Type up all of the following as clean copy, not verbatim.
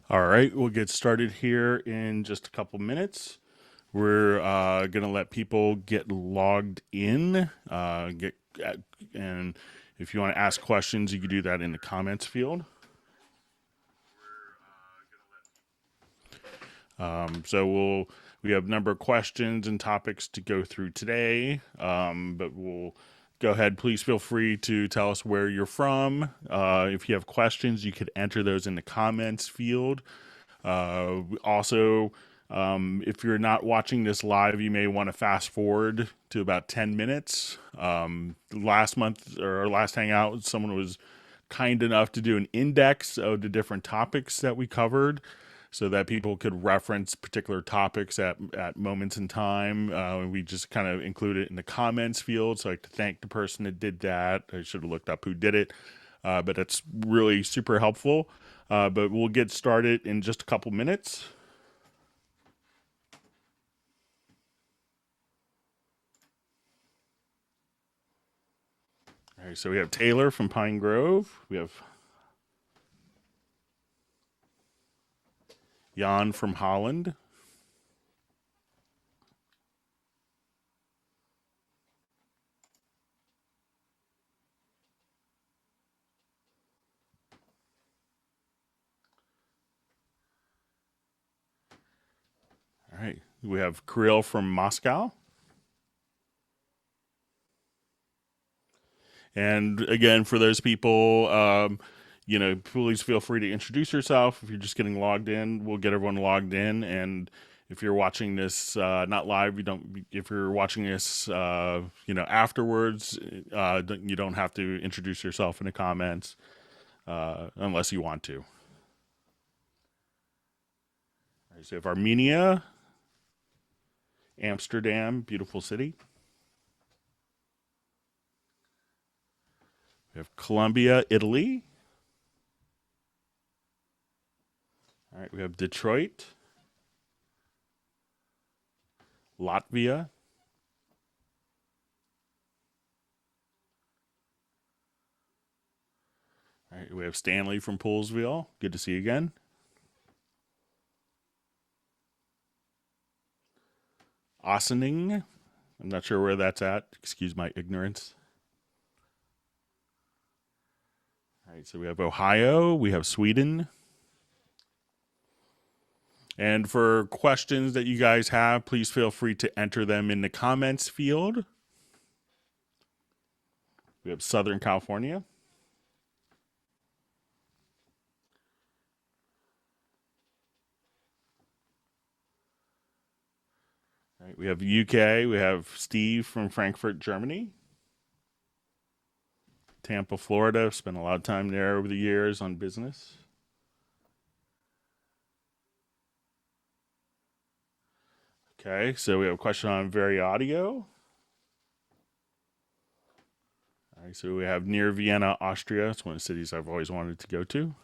All right, we'll get started here in just a couple minutes. We're going to let people get logged in. And if you want to ask questions, you can do that in the comments field. We have a number of questions and topics to go through today, but we'll go ahead. Please feel free to tell us where you're from. If you have questions, you could enter those in the comments field. Also, if you're not watching this live, you may want to fast forward to about 10 minutes. Last month or our last hangout, someone was kind enough to do an index of the different topics that we covered so that people could reference particular topics at moments in time. We just kind of include it in the comments field. So I'd like to thank the person that did that. I should have looked up who did it, but it's really super helpful. But we'll get started in just a couple minutes. All right, so we have Taylor from Pine Grove. We have Jan from Holland. All right, we have Kirill from Moscow. And again, for those people, please feel free to introduce yourself. If you're just getting logged in, we'll get everyone logged in. And if you're watching this not live, you don't. If you're watching this, afterwards, you don't have to introduce yourself in the comments unless you want to. All right, so we have Armenia, Amsterdam, beautiful city. We have Colombia, Italy. All right, we have Detroit, Latvia. All right, we have Stanley from Poolsville. Good to see you again. Ossining. I'm not sure where that's at. Excuse my ignorance. All right, so we have Ohio. We have Sweden. And for questions that you guys have, please feel free to enter them in the comments field. We have Southern California. All right, we have UK. We have Steve from Frankfurt, Germany. Tampa, Florida. Spent a lot of time there over the years on business. Okay, so we have a question on Very Audio. All right, so we have near Vienna, Austria. It's one of the cities I've always wanted to go to.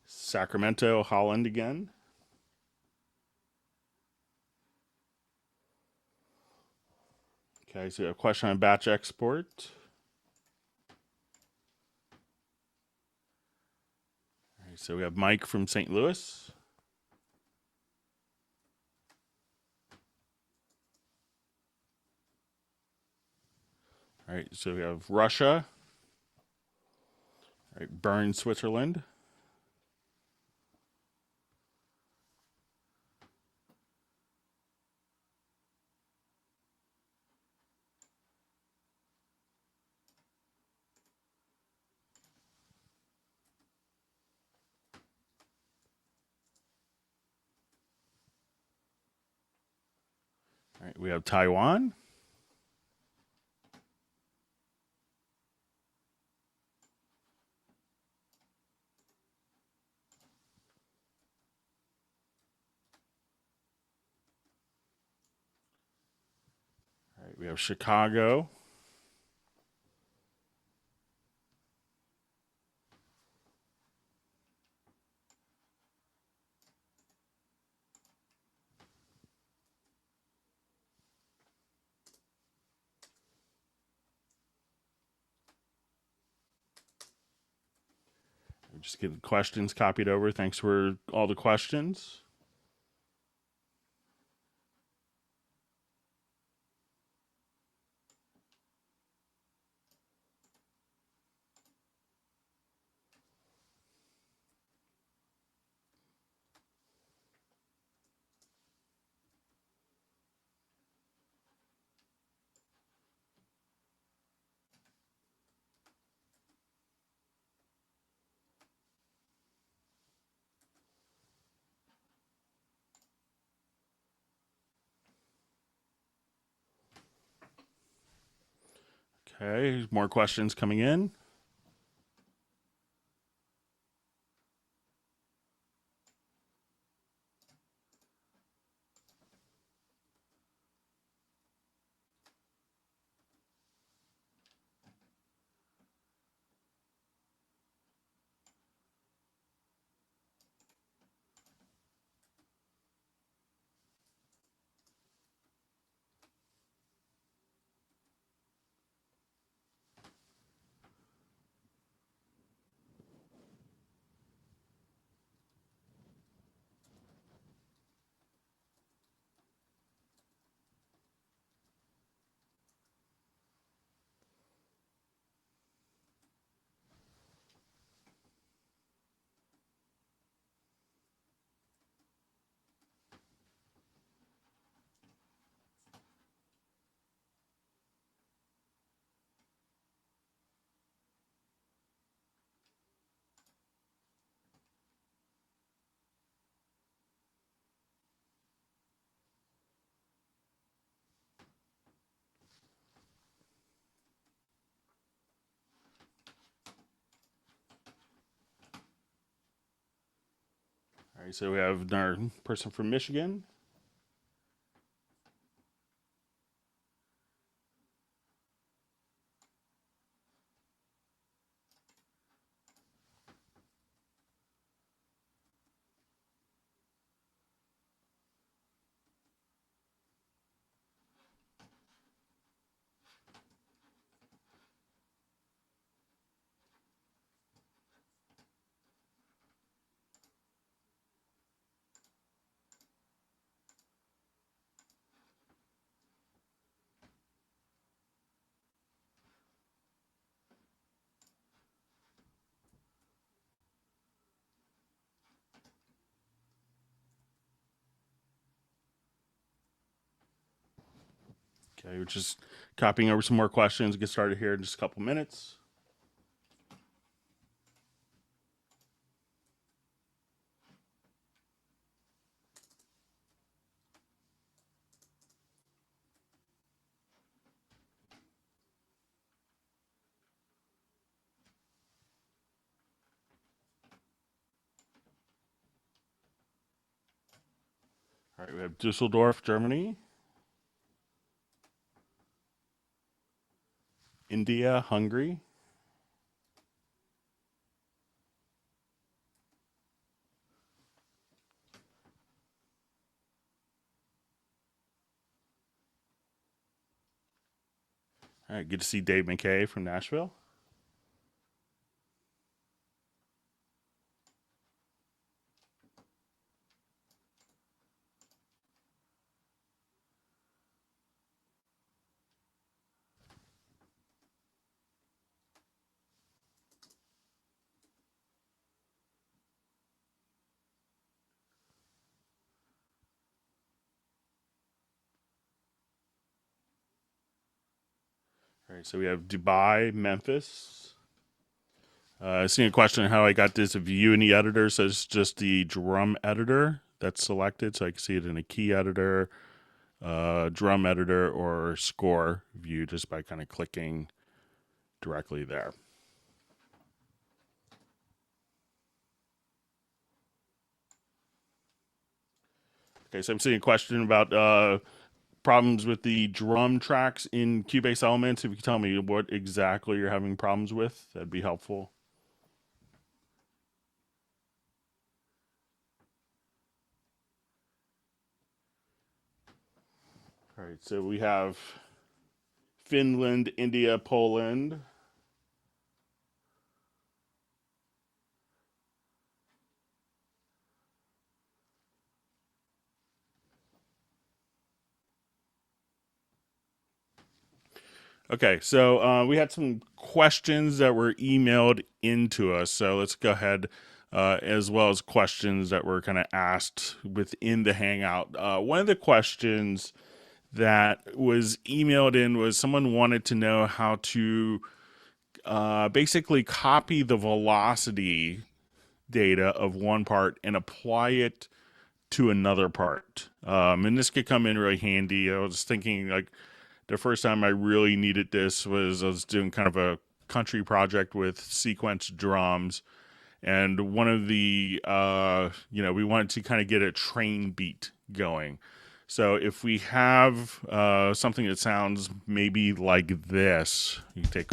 Sacramento, Holland again. Okay, so we have a question on batch export. All right, so we have Mike from St. Louis. All right, so we have Russia. All right, Bern, Switzerland. All right, we have Taiwan. All right, we have Chicago. Just get questions copied over. Thanks for all the questions. Okay, more questions coming in. All right, so we have our person from Michigan. Okay, we're just copying over some more questions. Get started here in just a couple minutes. All right, we have Dusseldorf, Germany, India, Hungary, all right, good to see Dave McKay from Nashville. All right, so we have Dubai, Memphis. Seeing a question on how I got this view in the editor. So it's just the drum editor that's selected. So I can see it in a key editor, drum editor, or score view just by kind of clicking directly there. Okay, so I'm seeing a question about problems with the drum tracks in Cubase Elements. If you could tell me what exactly you're having problems with, that'd be helpful. All right, so we have Finland, India, Poland. Okay, so we had some questions that were emailed into us. So let's go ahead, as well as questions that were kind of asked within the Hangout. One of the questions that was emailed in was someone wanted to know how to basically copy the velocity data of one part and apply it to another part. And this could come in really handy. I was thinking like the first time I really needed this was I was doing kind of a country project with sequence drums. And one of the, we wanted to kind of get a train beat going. So if we have something that sounds maybe like this, you take,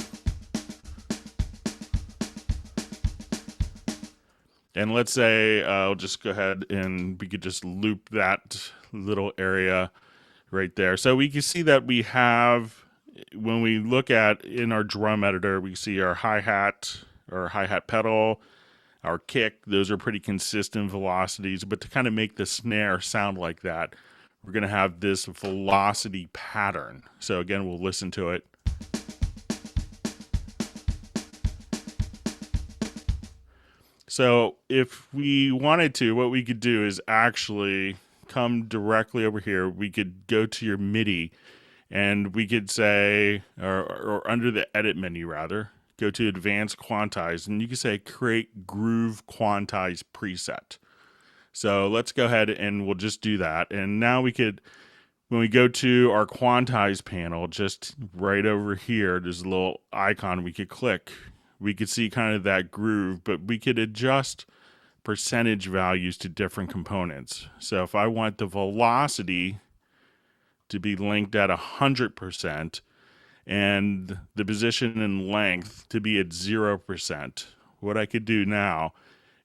and let's say I'll just go ahead and we could just loop that little area right there. So we can see that we have, when we look at in our drum editor, we see our hi-hat pedal, our kick. Those are pretty consistent velocities, but to kind of make the snare sound like that, we're going to have this velocity pattern. So again, we'll listen to it. So if we wanted to, what we could do is actually come directly over here. We could go to your MIDI and we could say, or under the edit menu rather, go to advanced quantize and you can say create groove quantize preset. So let's go ahead and we'll just do that. And now we could, when we go to our quantize panel, just right over here, there's a little icon we could click. We could see kind of that groove, but we could adjust percentage values to different components. So if I want the velocity to be linked at 100% and the position and length to be at 0%, what I could do now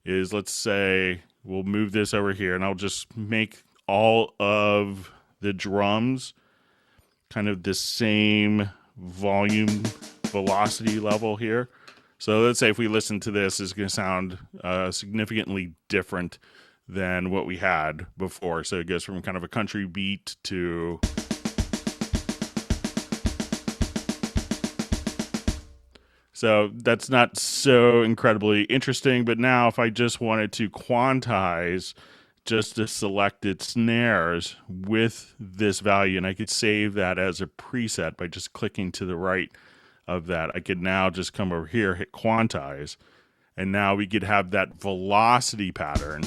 is, let's say we'll move this over here and I'll just make all of the drums kind of the same volume velocity level here. So let's say if we listen to this, it's going to sound significantly different than what we had before. So it goes from kind of a country beat to... So that's not so incredibly interesting, but now if I just wanted to quantize just the selected snares with this value, and I could save that as a preset by just clicking to the right of that, I could now just come over here, hit quantize, and now we could have that velocity pattern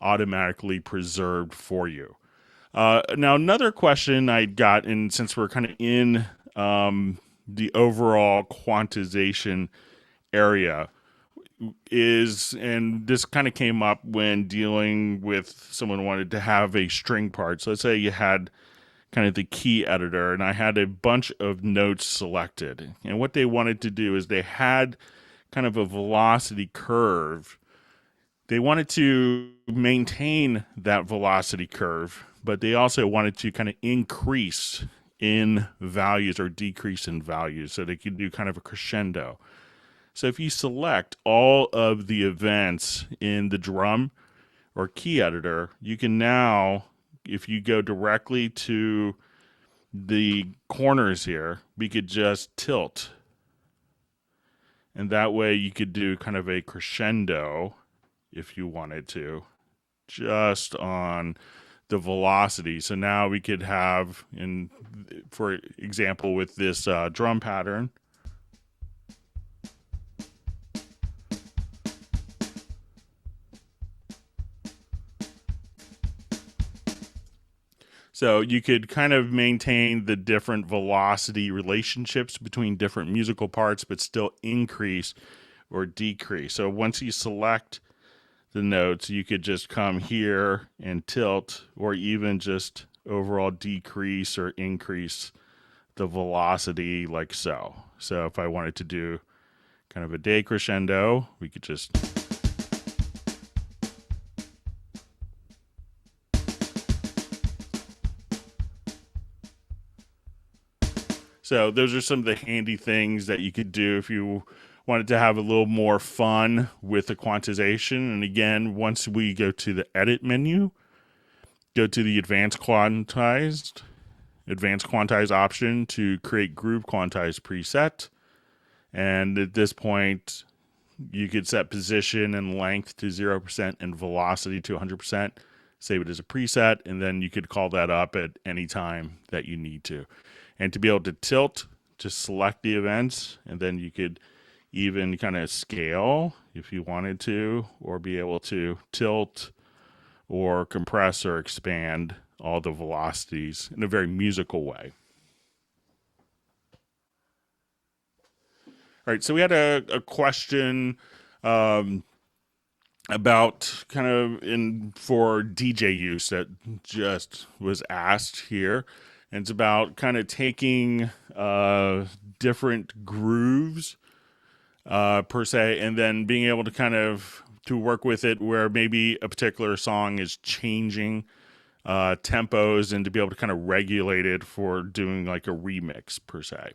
automatically preserved for you. Now, another question I got, and since we're kind of in the overall quantization area, is, and this kind of came up when dealing with someone who wanted to have a string part. So let's say you had kind of the key editor, and I had a bunch of notes selected. And what they wanted to do is they had kind of a velocity curve. They wanted to maintain that velocity curve, but they also wanted to kind of increase in values or decrease in values so they could do kind of a crescendo. So if you select all of the events in the drum or key editor, you can now, if you go directly to the corners here, we could just tilt. And that way you could do kind of a crescendo if you wanted to, just on the velocity. So now we could have, in, for example, with this drum pattern, so you could kind of maintain the different velocity relationships between different musical parts, but still increase or decrease. So once you select the notes, you could just come here and tilt, or even just overall decrease or increase the velocity like so. So if I wanted to do kind of a decrescendo, we could just... So those are some of the handy things that you could do if you wanted to have a little more fun with the quantization. And again, once we go to the edit menu, go to the advanced quantize option to create group quantize preset. And at this point, you could set position and length to 0% and velocity to 100%, save it as a preset, and then you could call that up at any time that you need to. And to be able to tilt, just select the events, and then you could even kind of scale if you wanted to, or be able to tilt or compress or expand all the velocities in a very musical way. All right, so we had a question about kind of for DJ use that just was asked here. And it's about kind of taking different grooves per se, and then being able to kind of to work with it where maybe a particular song is changing tempos, and to be able to kind of regulate it for doing like a remix per se.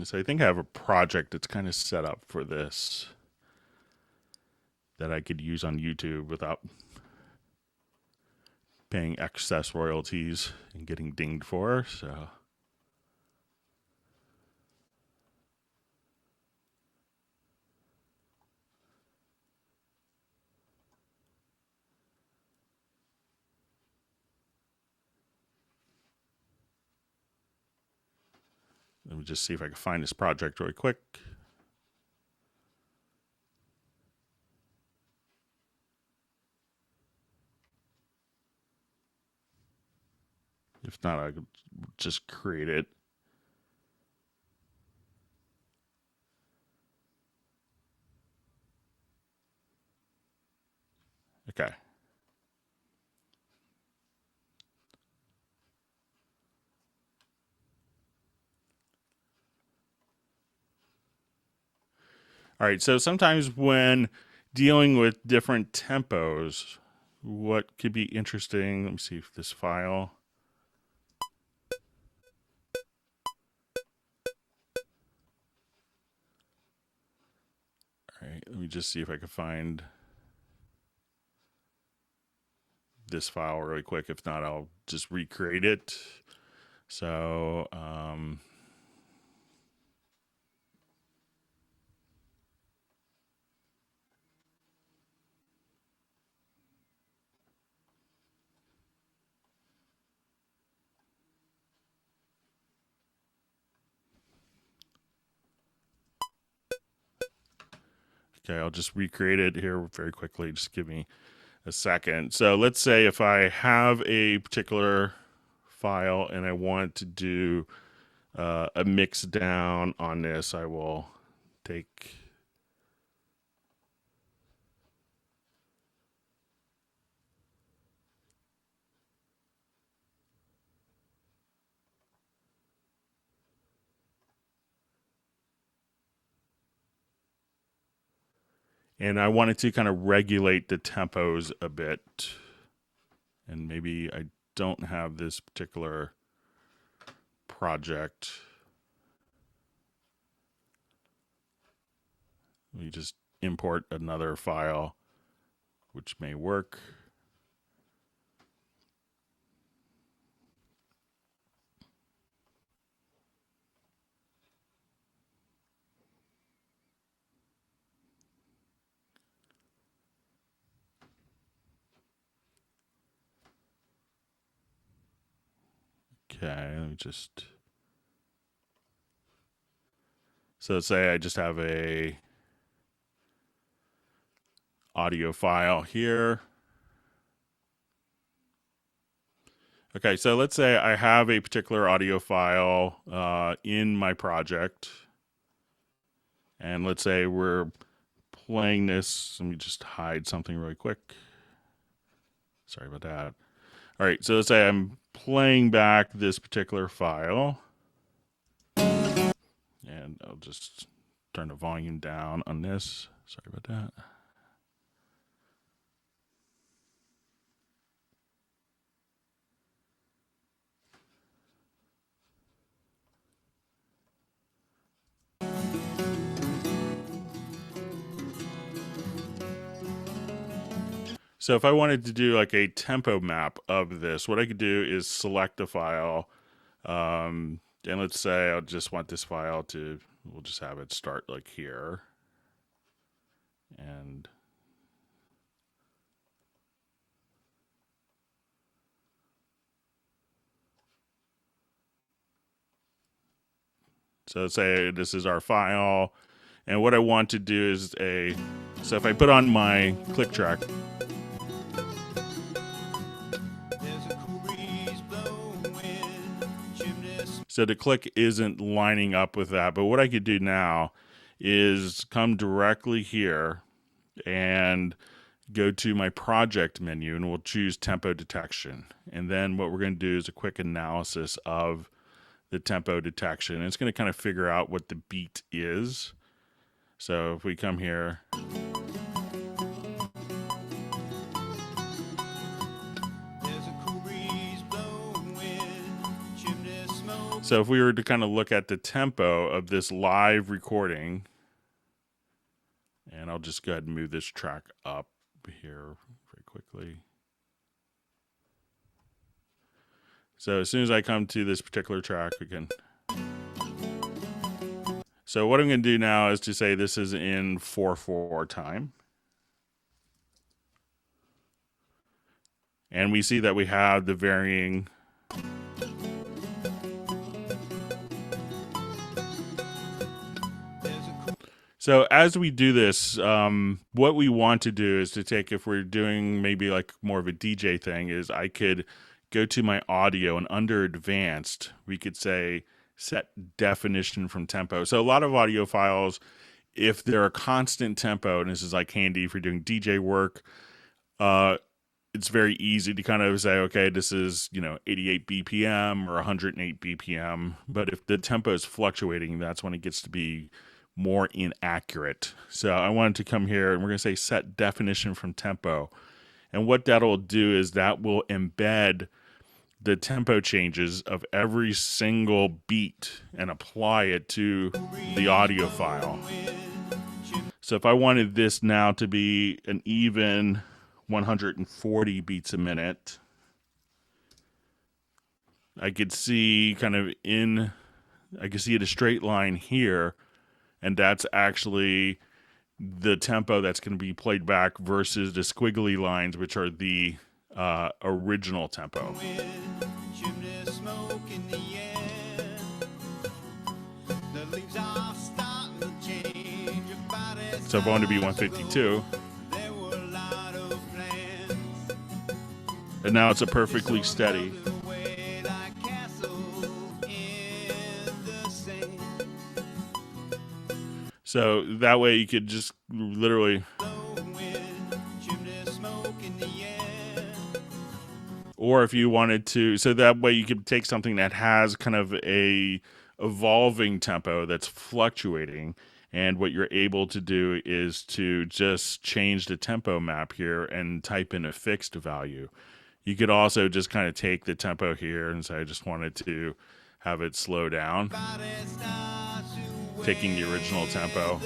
So I think I have a project that's kind of set up for this that I could use on YouTube without paying excess royalties and getting dinged for. So let me just see if I can find this project really quick. If not, I could just create it. Okay. All right, so sometimes when dealing with different tempos, what could be interesting, let me see if this file. All right, let me just see if I can find this file really quick. If not, I'll just recreate it. So, okay, I'll just recreate it here very quickly. Just give me a second. So let's say if I have a particular file and I want to do a mix down on this, I will take and I wanted to kind of regulate the tempos a bit. And maybe I don't have this particular project. Let me just import another file, which may work. Okay, let me just. So let's say I just have a audio file here. Okay, so let's say I have a particular audio file in my project. And let's say we're playing this. Let me just hide something really quick. Sorry about that. All right, so let's say I'm playing back this particular file. And I'll just turn the volume down on this. Sorry about that. So if I wanted to do like a tempo map of this, what I could do is select a file. And let's say I just want this file to, we'll just have it start like here. And so let's say this is our file. And what I want to do is so if I put on my click track, so the click isn't lining up with that. But what I could do now is come directly here and go to my project menu, and we'll choose tempo detection. And then what we're going to do is a quick analysis of the tempo detection. And it's going to kind of figure out what the beat is. So if we come here, so if we were to kind of look at the tempo of this live recording, and I'll just go ahead and move this track up here very quickly. So as soon as I come to this particular track, we can. So what I'm going to do now is to say this is in 4/4 time. And we see that we have the varying. So as we do this, what we want to do is to take, if we're doing maybe like more of a DJ thing, is I could go to my audio, and under advanced, we could say set definition from tempo. So a lot of audio files, if they're a constant tempo, and this is like handy if you're doing DJ work, it's very easy to kind of say, okay, this is, 88 BPM or 108 BPM. But if the tempo is fluctuating, that's when it gets to be more inaccurate. So I wanted to come here, and we're going to say set definition from tempo. And what that'll do is that will embed the tempo changes of every single beat and apply it to the audio file. So if I wanted this now to be an even 140 beats a minute, I could see I could see it a straight line here, and that's actually the tempo that's going to be played back versus the squiggly lines, which are the original tempo. So if I want to be 152, and now it's a perfectly steady. So that way you could just literally, or if you wanted to, so that way you could take something that has kind of a evolving tempo that's fluctuating, and what you're able to do is to just change the tempo map here and type in a fixed value. You could also just kind of take the tempo here and say I just wanted to have it slow down, taking the original tempo.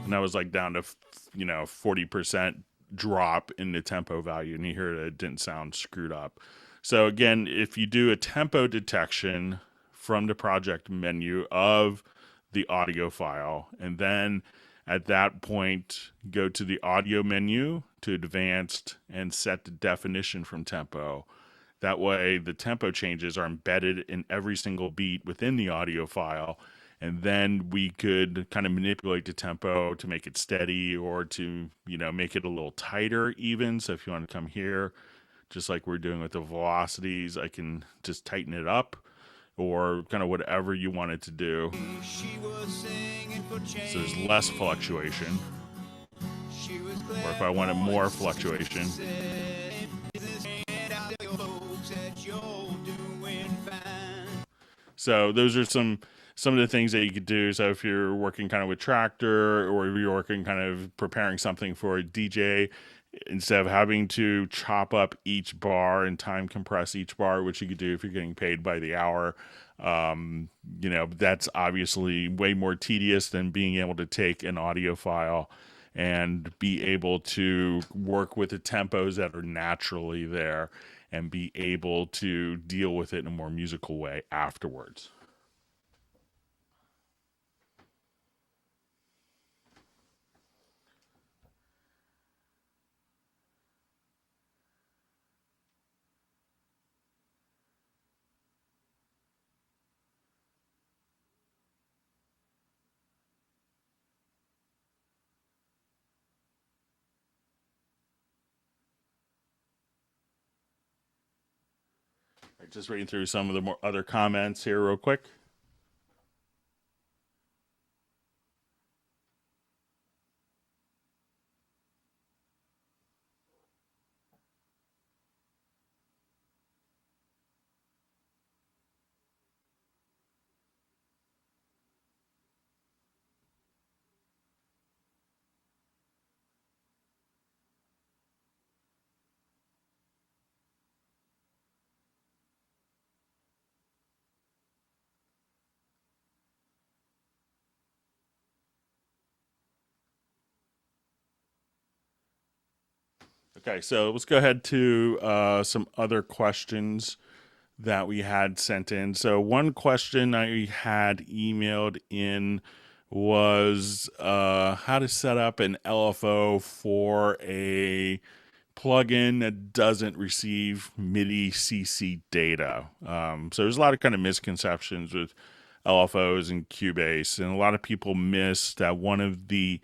And that was like down to 40% drop in the tempo value, and you hear that it didn't sound screwed up. So again, if you do a tempo detection from the project menu of the audio file, and then at that point go to the audio menu to advanced and set the definition from tempo. That way the tempo changes are embedded in every single beat within the audio file, and then we could kind of manipulate the tempo to make it steady, or to make it a little tighter even. So if you want to come here, just like we're doing with the velocities, I can just tighten it up, or kind of whatever you want it to do. So there's less fluctuation. Or if I wanted more fluctuation. So those are some of the things that you could do. So if you're working kind of with Tractor, or if you're working kind of preparing something for a DJ, instead of having to chop up each bar and time compress each bar, which you could do if you're getting paid by the hour. That's obviously way more tedious than being able to take an audio file and be able to work with the tempos that are naturally there and be able to deal with it in a more musical way afterwards. Just reading through some of the more other comments here real quick. Okay, so let's go ahead to some other questions that we had sent in. So one question I had emailed in was how to set up an LFO for a plugin that doesn't receive MIDI CC data. So there's a lot of kind of misconceptions with LFOs and Cubase, and a lot of people miss that one of the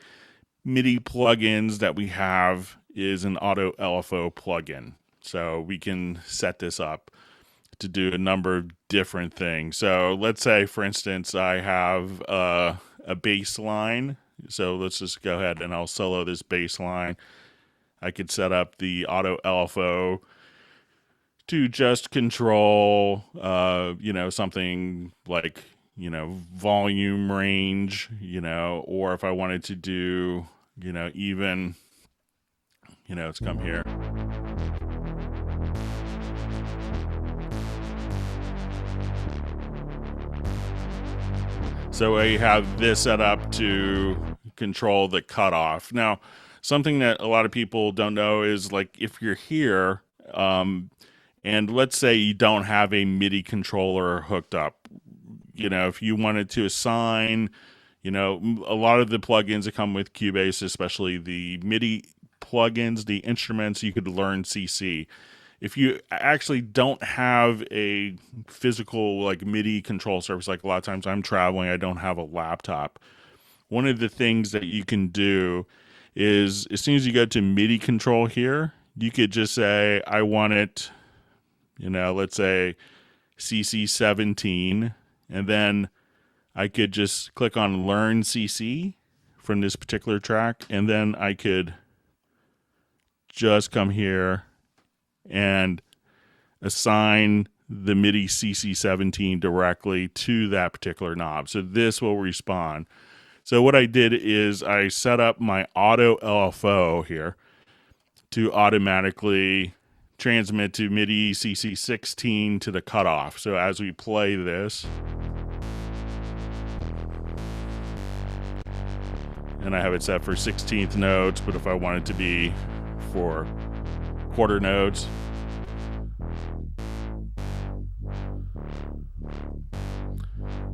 MIDI plugins that we have is an auto LFO plugin. So we can set this up to do a number of different things. So let's say, for instance, I have a bass line. So let's just go ahead and I'll solo this bass line. I could set up the auto LFO to just control, something like, volume range, or if I wanted to do, even, let's come here. So I have this set up to control the cutoff. Now, something that a lot of people don't know is, like, if you're here, and let's say you don't have a MIDI controller hooked up, if you wanted to assign, a lot of the plugins that come with Cubase, especially the MIDI plugins, the instruments, you could learn CC. If you actually don't have a physical like MIDI control surface, like a lot of times I'm traveling, I don't have a laptop. One of the things that you can do is as soon as you go to MIDI control here, you could just say, I want it, let's say CC 17, and then I could just click on learn CC from this particular track, and then I could just come here and assign the MIDI CC17 directly to that particular knob. So this will respond. So what I did is I set up my auto LFO here to automatically transmit to MIDI CC16 to the cutoff. So as we play this, and I have it set for 16th notes, but if I want it to be for quarter notes,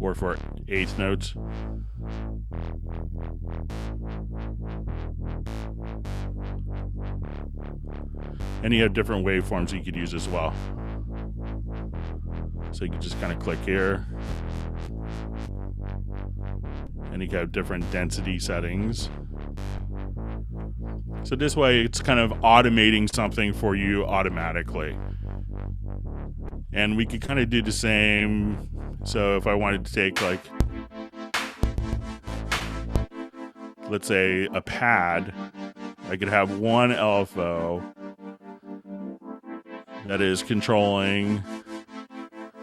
or for eighth notes, and you have different waveforms you could use as well. So you can just kind of click here, and you can have different density settings. So this way it's kind of automating something for you automatically. And we could kind of do the same. So if I wanted to take, like, let's say a pad, I could have one LFO that is controlling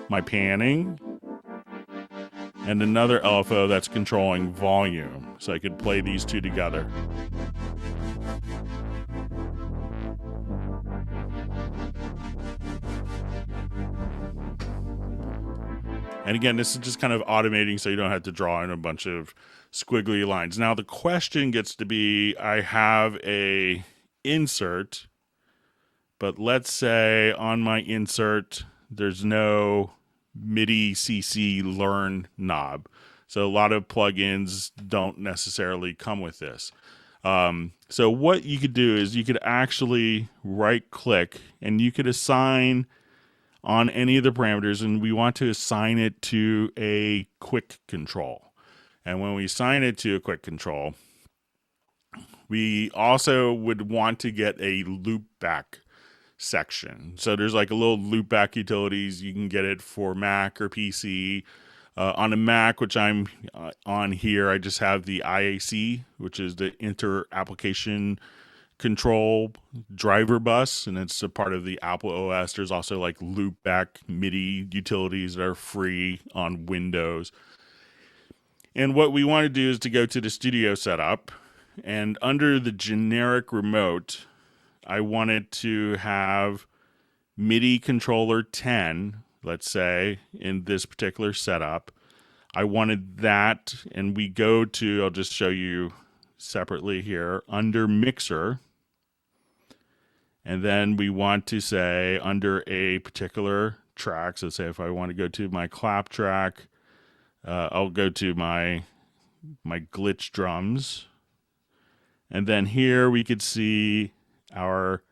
my panning, and another LFO that's controlling volume. So I could play these two together. And again, this is just kind of automating so you don't have to draw in a bunch of squiggly lines. Now the question gets to be, I have a insert, but let's say on my insert, there's no MIDI CC learn knob. So a lot of plugins don't necessarily come with this. So what you could do is you could actually right click and you could assign on any of the parameters, and we want to assign it to a quick control. And when we assign it to a quick control, we also would want to get a loopback section. So there's like a little loopback utilities. You can get it for Mac or PC. On a Mac, which I'm on here, I just have the IAC, which is the inter-application control driver bus, and it's a part of the Apple OS. There's also like loopback MIDI utilities that are free on Windows. And what we want to do is to go to the studio setup, and under the generic remote, I wanted to have MIDI controller 10, let's say, in this particular setup. I wanted that, and we go to, I'll just show you separately here, under mixer. And then we want to say under a particular track, so say if I want to go to my clap track, I'll go to my glitch drums. And then here we could see our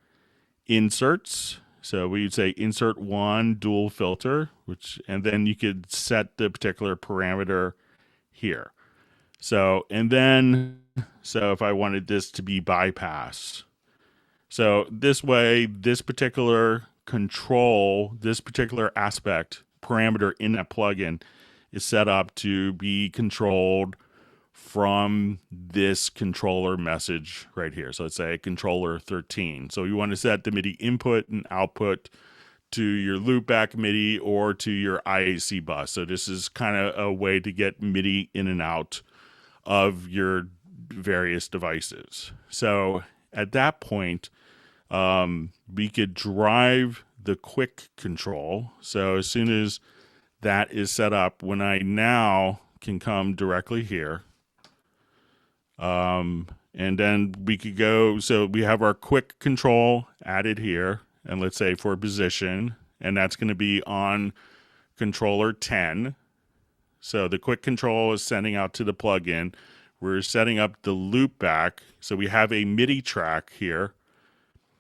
inserts. So we'd say insert 1 dual filter, and then you could set the particular parameter here. So if I wanted this to be bypass. So this way, this particular control, this particular aspect parameter in that plugin is set up to be controlled from this controller message right here. So let's say controller 13. So you want to set the MIDI input and output to your loopback MIDI or to your IAC bus. So this is kind of a way to get MIDI in and out of your various devices. So at that point, we could drive the quick control. So as soon as that is set up, when I now can come directly here, and then we could go, so we have our quick control added here, and let's say for position, and that's going to be on controller 10. So the quick control is sending out to the plugin. We're setting up the loopback. So we have a MIDI track here.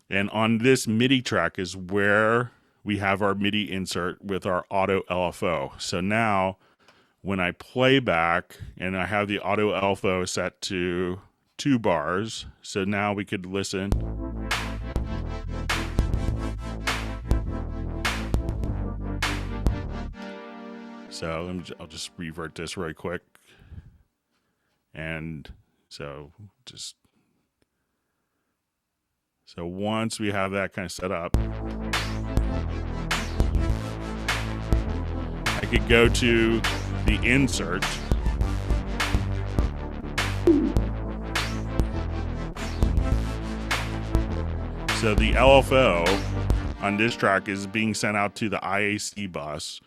And on this MIDI track is where we have our MIDI insert with our auto LFO. So now when I play back and I have the auto LFO set to 2 bars, so now we could listen. So I'll just revert this really quick. And so once we have that kind of set up, I could go to the insert. So the LFO on this track is being sent out to the IAC bus,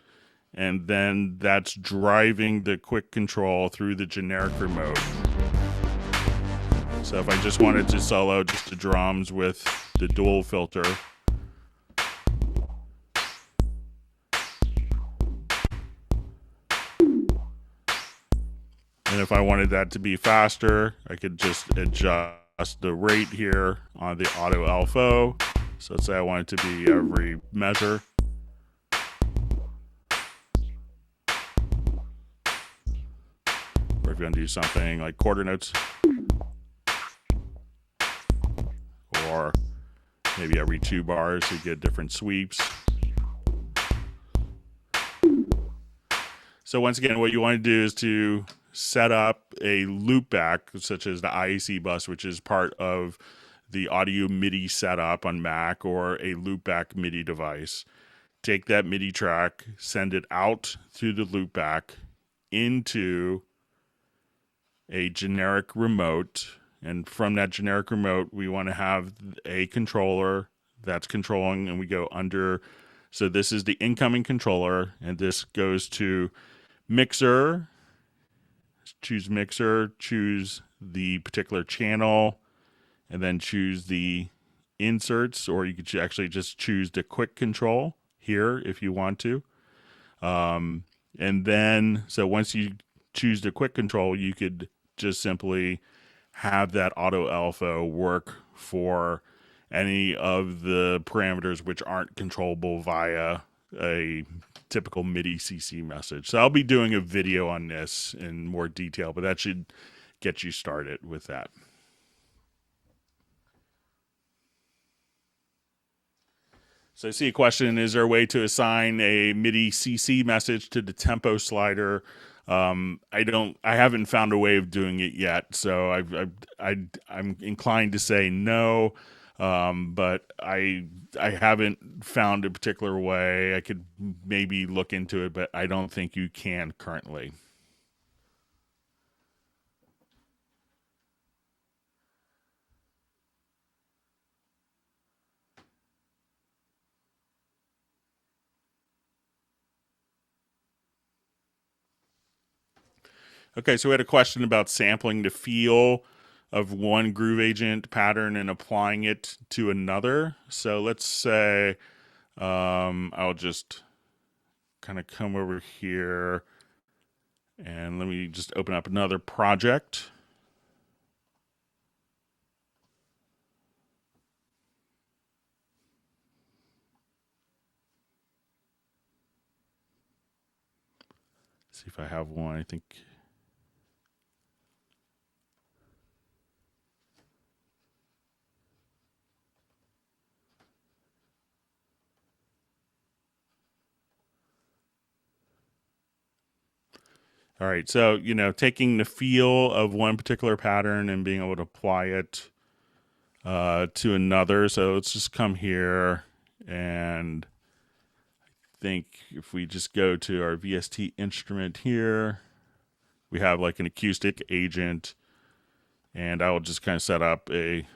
and then that's driving the quick control through the generic remote. So if I just wanted to solo just the drums with the dual filter, and if I wanted that to be faster, I could just adjust the rate here on the auto LFO. So let's say I want it to be every measure. Or if you want to do something like quarter notes, or maybe every 2 bars you get different sweeps. So once again, what you want to do is to set up a loopback, such as the IAC bus, which is part of the audio MIDI setup on Mac, or a loopback MIDI device. Take that MIDI track, send it out through the loopback into a generic remote, and from that generic remote we want to have a controller that's controlling, and we go under So this is the incoming controller, and this goes to mixer. Choose mixer, choose the particular channel, and then choose the inserts, or you could actually just choose the quick control here if you want to. And then, so once you choose the quick control, you could just simply have that auto alpha work for any of the parameters which aren't controllable via a typical MIDI CC message. So I'll be doing a video on this in more detail, but that should get you started with that. So I see a question, is there a way to assign a MIDI CC message to the tempo slider? I haven't found a way of doing it yet, so I'm inclined to say no, but I haven't found a particular way. I could maybe look into it, but I don't think you can currently. Okay, so we had a question about sampling the feel of one groove agent pattern and applying it to another. So let's say I'll just kind of come over here and let me just open up another project. See if I have one. I think. All right, so, taking the feel of one particular pattern and being able to apply it to another. So let's just come here, and I think if we just go to our VST instrument here, we have like an acoustic agent, and I will just kind of set up a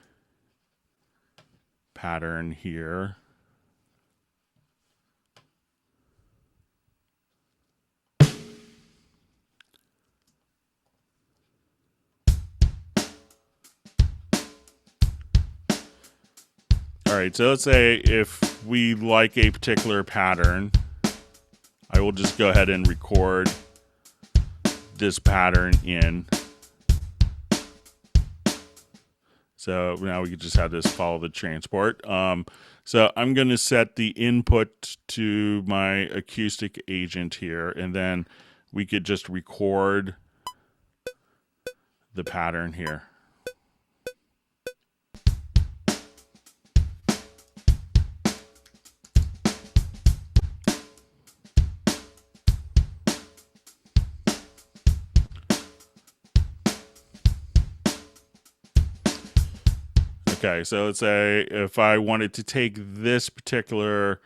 pattern here. All right, so let's say if we like a particular pattern, I will just go ahead and record this pattern in. So now we can just have this follow the transport. So I'm going to set the input to my acoustic agent here, and then we could just record the pattern here. Okay, so let's say if I wanted to take this particular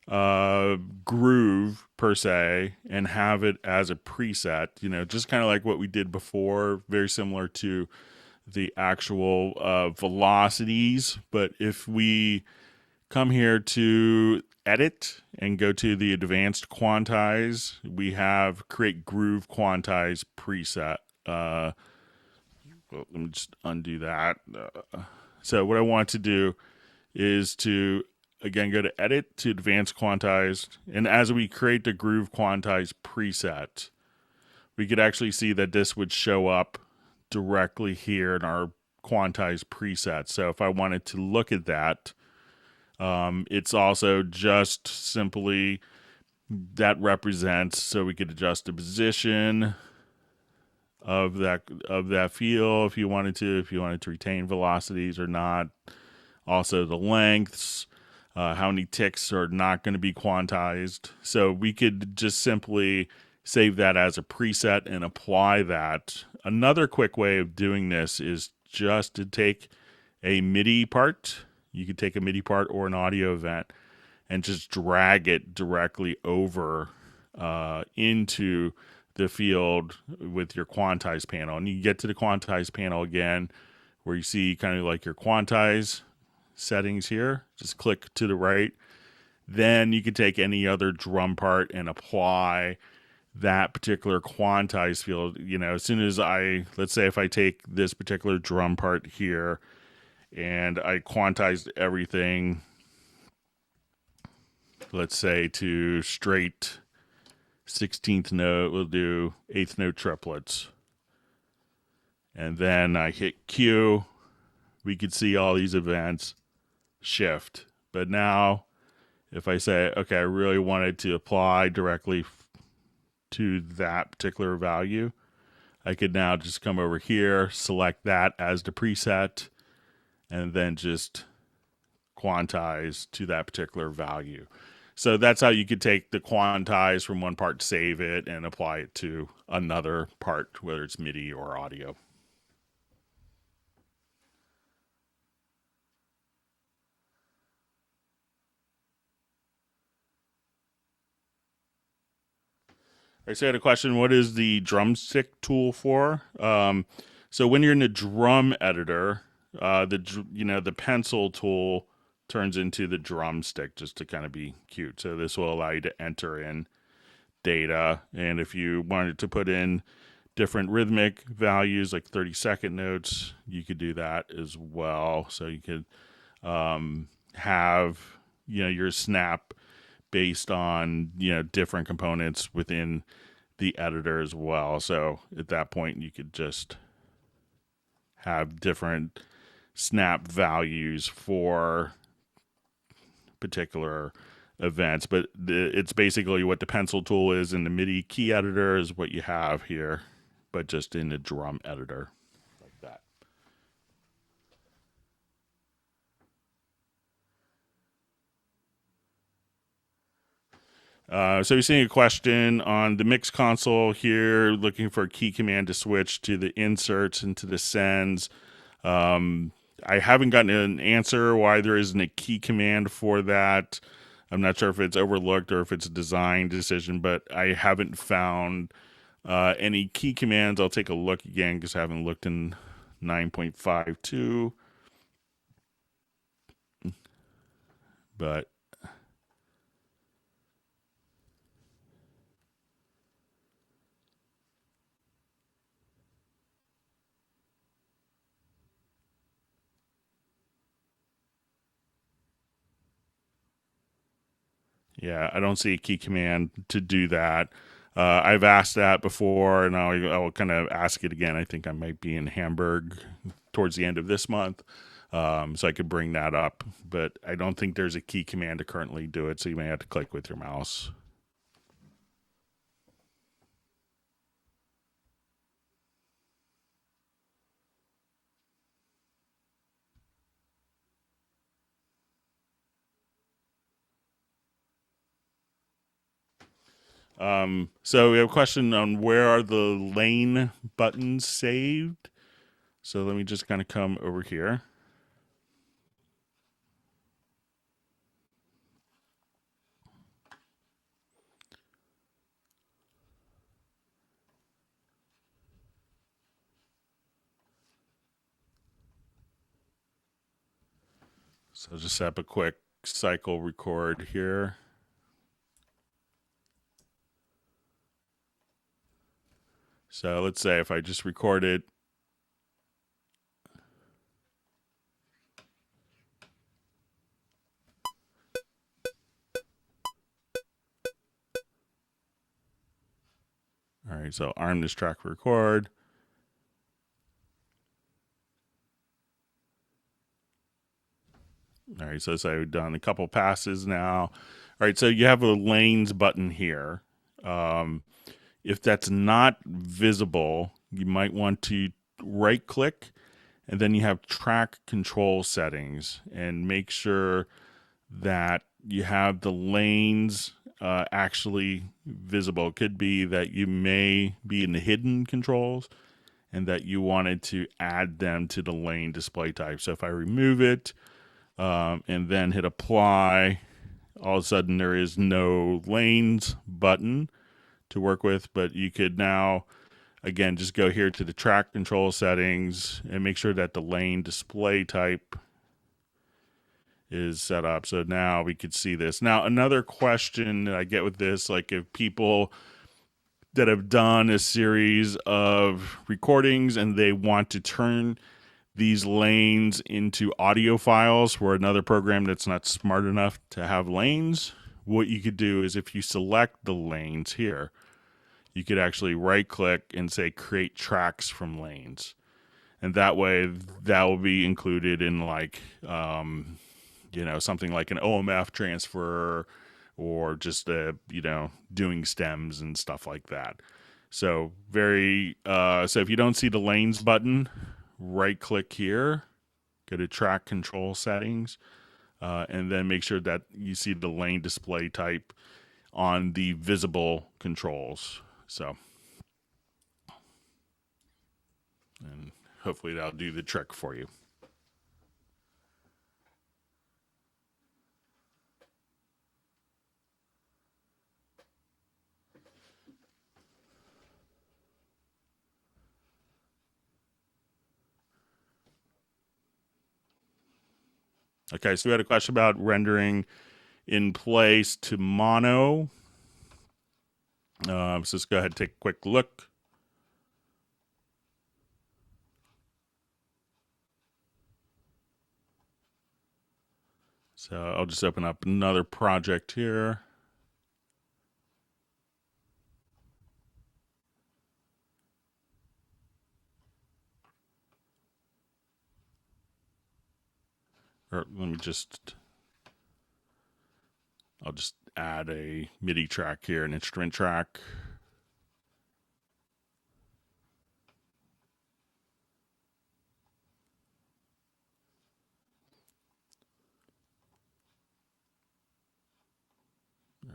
groove per se and have it as a preset, just kind of like what we did before, very similar to the actual velocities. But if we come here to edit and go to the advanced quantize, we have create groove quantize preset. Well, let me just undo that. So what I want to do is to, again, go to edit to advanced quantized. And as we create the groove quantize preset, we could actually see that this would show up directly here in our quantized preset. So if I wanted to look at that, it's also just simply that represents, so we could adjust the position of that feel if you wanted to retain velocities or not. Also the lengths, how many ticks are not going to be quantized. So we could just simply save that as a preset and apply that. Another quick way of doing this is just to take a MIDI part. You could take a MIDI part or an audio event and just drag it directly over into the field with your quantize panel. And you get to the quantize panel again, where you see kind of like your quantize settings here. Just click to the right, Then you could take any other drum part and apply that particular quantize field. You know, as soon as let's say if I take this particular drum part here and I quantized everything, let's say to straight 16th note, we'll do 8th note triplets. And then I hit Q, we could see all these events shift. But now, if I say, okay, I really wanted to apply directly to that particular value, I could now just come over here, select that as the preset, and then just quantize to that particular value. So that's how you could take the quantize from one part, save it, and apply it to another part, whether it's MIDI or audio. I said a question, what is the drumstick tool for? So when you're in the drum editor, the pencil tool turns into the drumstick just to kind of be cute. So this will allow you to enter in data. And if you wanted to put in different rhythmic values like 30-second notes, you could do that as well. So you could have your snap based on different components within the editor as well. So at that point you could just have different snap values for particular events, but it's basically what the pencil tool is in the MIDI key editor is what you have here, but just in the drum editor like that. So you're seeing a question on the mix console here, looking for a key command to switch to the inserts and to the sends. I haven't gotten an answer why there isn't a key command for that. I'm not sure if it's overlooked or if it's a design decision, but I haven't found any key commands. I'll take a look again because I haven't looked in 9.52. But yeah, I don't see a key command to do that. I've asked that before, and I'll kind of ask it again. I think I might be in Hamburg towards the end of this month, so I could bring that up. But I don't think there's a key command to currently do it, so you may have to click with your mouse. So we have a question on where are the lane buttons saved. So let me just kind of come over here. So just set up a quick cycle record here. So let's say if I just record it. All right, so arm this track for record. All right, so say we've done a couple passes now. All right, so you have a lanes button here. If that's not visible, you might want to right click and then you have track control settings and make sure that you have the lanes actually visible. It could be that you may be in the hidden controls and that you wanted to add them to the lane display type. So if I remove it and then hit apply, all of a sudden there is no lanes button to work with, but you could now again just go here to the track control settings and make sure that the lane display type is set up. So now we could see this. Now, another question that I get with this, like if people that have done a series of recordings and they want to turn these lanes into audio files for another program that's not smart enough to have lanes, what you could do is if you select the lanes here, you could actually right click and say create tracks from lanes. And that way that will be included in like, something like an OMF transfer or just, doing stems and stuff like that. So so if you don't see the lanes button, right click here, go to track control settings, and then make sure that you see the lane display type on the visible controls. So, and hopefully that'll do the trick for you. Okay, so we had a question about rendering in place to mono. So let's go ahead and take a quick look. So I'll just open up another project here. Or I'll just add a MIDI track here, an instrument track.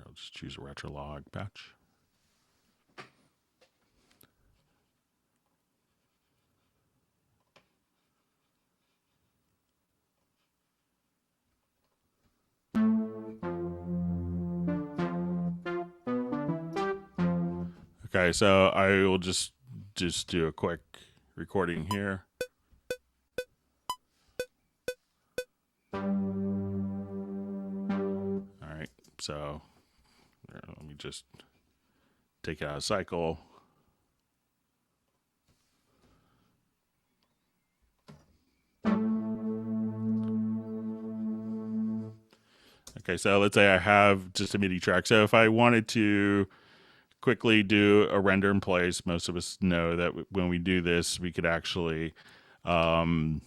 I'll just choose a retro log patch. Okay, so I will just do a quick recording here. All right, so let me just take out a cycle. Okay, so let's say I have just a MIDI track. So if I wanted to quickly do a render in place, most of us know that when we do this, we could actually, when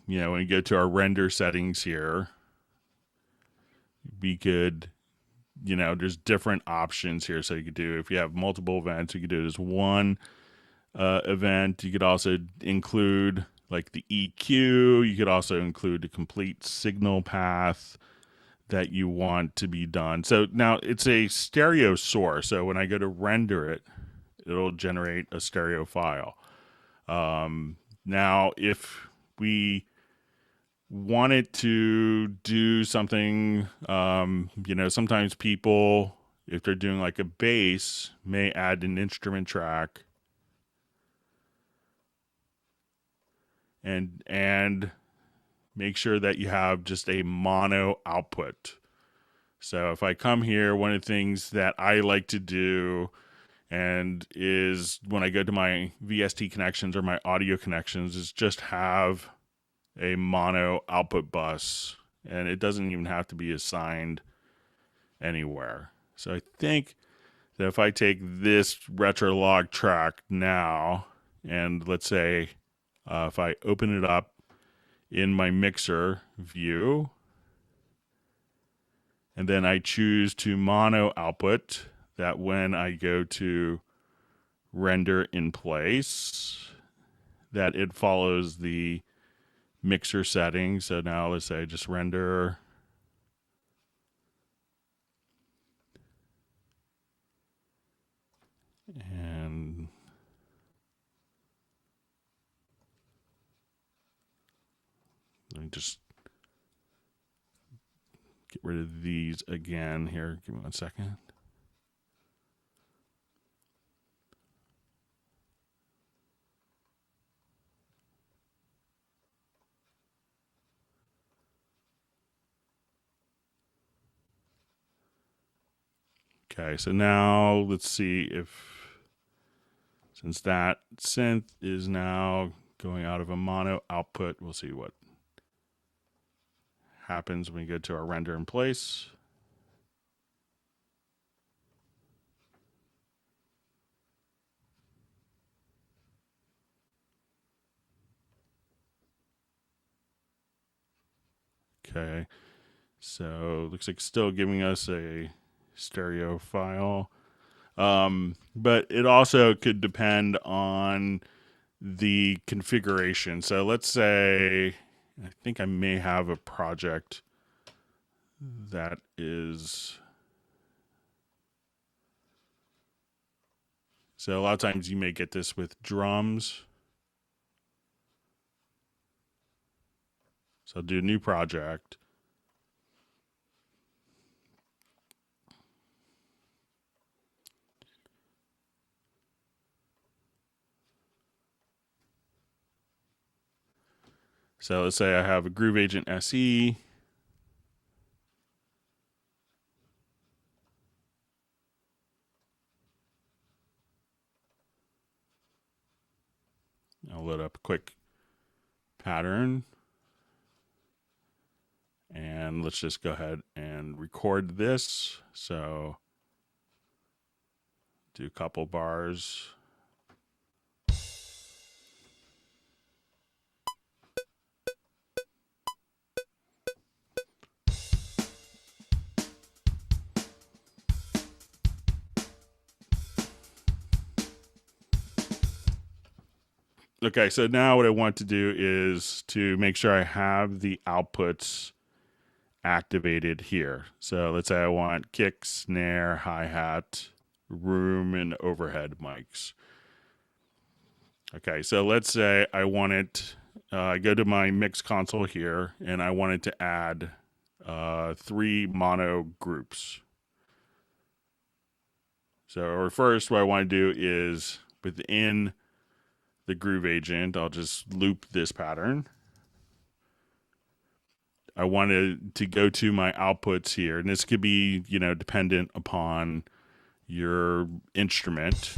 we go to our render settings here, we could, there's different options here. So you could do, if you have multiple events, you could do it as one event. You could also include like the EQ. You could also include the complete signal path that you want to be done. So now it's a stereo source. So when I go to render it, it'll generate a stereo file. Now, if we wanted to do something, sometimes people, if they're doing like a bass, may add an instrument track and make sure that you have just a mono output. So if I come here, one of the things that I like to do and is when I go to my VST connections or my audio connections is just have a mono output bus, and it doesn't even have to be assigned anywhere. So I think that if I take this retro log track now, and let's say if I open it up in my mixer view, and then I choose to mono output, that when I go to render in place, that it follows the mixer settings. So now let's say just render. And let me just get rid of these again here. Give me 1 second. Okay, so now let's see if, since that synth is now going out of a mono output, we'll see what happens when we go to our render in place. Okay, so looks like still giving us a stereo file. But it also could depend on the configuration. So let's say, I think I may have a project that is, so a lot of times you may get this with drums. So I'll do a new project. So let's say I have a Groove Agent SE. I'll load up a quick pattern. And let's just go ahead and record this. So do a couple bars. Okay, so now what I want to do is to make sure I have the outputs activated here. So let's say I want kick, snare, hi-hat, room, and overhead mics. Okay, so let's say I want it, I go to my mix console here, and I wanted to add 3 mono groups. So first, what I want to do is within the Groove Agent, I'll just loop this pattern. I wanted to go to my outputs here, and this could be, dependent upon your instrument.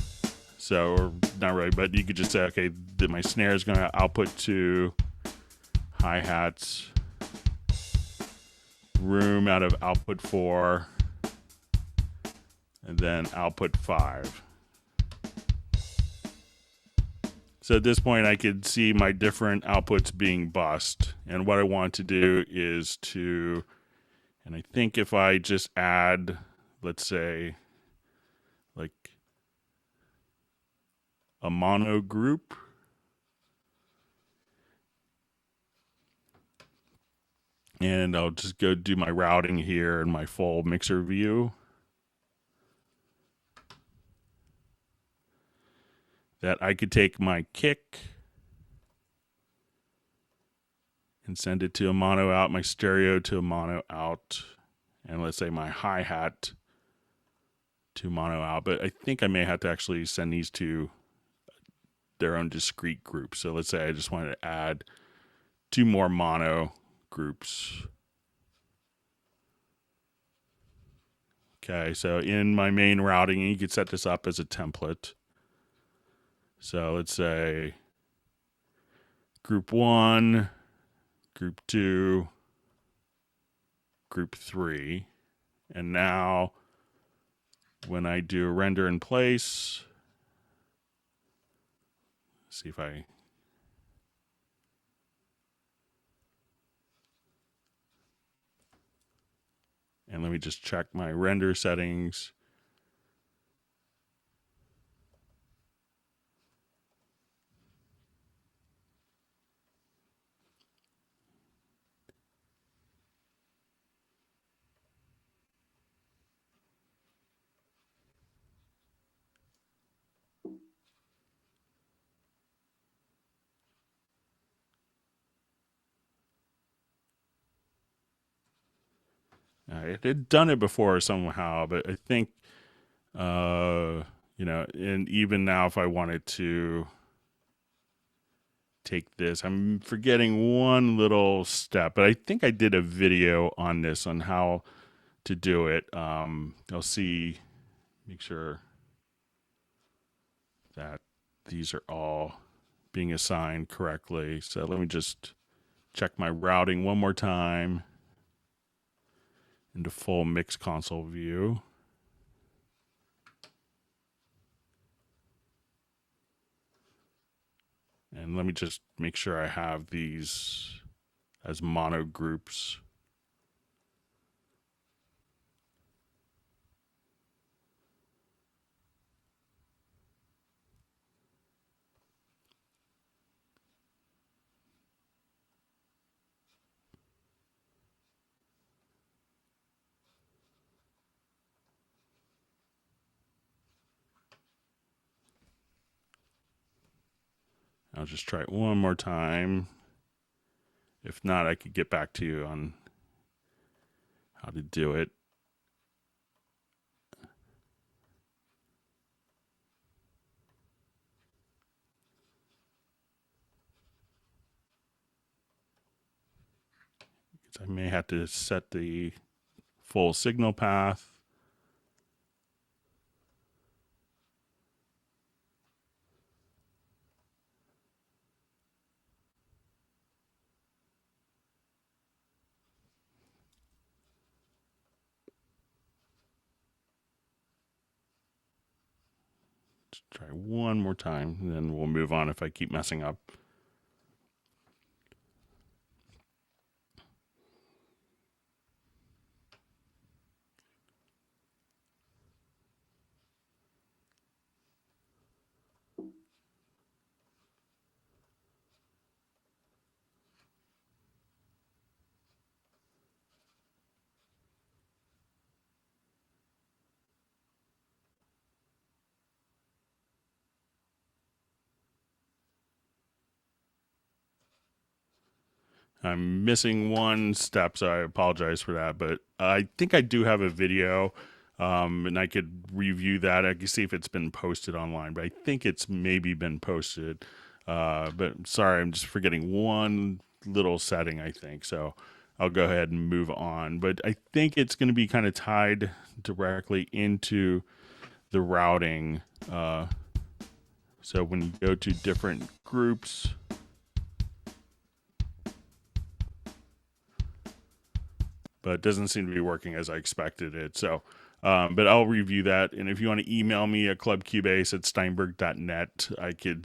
So, not really, but you could just say, okay, my snare is going to output to hi-hats, room out of output 4, and then output 5. So at this point, I could see my different outputs being bussed. And what I want to do is to, and I think if I just add, let's say, like a mono group, and I'll just go do my routing here in my full mixer view. That I could take my kick and send it to a mono out, my stereo to a mono out, and let's say my hi-hat to mono out. But I think I may have to actually send these to their own discrete groups. So let's say I just wanted to add 2 more mono groups. Okay, so in my main routing, you could set this up as a template. So let's say group 1, group 2, group 3. And now when I do a render in place, see if I, and let me just check my render settings. I had done it before somehow, but I think, and even now, if I wanted to take this, I'm forgetting one little step, but I think I did a video on this on how to do it. I'll see make sure that these are all being assigned correctly. So let me just check my routing one more time into full mix console view. And let me just make sure I have these as mono groups. I'll just try it one more time. If not, I could get back to you on how to do it. I may have to set the full signal path. Let's try one more time, and then we'll move on if I keep messing up. I'm missing one step, so I apologize for that. But I think I do have a video, and I could review that. I can see if it's been posted online, but I think it's maybe been posted. But sorry, I'm just forgetting one little setting, I think. So I'll go ahead and move on. But I think it's going to be kind of tied directly into the routing. So when you go to different groups, but it doesn't seem to be working as I expected it. So, but I'll review that. And if you want to email me at clubcubase@steinberg.net, I could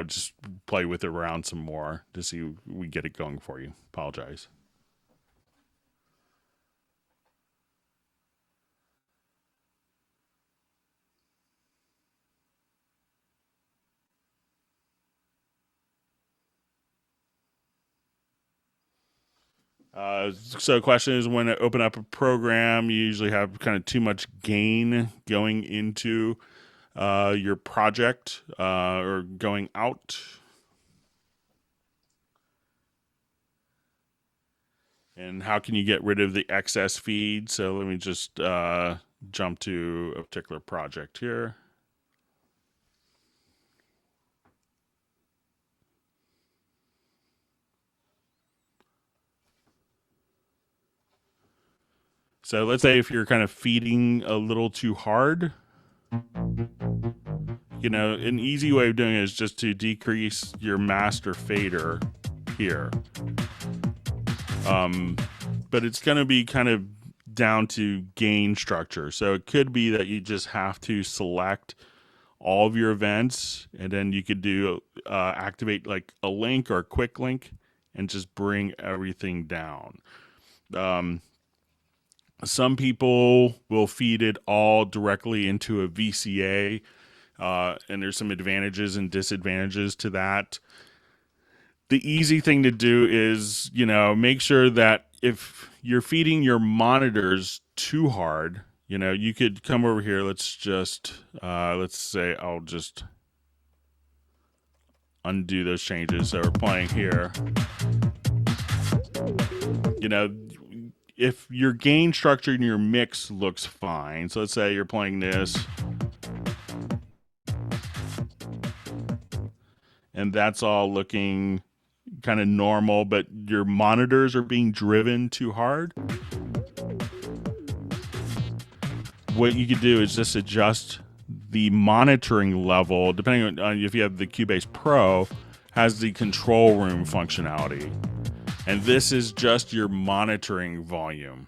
just play with it around some more to see if we get it going for you. Apologize. So the question is, when I open up a program, you usually have kind of too much gain going into your project or going out. And how can you get rid of the excess feed? So let me just jump to a particular project here. So let's say if you're kind of feeding a little too hard, you know, an easy way of doing it is just to decrease your master fader here. But it's going to be kind of down to gain structure. So it could be that you just have to select all of your events, and then you could do activate like a link or a quick link and just bring everything down. Some people will feed it all directly into a VCA, and there's some advantages and disadvantages to that. The easy thing to do is, you know, make sure that if you're feeding your monitors too hard, you know, you could come over here. Let's just, let's say I'll just undo those changes. So we're playing here. You know, if your gain structure in your mix looks fine, so let's say you're playing this, and that's all looking kind of normal, but your monitors are being driven too hard, what you could do is just adjust the monitoring level, depending on if you have the Cubase Pro, has the control room functionality. And this is just your monitoring volume.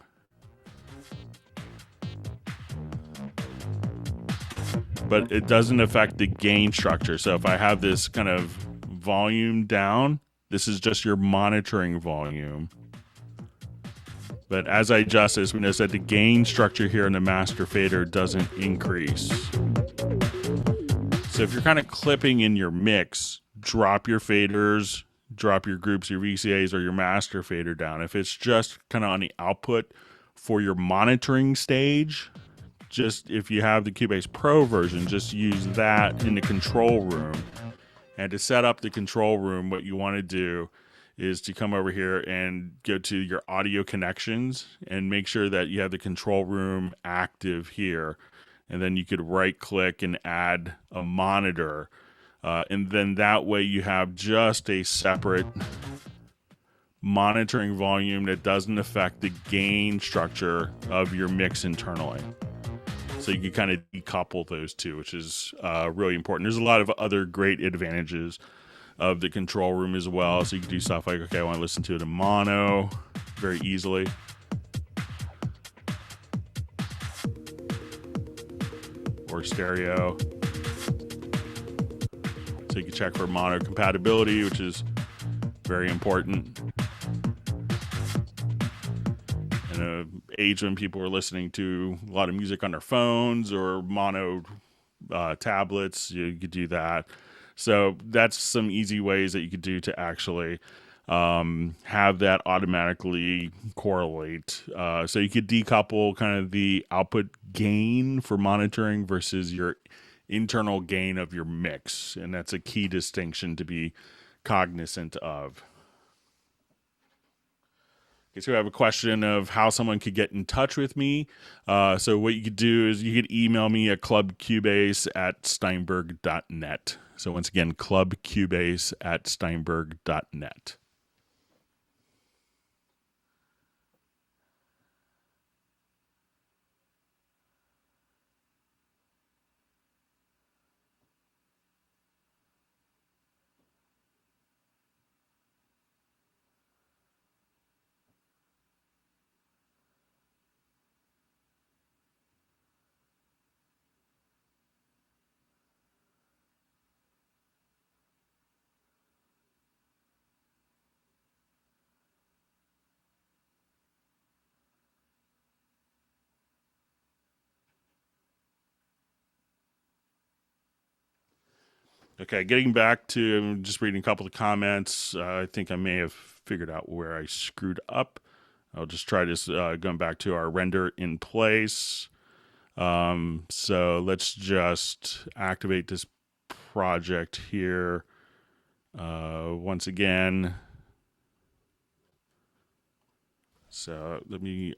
But it doesn't affect the gain structure. So if I have this kind of volume down, this is just your monitoring volume. But as I adjust this, we notice that the gain structure here in the master fader doesn't increase. So if you're kind of clipping in your mix, drop your faders, drop your groups, your VCAs, or your master fader down. If it's just kind of on the output for your monitoring stage, just if you have the Cubase Pro version, just use that in the control room. And to set up the control room, what you want to do is to come over here and go to your audio connections and make sure that you have the control room active here. And then you could right click and add a monitor. And then that way you have just a separate monitoring volume that doesn't affect the gain structure of your mix internally. So you can kind of decouple those two, which is really important. There's a lot of other great advantages of the control room as well. So you can do stuff like, okay, I want to listen to it in mono very easily. Or stereo. So you can check for mono compatibility, which is very important. In an age when people are listening to a lot of music on their phones or mono tablets, you could do that. So that's some easy ways that you could do to actually have that automatically correlate. So you could decouple kind of the output gain for monitoring versus your internal gain of your mix. And that's a key distinction to be cognizant of. Okay, so I have a question of how someone could get in touch with me. So what you could do is you could email me at clubcubase@steinberg.net. So once again, clubcubase@steinberg.net. Okay, getting back to just reading a couple of comments. I think I may have figured out where I screwed up. I'll just try this going back to our render in place. So let's just activate this project here once again. So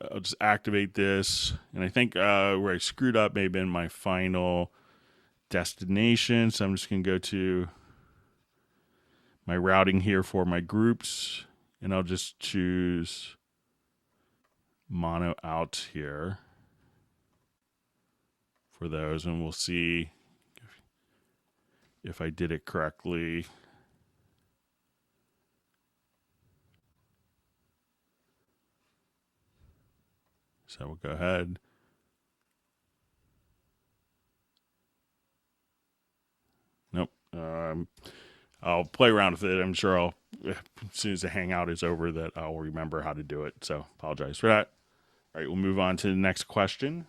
I'll just activate this. And I think where I screwed up may have been my final destination. So I'm just going to go to my routing here for my groups, and I'll just choose mono out here for those, and we'll see if I did it correctly. So we'll go ahead. Nope. I'll play around with it. I'm sure as soon as the hangout is over, that I'll remember how to do it. So apologize for that. All right, we'll move on to the next question.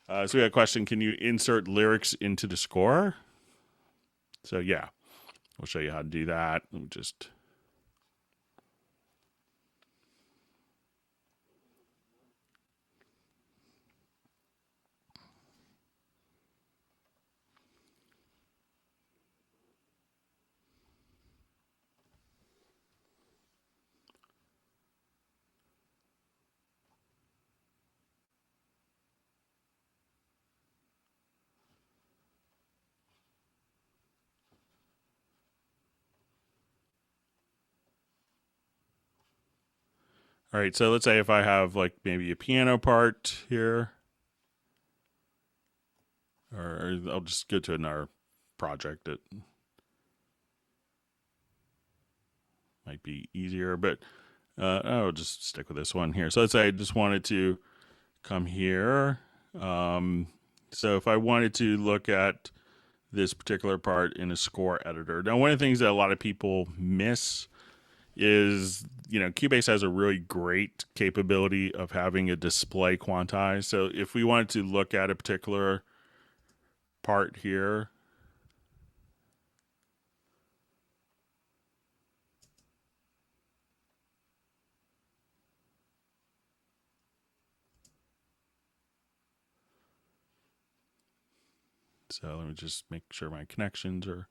So we have a question: can you insert lyrics into the score? So yeah, we'll show you how to do that. Let me just. All right, so let's say if I have like maybe a piano part here, or I'll just go to another project that might be easier, but I'll just stick with this one here. So let's say I just wanted to come here. So if I wanted to look at this particular part in a score editor. Now, one of the things that a lot of people miss is, Cubase has a really great capability of having a display quantize. So if we wanted to look at a particular part here, so let me just make sure my connections are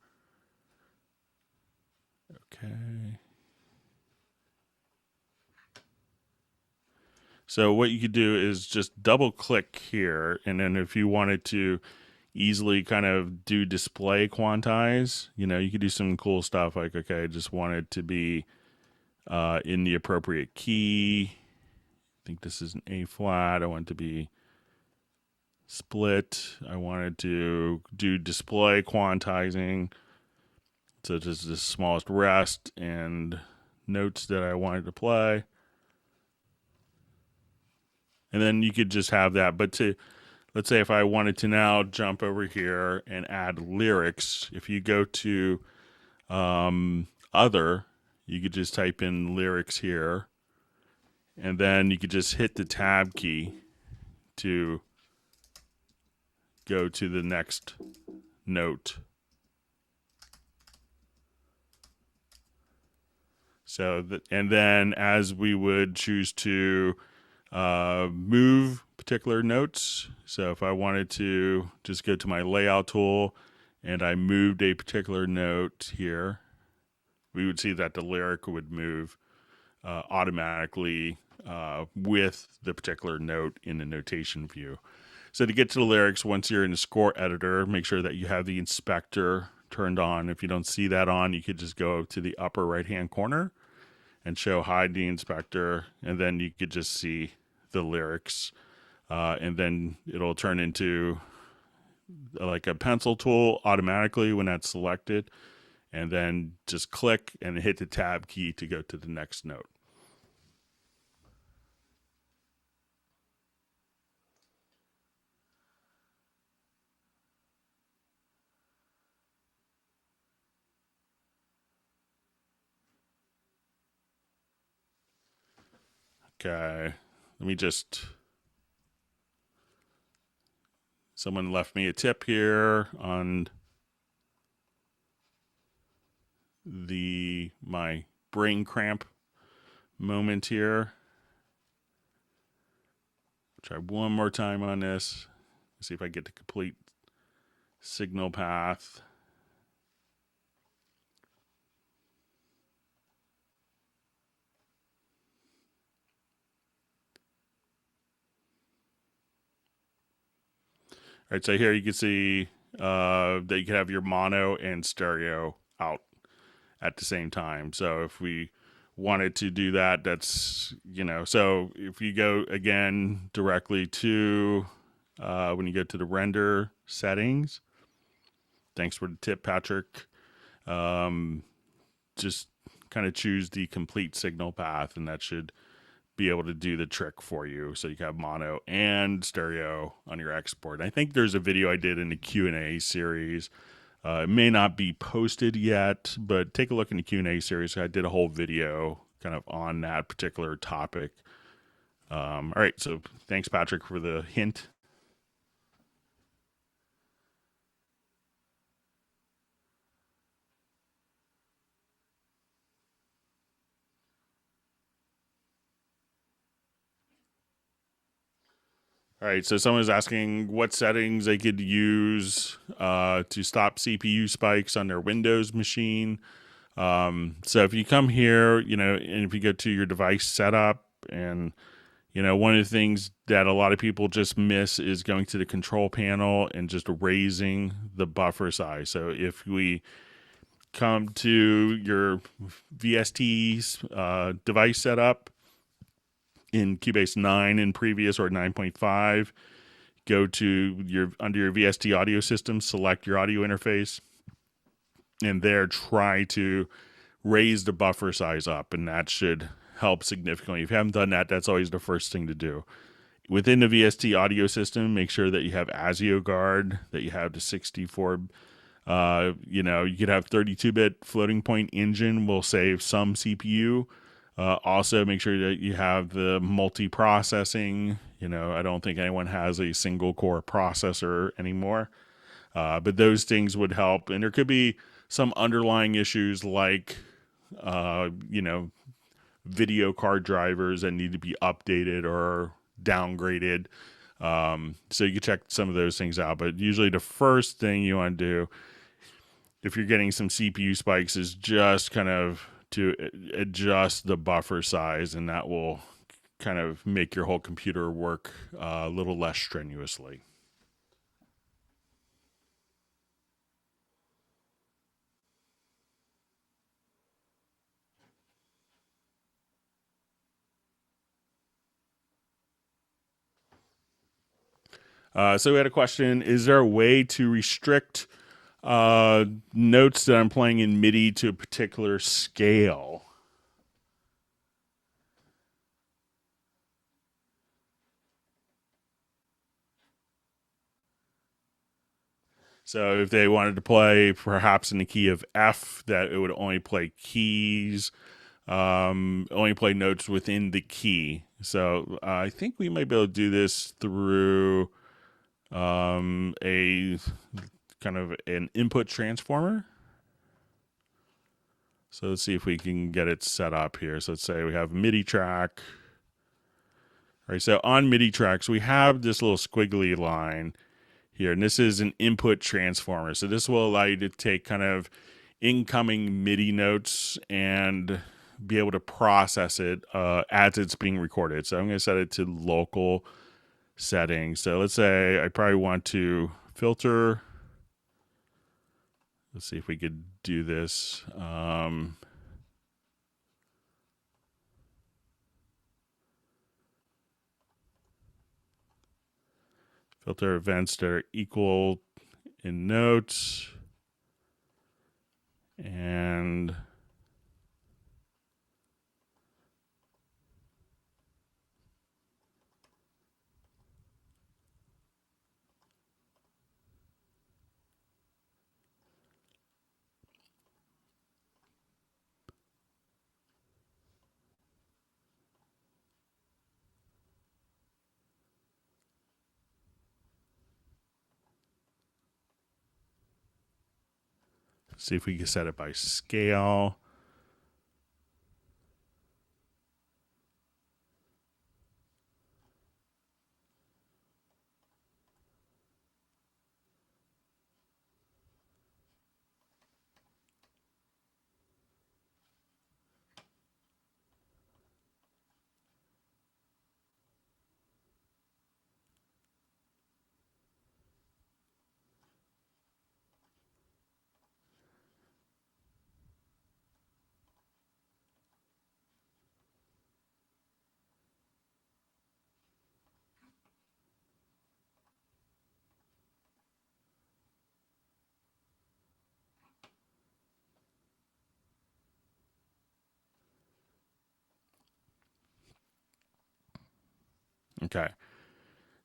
okay. So what you could do is just double click here, and then if you wanted to easily kind of do display quantize, you could do some cool stuff like, okay, I just want it to be in the appropriate key. I think this is an A flat. I want it to be split. I wanted to do display quantizing, such as the smallest rest and notes that I wanted to play. And then you could just have that. But let's say if I wanted to now jump over here and add lyrics, if you go to other, you could just type in lyrics here. And then you could just hit the tab key to go to the next note. So, and then as we would choose to move particular notes. So if I wanted to just go to my layout tool and I moved a particular note here, we would see that the lyric would move automatically with the particular note in the notation view. So to get to the lyrics, once you're in the score editor, make sure that you have the inspector turned on. If you don't see that on, you could just go to the upper right-hand corner and show hide the inspector, and then you could just see the lyrics, and then it'll turn into like a pencil tool automatically when that's selected, and then just click and hit the tab key to go to the next note. Okay, let me just, someone left me a tip here on my brain cramp moment here. Try one more time on this. See if I get the complete signal path. All right, so here you can see that you can have your mono and stereo out at the same time. So if we wanted to do that, that's, so if you go again directly to when you go to the render settings, thanks for the tip, Patrick. Just kind of choose the complete signal path, and that should be able to do the trick for you. So you can have mono and stereo on your export. I think there's a video I did in the Q&A series. It may not be posted yet, but take a look in the Q&A series. I did a whole video kind of on that particular topic. All right, so thanks, Patrick, for the hint. All right, so someone was asking what settings they could use to stop CPU spikes on their Windows machine. So if you come here, and if you go to your device setup, and one of the things that a lot of people just miss is going to the control panel and just raising the buffer size. So if we come to your VST's device setup, in Cubase 9 and previous or 9.5, go to your under your VST audio system, select your audio interface, and there try to raise the buffer size up, and that should help significantly. If you haven't done that, that's always the first thing to do. Within the VST audio system, make sure that you have ASIO guard, that you have the 64. You could have 32-bit floating point engine will save some CPU. Also, make sure that you have the multi-processing. I don't think anyone has a single core processor anymore. But those things would help. And there could be some underlying issues like, video card drivers that need to be updated or downgraded. So you can check some of those things out. But usually the first thing you want to do if you're getting some CPU spikes is just kind of to adjust the buffer size, and that will kind of make your whole computer work a little less strenuously. So we had a question: is there a way to restrict notes that I'm playing in MIDI to a particular scale? So if they wanted to play perhaps in the key of F, that it would only play keys, only play notes within the key. So I think we might be able to do this through a kind of an input transformer. So let's see if we can get it set up here. So let's say we have MIDI track. All right, so on MIDI tracks, we have this little squiggly line here, and this is an input transformer. So this will allow you to take kind of incoming MIDI notes and be able to process it as it's being recorded. So I'm going to set it to local settings. So let's say I probably want to filter. Let's see if we could do this. Filter events that are equal in notes. And see if we can set it by scale. Okay.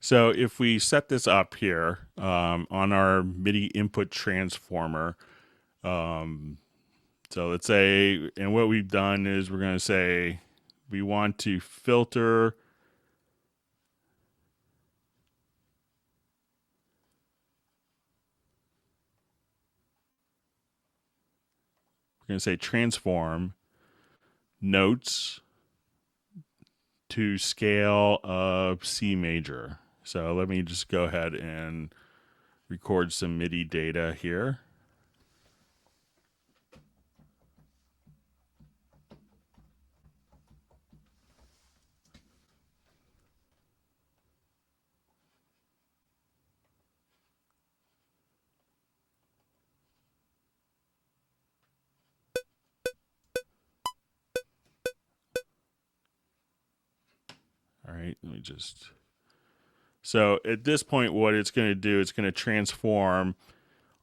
So if we set this up here on our MIDI input transformer, so let's say, and what we've done is we're going to say we want to filter we're going to say transform notes to scale of C major. So let me just go ahead and record some MIDI data here. right, let me just... So at this point, what it's going to do, it's going to transform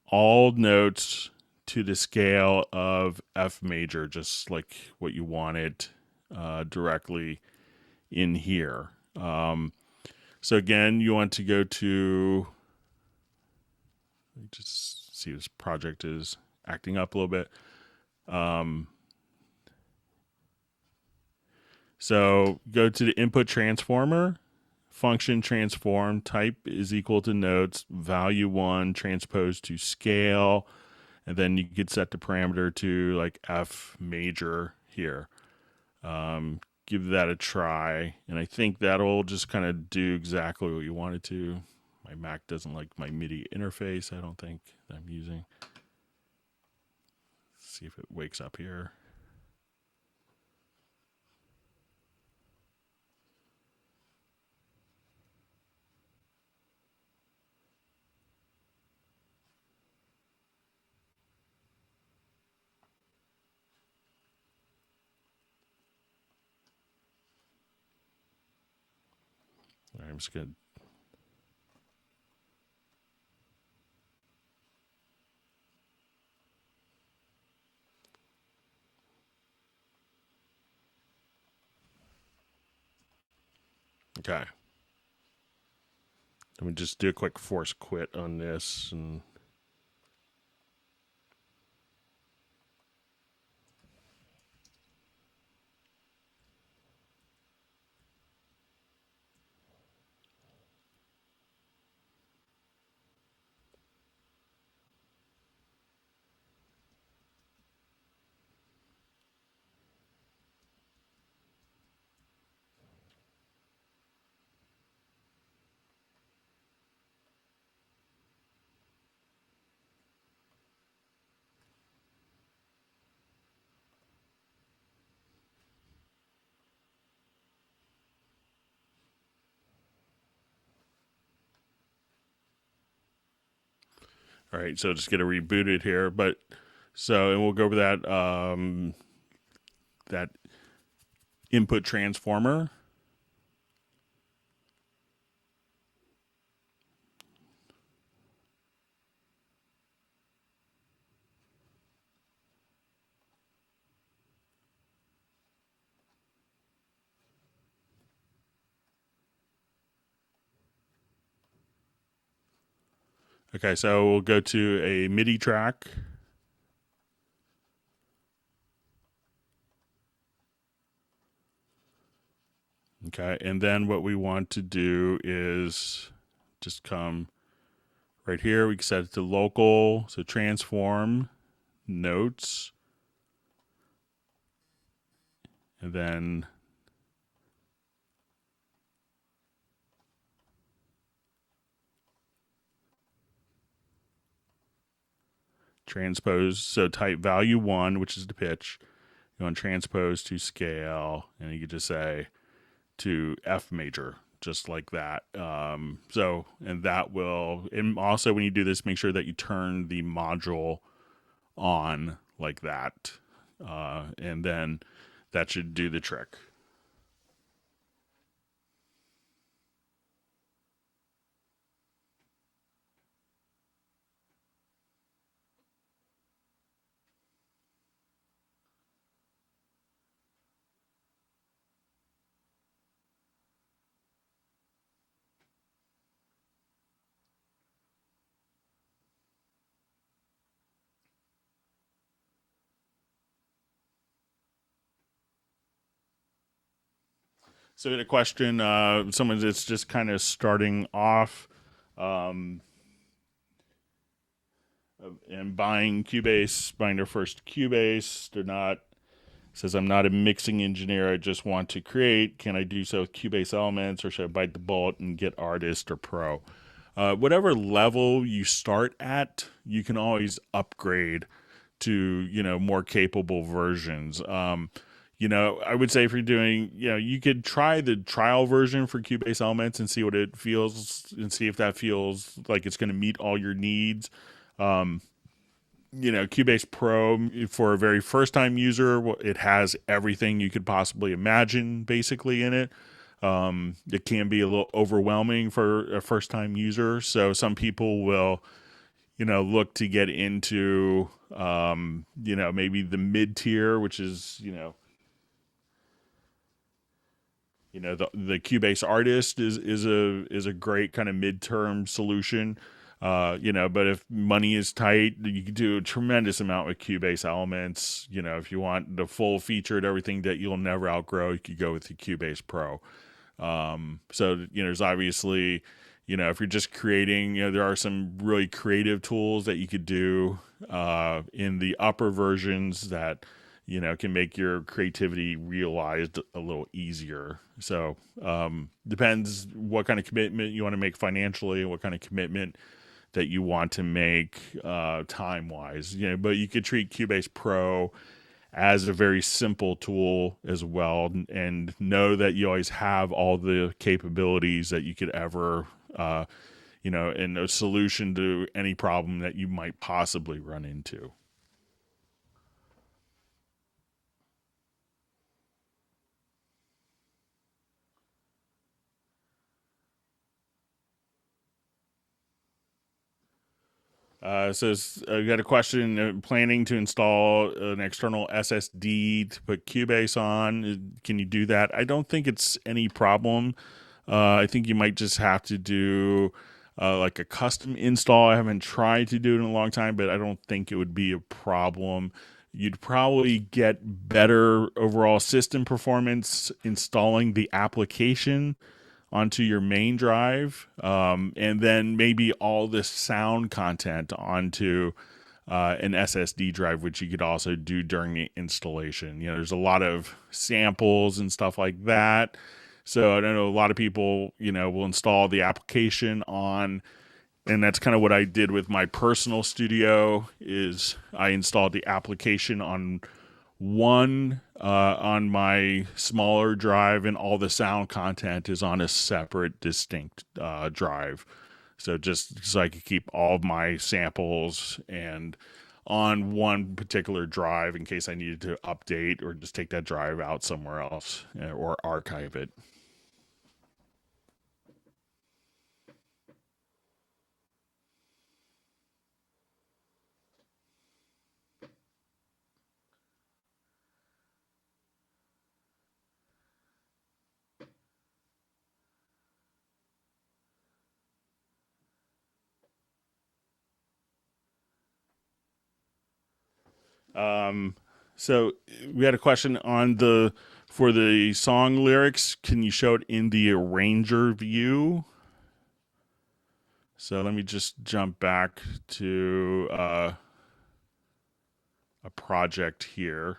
all notes to the scale of F major, just like what you wanted directly in here. So again, you want to go to, just see this project is acting up a little bit. So go to the input transformer, function transform, type is equal to notes, value 1 transposed to scale, and then you could set the parameter to like F major here. Give that a try, and I think that'll just kind of do exactly what you want it to. My Mac doesn't like my MIDI interface, I don't think, that I'm using. Let's see if it wakes up here. All right, I'm just going to... Okay. Let me just do a quick force quit on this. And all right, so just get it rebooted here. But so, and we'll go over that that input transformer. Okay, so we'll go to a MIDI track. Okay, and then what we want to do is just come right here. We can set it to local, so transform notes, and then transpose. So type value 1, which is the pitch. You want transpose to scale, and you could just say to F major, just like that. So, and that will, and also when you do this, make sure that you turn the module on like that. And then that should do the trick. So I had a question, someone that's just kind of starting off and buying Cubase, buying their first Cubase. They're not, says, I'm not a mixing engineer, I just want to create. Can I do so with Cubase Elements, or should I bite the bullet and get Artist or Pro? Whatever level you start at, you can always upgrade to, you know, more capable versions. You know, I would say if you're doing, you know, you could try the trial version for Cubase Elements and see what it feels, and see if that feels like it's going to meet all your needs. You know, Cubase Pro, for a very first time user, it has everything you could possibly imagine basically in it. It can be a little overwhelming for a first time user. So some people will, look to get into, maybe the mid tier, which is, the Cubase Artist is a great kind of midterm solution. But if money is tight, you can do a tremendous amount with Cubase Elements. If you want the full featured everything that you'll never outgrow, you could go with the Cubase Pro. There's obviously, if you're just creating, there are some really creative tools that you could do in the upper versions that can make your creativity realized a little easier. So depends what kind of commitment you want to make financially and what kind of commitment that you want to make time wise. But you could treat Cubase Pro as a very simple tool as well, and know that you always have all the capabilities that you could ever and a solution to any problem that you might possibly run into. I got a question. Planning to install an external SSD to put Cubase on. Can you do that? I don't think it's any problem. I think you might just have to do like a custom install. I haven't tried to do it in a long time, but I don't think it would be a problem. You'd probably get better overall system performance installing the application onto your main drive, and then maybe all the sound content onto an SSD drive, which you could also do during the installation. There's a lot of samples and stuff like that. So I don't know, a lot of people, will install the application on, and that's kind of what I did with my personal studio. Is I installed the application on one on my smaller drive, and all the sound content is on a separate, distinct drive. So just so I could keep all of my samples and on one particular drive in case I needed to update or just take that drive out somewhere else or archive it. So we had a question on for the song lyrics. Can you show it in the arranger view? So let me just jump back to a project here.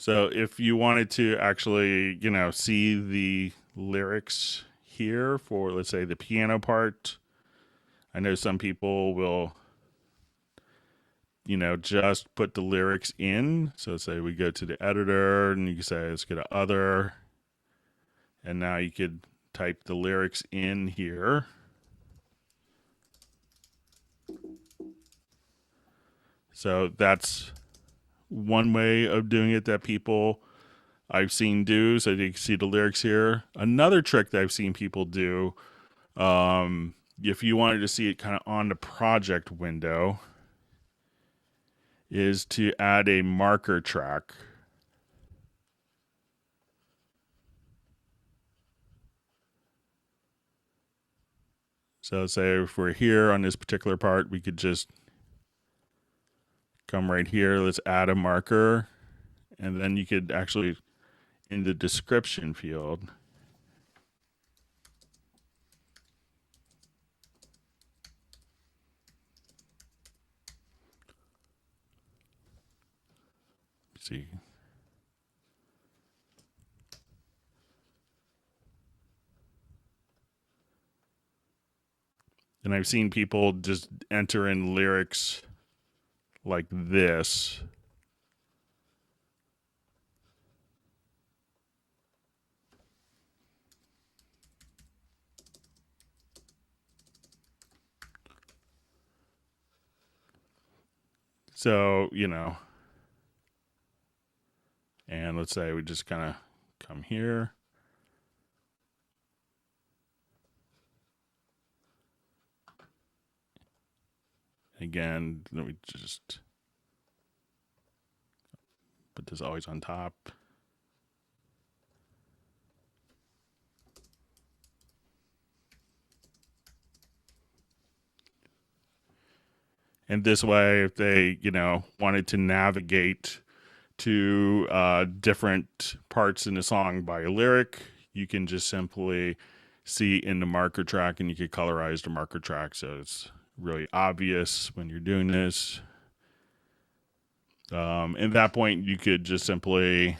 So if you wanted to actually, see the lyrics here for, let's say, the piano part, I know some people will, just put the lyrics in. So say we go to the editor and you can say, let's go to other. And now you could type the lyrics in here. So that's one way of doing it that people I've seen do. So you can see the lyrics here. Another trick that I've seen people do, if you wanted to see it kind of on the project window, is to add a marker track. So say if we're here on this particular part, we could just come right here. Let's add a marker. And then you could actually, in the description field, see, And I've seen people just enter in lyrics like this. So, and let's say we just kind of come here. Again, then we just put this always on top. And this way, if they, wanted to navigate to different parts in the song by a lyric, you can just simply see in the marker track, and you could colorize the marker track so it's really obvious when you're doing this. At that point, you could just simply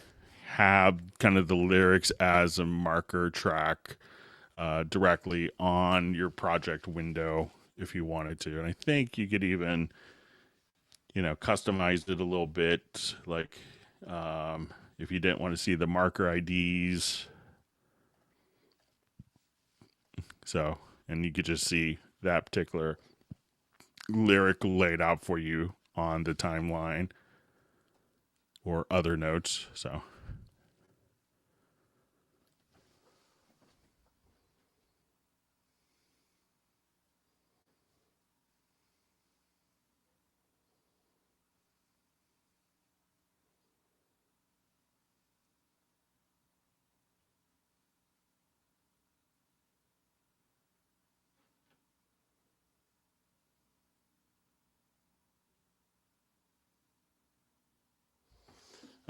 have kind of the lyrics as a marker track directly on your project window if you wanted to. And I think you could even, customize it a little bit, like if you didn't want to see the marker IDs. So, and you could just see that particular lyric laid out for you on the timeline or other notes. So,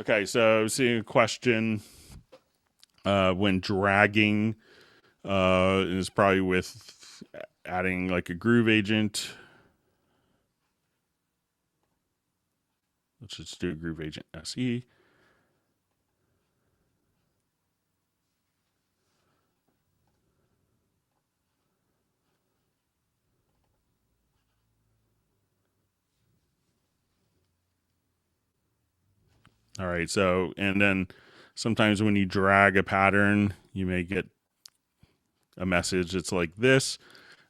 okay, so seeing a question when dragging is probably with adding like a groove agent. Let's just do a groove agent SE. All right, so, and then sometimes when you drag a pattern, you may get a message that's like this.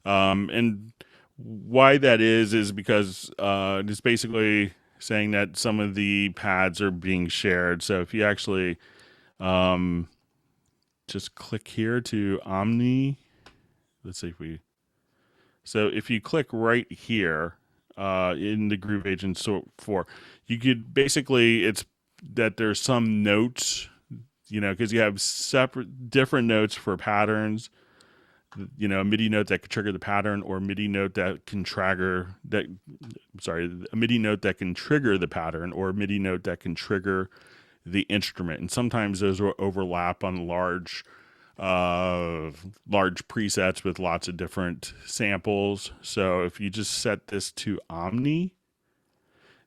And why that is because it's basically saying that some of the pads are being shared. So if you actually just click here to Omni, let's see if we, so if you click right here in the Groove Agent 4, you could basically, it's that there's some notes, because you have different notes for patterns. A MIDI note that can trigger the pattern, or a MIDI note that can trigger a MIDI note that can trigger the pattern, or a MIDI note that can trigger the instrument. And sometimes those will overlap on large presets with lots of different samples. So if you just set this to Omni,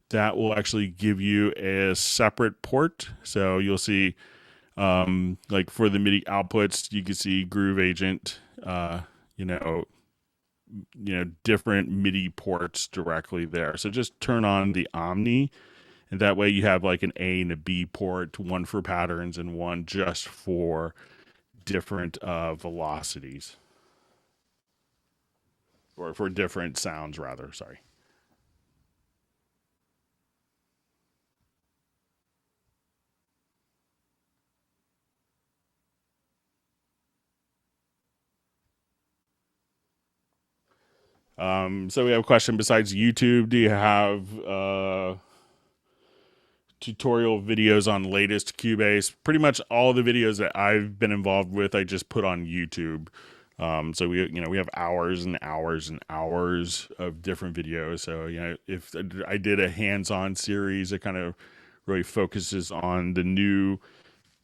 that will actually give you a separate port. So you'll see, like for the MIDI outputs, you can see Groove Agent, different MIDI ports directly there. So just turn on the Omni, and that way you have like an A and a B port, one for patterns and one just for different velocities, or for different sounds rather. Sorry. So we have a question. Besides YouTube, do you have tutorial videos on latest Cubase? Pretty much all the videos that I've been involved with, I just put on YouTube. So we have hours and hours and hours of different videos. So if I did a hands-on series, it kind of really focuses on the new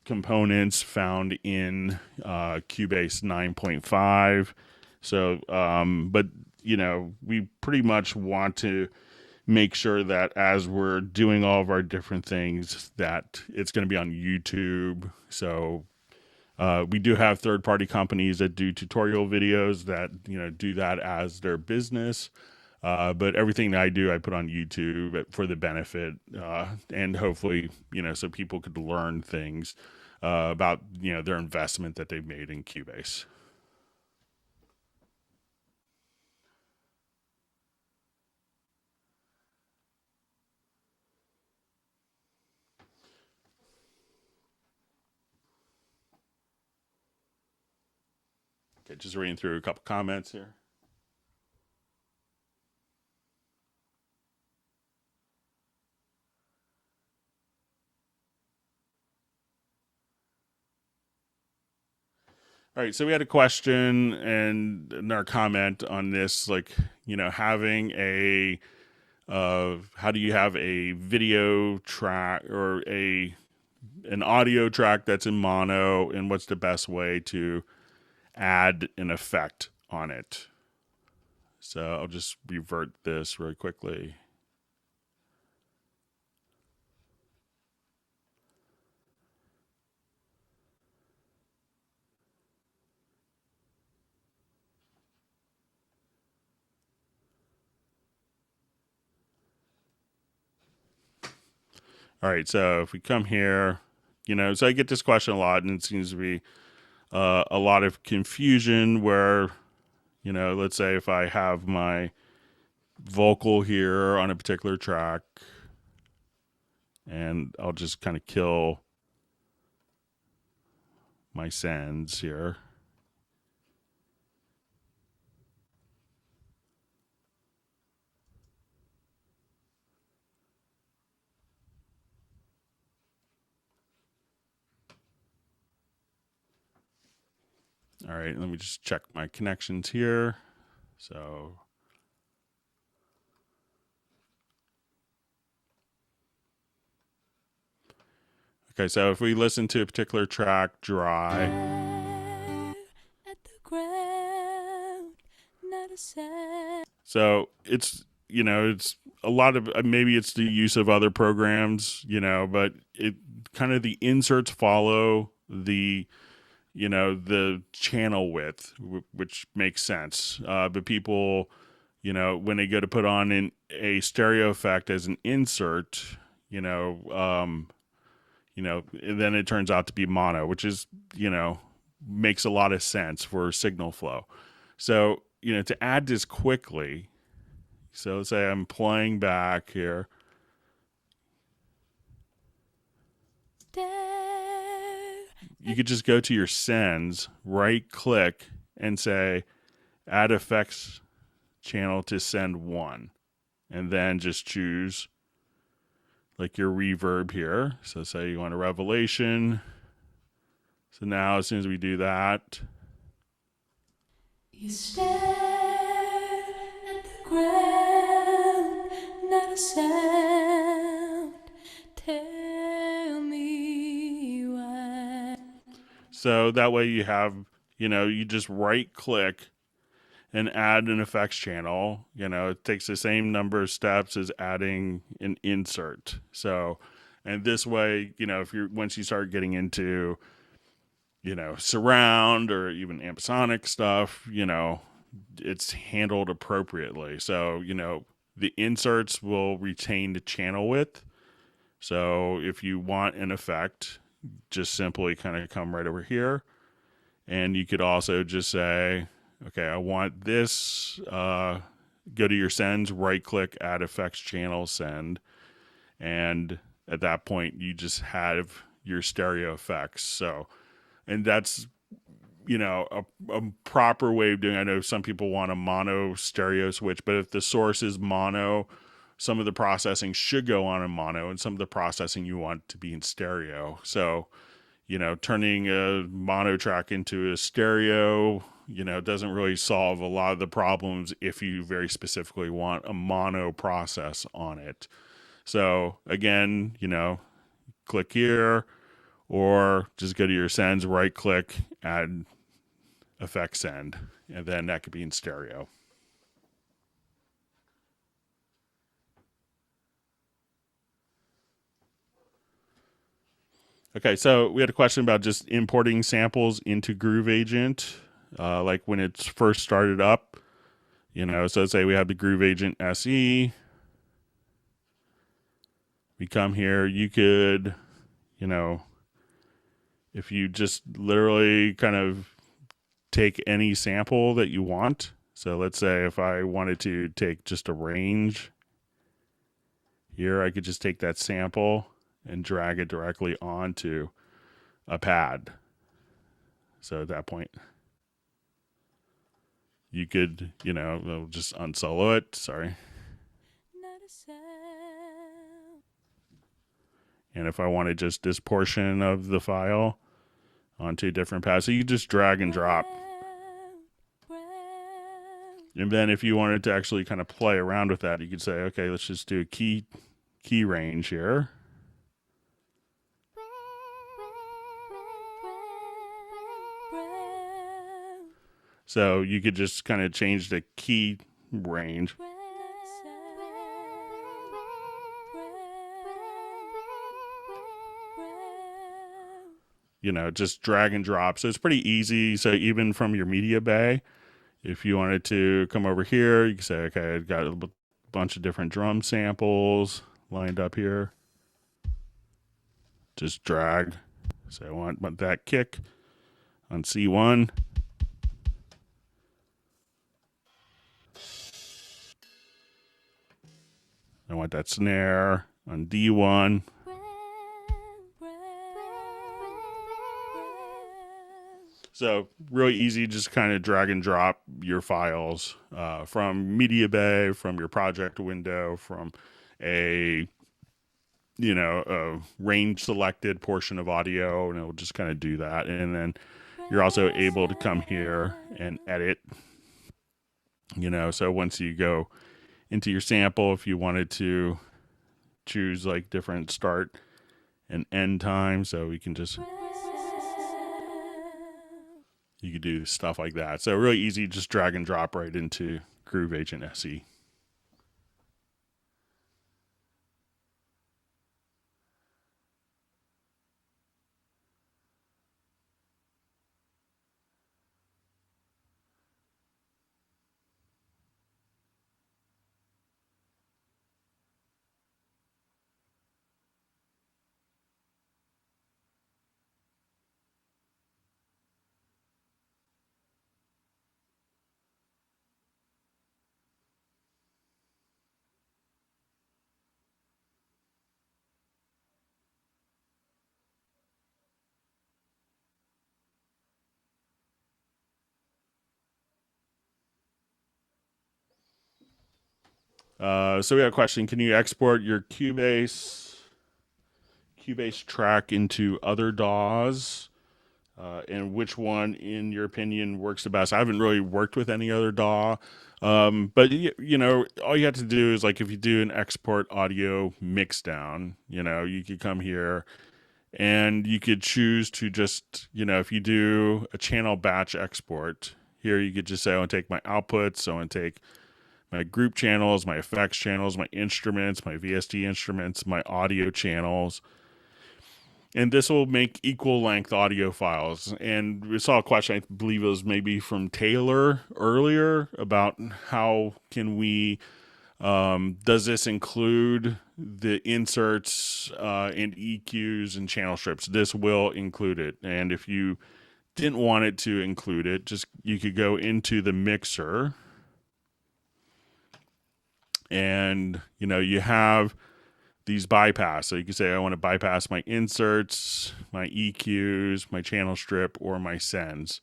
components found in Cubase 9.5. So, but we pretty much want to make sure that as we're doing all of our different things, that it's going to be on YouTube. So We do have third-party companies that do tutorial videos that do that as their business. But everything that I do, I put on YouTube for the benefit, and hopefully, so people could learn things about their investment that they've made in Cubase. Okay, just reading through a couple comments here. All right, so we had a question and our comment on this, like, having a how do you have a video track or an audio track that's in mono, and what's the best way to add an effect on it? So I'll just revert this really quickly. All right, so if we come here, so I get this question a lot, and it seems to be a lot of confusion where, let's say if I have my vocal here on a particular track, and I'll just kind of kill my sends here. All right, let me just check my connections here. So, okay, so if we listen to a particular track, dry. At the ground, not a sound. So it's, it's a lot of, maybe it's the use of other programs, but it kind of the inserts follow the channel width, which makes sense. But people, when they go to put on a stereo effect as an insert, then it turns out to be mono, which is, makes a lot of sense for signal flow. So, to add this quickly, so let's say I'm playing back here. You could just go to your sends, right click, and say add effects channel to send 1, and then just choose like your reverb here. So say you want a revelation. So now as soon as we do that, you stare at the ground, not a sound. Tell me why. So that way you have, you just right click and add an effects channel. It takes the same number of steps as adding an insert. So, and this way, if once you start getting into, surround or even ambisonic stuff, it's handled appropriately. So, the inserts will retain the channel width. So if you want an effect, just simply kind of come right over here. And you could also just say, okay, I want this, go to your sends, right click, add effects channel, send. And at that point, you just have your stereo effects. So, and that's, a proper way of doing it. I know some people want a mono stereo switch, but if the source is mono, some of the processing should go on in mono, and some of the processing you want to be in stereo. So, turning a mono track into a stereo, doesn't really solve a lot of the problems if you very specifically want a mono process on it. So again, click here, or just go to your sends, right click, add effect send, and then that could be in stereo. Okay, so we had a question about just importing samples into Groove Agent, like when it's first started up. So say we have the Groove Agent SE. We come here, you could, if you just literally kind of take any sample that you want. So let's say if I wanted to take just a range here, I could just take that sample and drag it directly onto a pad. So at that point, you could, just unsolo it. Sorry. And if I wanted just this portion of the file onto a different pad, so you just drag and drop. And then if you wanted to actually kind of play around with that, you could say, okay, let's just do a key range here. So you could just kind of change the key range. Just drag and drop. So it's pretty easy. So even from your media bay, if you wanted to come over here, you can say, okay, I've got a bunch of different drum samples lined up here. Just drag. So I want that kick on C1. I want that snare on D1. So really easy, just kind of drag and drop your files from Media Bay, from your project window, from a range selected portion of audio, and it'll just kind of do that. And then you're also able to come here and edit. So once you go into your sample, if you wanted to choose like different start and end time, so we can just, you could do stuff like that. So really easy, just drag and drop right into Groove Agent SE. So we have a question. Can you export your Cubase track into other DAWs? And which one, in your opinion, works the best? I haven't really worked with any other DAW. But all you have to do is, like, if you do an export audio mix down, you could come here and you could choose to just, if you do a channel batch export here, you could just say, I want to take my outputs. I want to take my group channels, my effects channels, my instruments, my VST instruments, my audio channels. And this will make equal length audio files. And we saw a question, I believe it was maybe from Taylor earlier, about how can we, does this include the inserts and EQs and channel strips? This will include it. And if you didn't want it to include it, you could go into the mixer. And, you have these bypass. So you can say, I want to bypass my inserts, my EQs, my channel strip, or my sends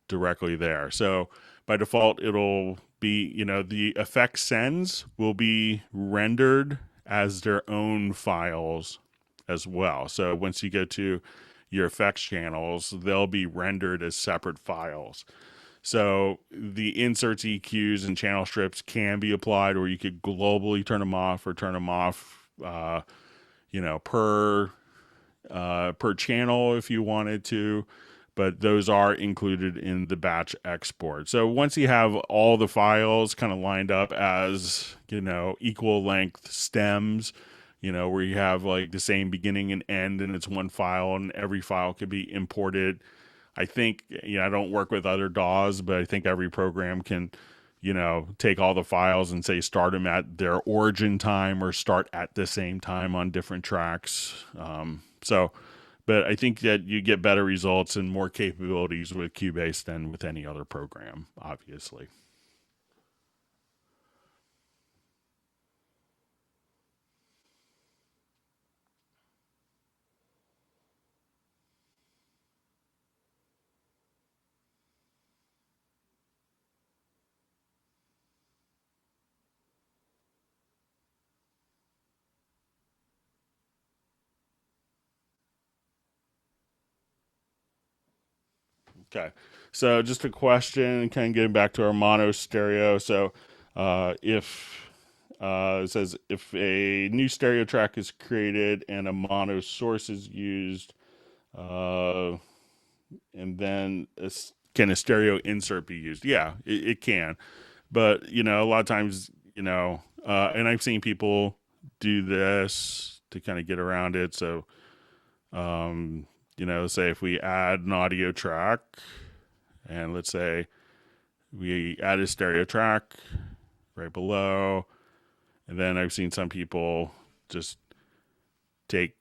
directly there. So by default, it'll be, the effect sends will be rendered as their own files as well. So once you go to your effects channels, they'll be rendered as separate files. So the inserts, EQs, and channel strips can be applied, or you could globally turn them off or turn them off, per channel if you wanted to. But those are included in the batch export. So once you have all the files kind of lined up as, equal length stems, where you have like the same beginning and end and it's one file and every file could be imported. I think, I don't work with other DAWs, but I think every program can, take all the files and say start them at their origin time or start at the same time on different tracks. But I think that you get better results and more capabilities with Cubase than with any other program, obviously. Okay. So just a question, kind of getting back to our mono stereo. So if it says if a new stereo track is created and a mono source is used, uh, and then can a stereo insert be used? Yeah, it can. But, a lot of times, and I've seen people do this to kind of get around it. So, say if we add an audio track, and let's say we add a stereo track right below, and then I've seen some people just take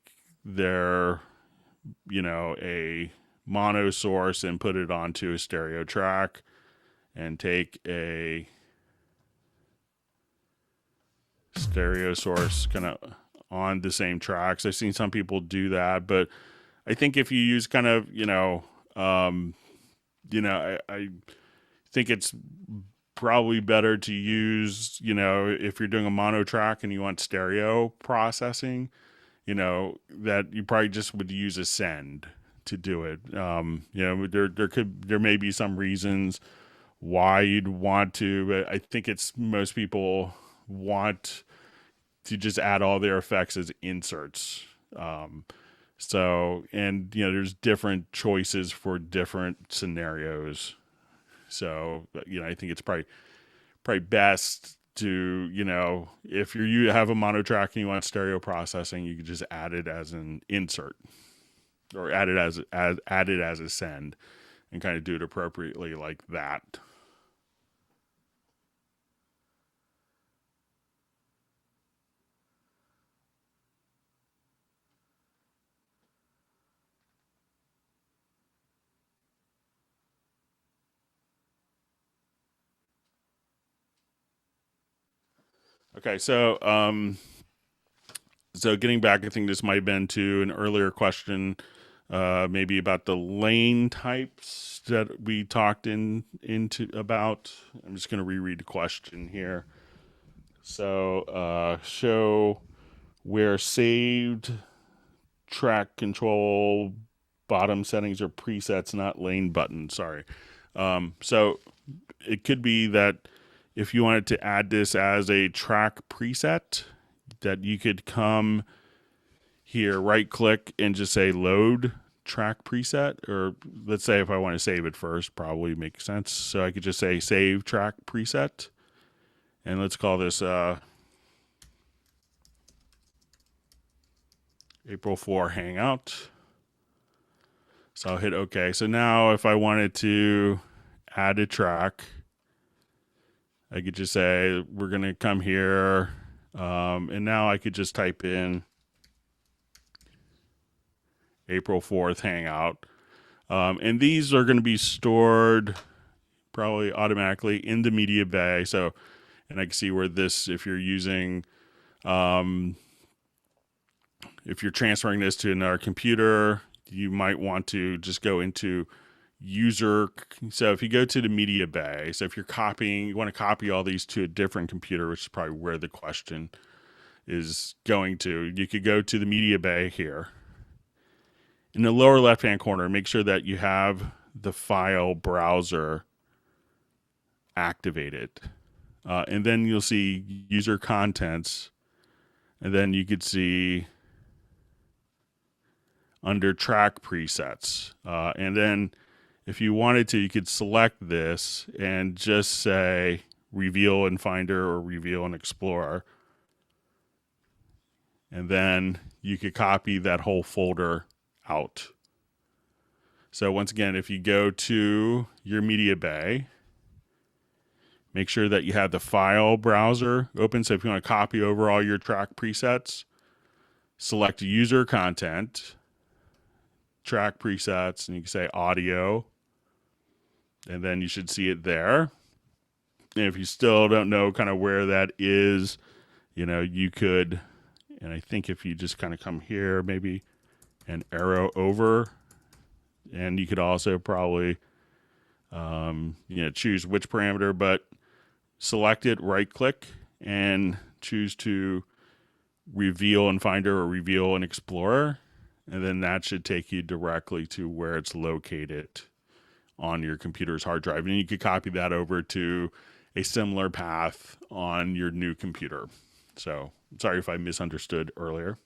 their, a mono source and put it onto a stereo track and take a stereo source kind of on the same tracks. I've seen some people do that, but I think if you use kind of, I think it's probably better to use, if you're doing a mono track and you want stereo processing, that you probably just would use a send to do it. There may be some reasons why you'd want to, but I think it's most people want to just add all their effects as inserts. And there's different choices for different scenarios. So, I think it's probably best to, if you have a mono track and you want stereo processing, you can just add it as an insert or add it as a send and kind of do it appropriately like that. Okay, so getting back, I think this might have been to an earlier question, maybe about the lane types that we talked into about. I'm just going to reread the question here. So, show where saved track control bottom settings are presets, not lane buttons. Sorry. So it could be that if you wanted to add this as a track preset, that you could come here, right click, and just say load track preset. Or let's say if I want to save it first, probably makes sense. So I could just say save track preset. And let's call this April 4 Hangout. So I'll hit OK. So now if I wanted to add a track, I could just say we're going to come here. And now I could just type in April 4th Hangout. And these are going to be stored probably automatically in the media bay. So, and I can see where this, if you're using, if you're transferring this to another computer, you might want to just go into user. So if you go to the media bay, so if you're copying, you want to copy all these to a different computer, which is probably where the question is going to, you could go to the media bay here. In the lower left-hand corner, make sure that you have the file browser activated. And then you'll see user contents. And then you could see under track presets. And then if you wanted to, you could select this and just say reveal in Finder or reveal in Explorer. and then you could copy that whole folder out. So once again, if you go to your media bay, make sure that you have the file browser open. So if you want to copy over all your track presets, select user content, track presets, and you can say audio, and then you should see it there. And if you still don't know kind of where that is, you could, and I think if you just kind of come here, maybe an arrow over, and you could also probably, choose which parameter, but select it, right click, and choose to reveal in Finder or reveal in Explorer. And then that should take you directly to where it's located on your computer's hard drive. And you could copy that over to a similar path on your new computer. So sorry if I misunderstood earlier.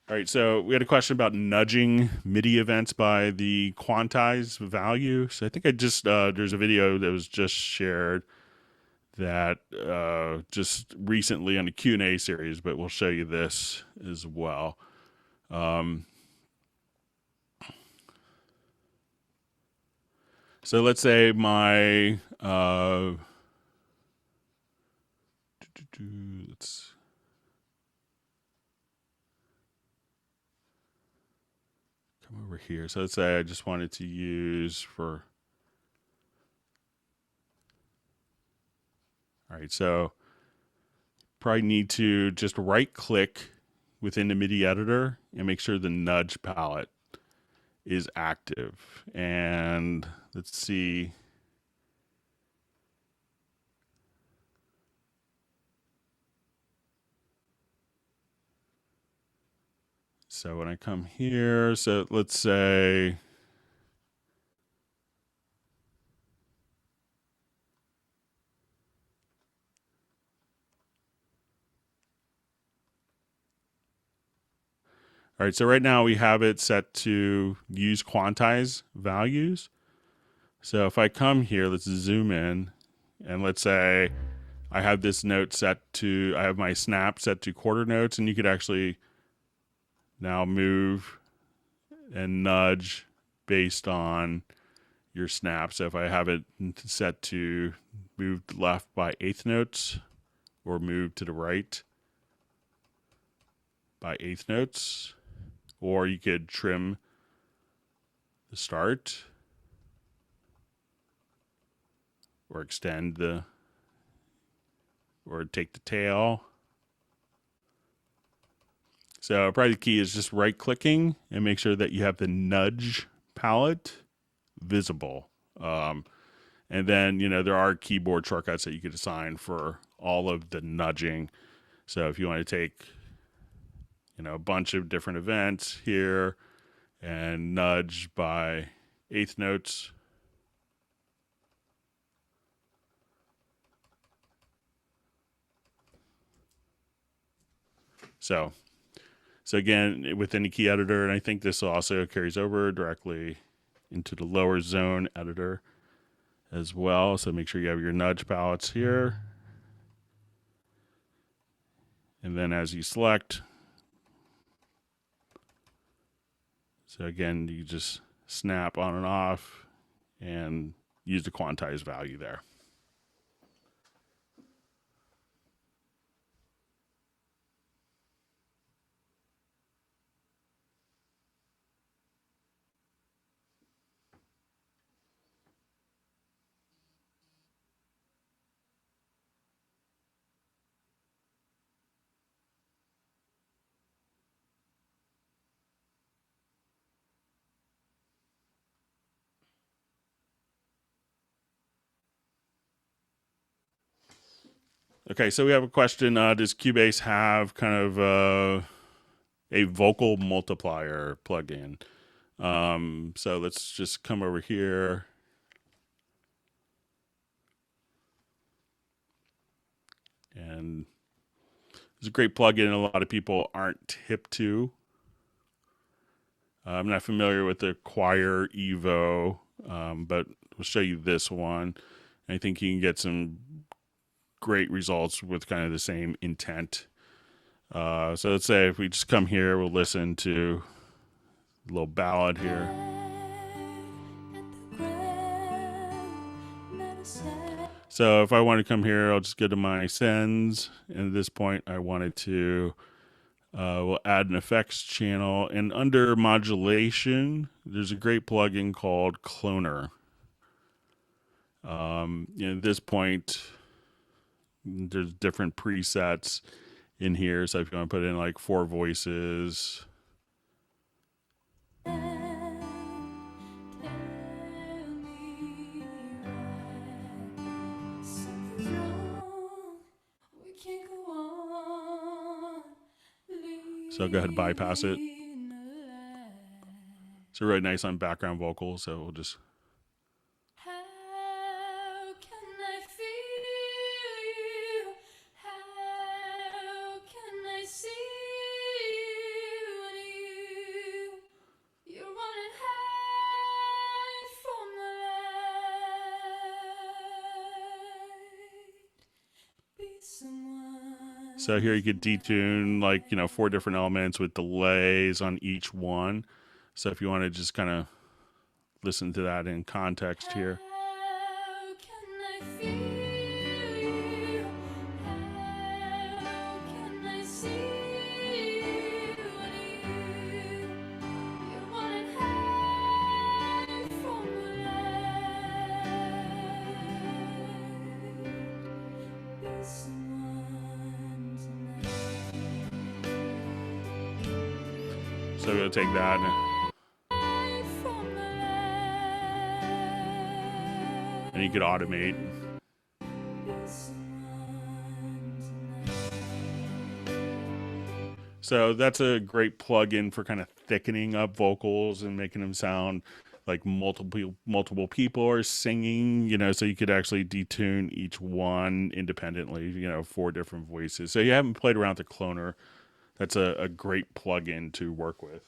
All right, so we had a question about nudging MIDI events by the quantized value. So I think there's a video that was just shared that just recently on the Q&A series, but we'll show you this as well. So let's say my let's come over here. So let's say I just wanted to use for. All right, so probably need to just right click within the MIDI editor and make sure the nudge palette is active. And let's see. So when I come here, so let's say, all right, so right now we have it set to use quantize values. So if I come here, let's zoom in, and let's say I have this note I have my snap set to quarter notes, and you could actually now move and nudge based on your snap. So if I have it set to move left by eighth notes or move to the right by eighth notes, or you could trim the start or extend or take the tail. So probably the key is just right clicking and make sure that you have the nudge palette visible. And then, there are keyboard shortcuts that you could assign for all of the nudging. So if you want to take, a bunch of different events here and nudge by eighth notes. So again, within the key editor, and I think this also carries over directly into the lower zone editor as well. So make sure you have your nudge palettes here. And then as you select, so again, you just snap on and off and use the quantized value there. Okay, so we have a question. Does Cubase have kind of a vocal multiplier plugin? So let's just come over here. And it's a great plugin a lot of people aren't hip to. I'm not familiar with the Choir Evo, but we'll show you this one. I think you can get some great results with kind of the same intent. So let's say if we just come here, we'll listen to a little ballad here. So if I want to come here, I'll just go to my sends. And at this point, I wanted to, we'll add an effects channel. And under modulation, there's a great plugin called Cloner. At this point, there's different presets in here. So if you want to put in like 4 voices. So go ahead and bypass it. So really nice on background vocals. So we'll just. So here you could detune like, 4 different elements with delays on each one. So if you want to just kind of listen to that in context here. So we'll take that and you could automate. So that's a great plugin for kind of thickening up vocals and making them sound like multiple people are singing, so you could actually detune each one independently, 4 different voices. So you haven't played around with the Cloner. That's a great plugin to work with.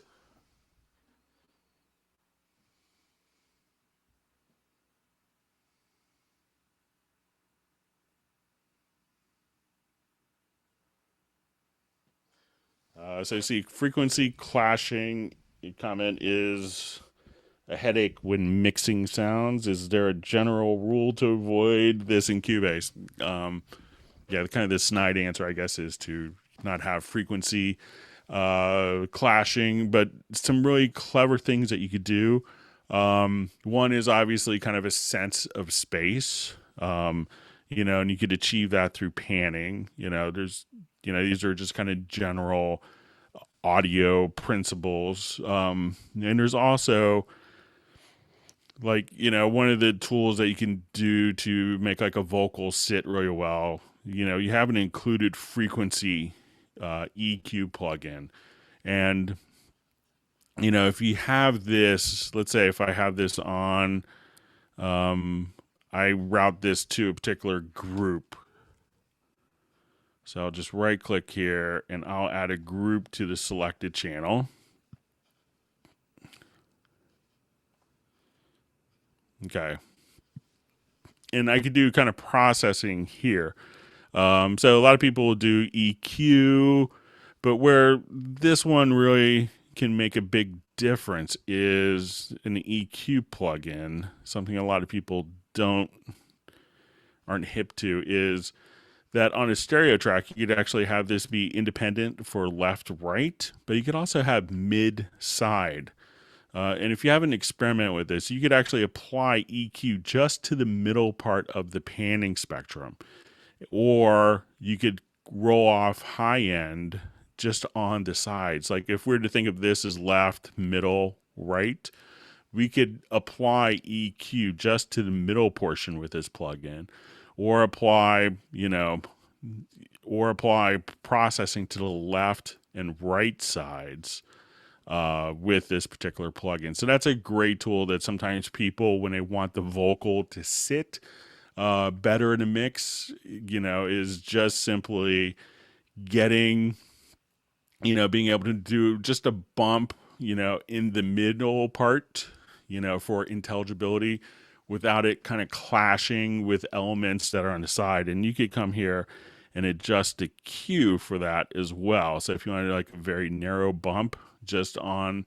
So you see frequency clashing. Your comment is a headache when mixing sounds. Is there a general rule to avoid this in Cubase? Yeah, kind of the snide answer, I guess, is to not have frequency clashing, but some really clever things that you could do. One is obviously kind of a sense of space, and you could achieve that through panning. These are just kind of general audio principles. And there's also one of the tools that you can do to make like a vocal sit really well. You have an included frequency EQ plugin. And, if you have this, let's say if I have this on, I route this to a particular group. So I'll just right click here and I'll add a group to the selected channel. Okay. And I could do kind of processing here. So a lot of people will do EQ, but where this one really can make a big difference is an EQ plugin. Something a lot of people aren't hip to is that on a stereo track, you could actually have this be independent for left, right, but you could also have mid, side. And if you haven't experimented with this, you could actually apply EQ just to the middle part of the panning spectrum. Or you could roll off high end just on the sides. Like if we were to think of this as left, middle, right, we could apply EQ just to the middle portion with this plugin, or apply processing to the left and right sides with this particular plugin. So that's a great tool that sometimes people, when they want the vocal to sit better in a mix, is just simply getting, being able to do just a bump, in the middle part, for intelligibility, without it kind of clashing with elements that are on the side. And you could come here and adjust the Q for that as well. So if you wanted like a very narrow bump just on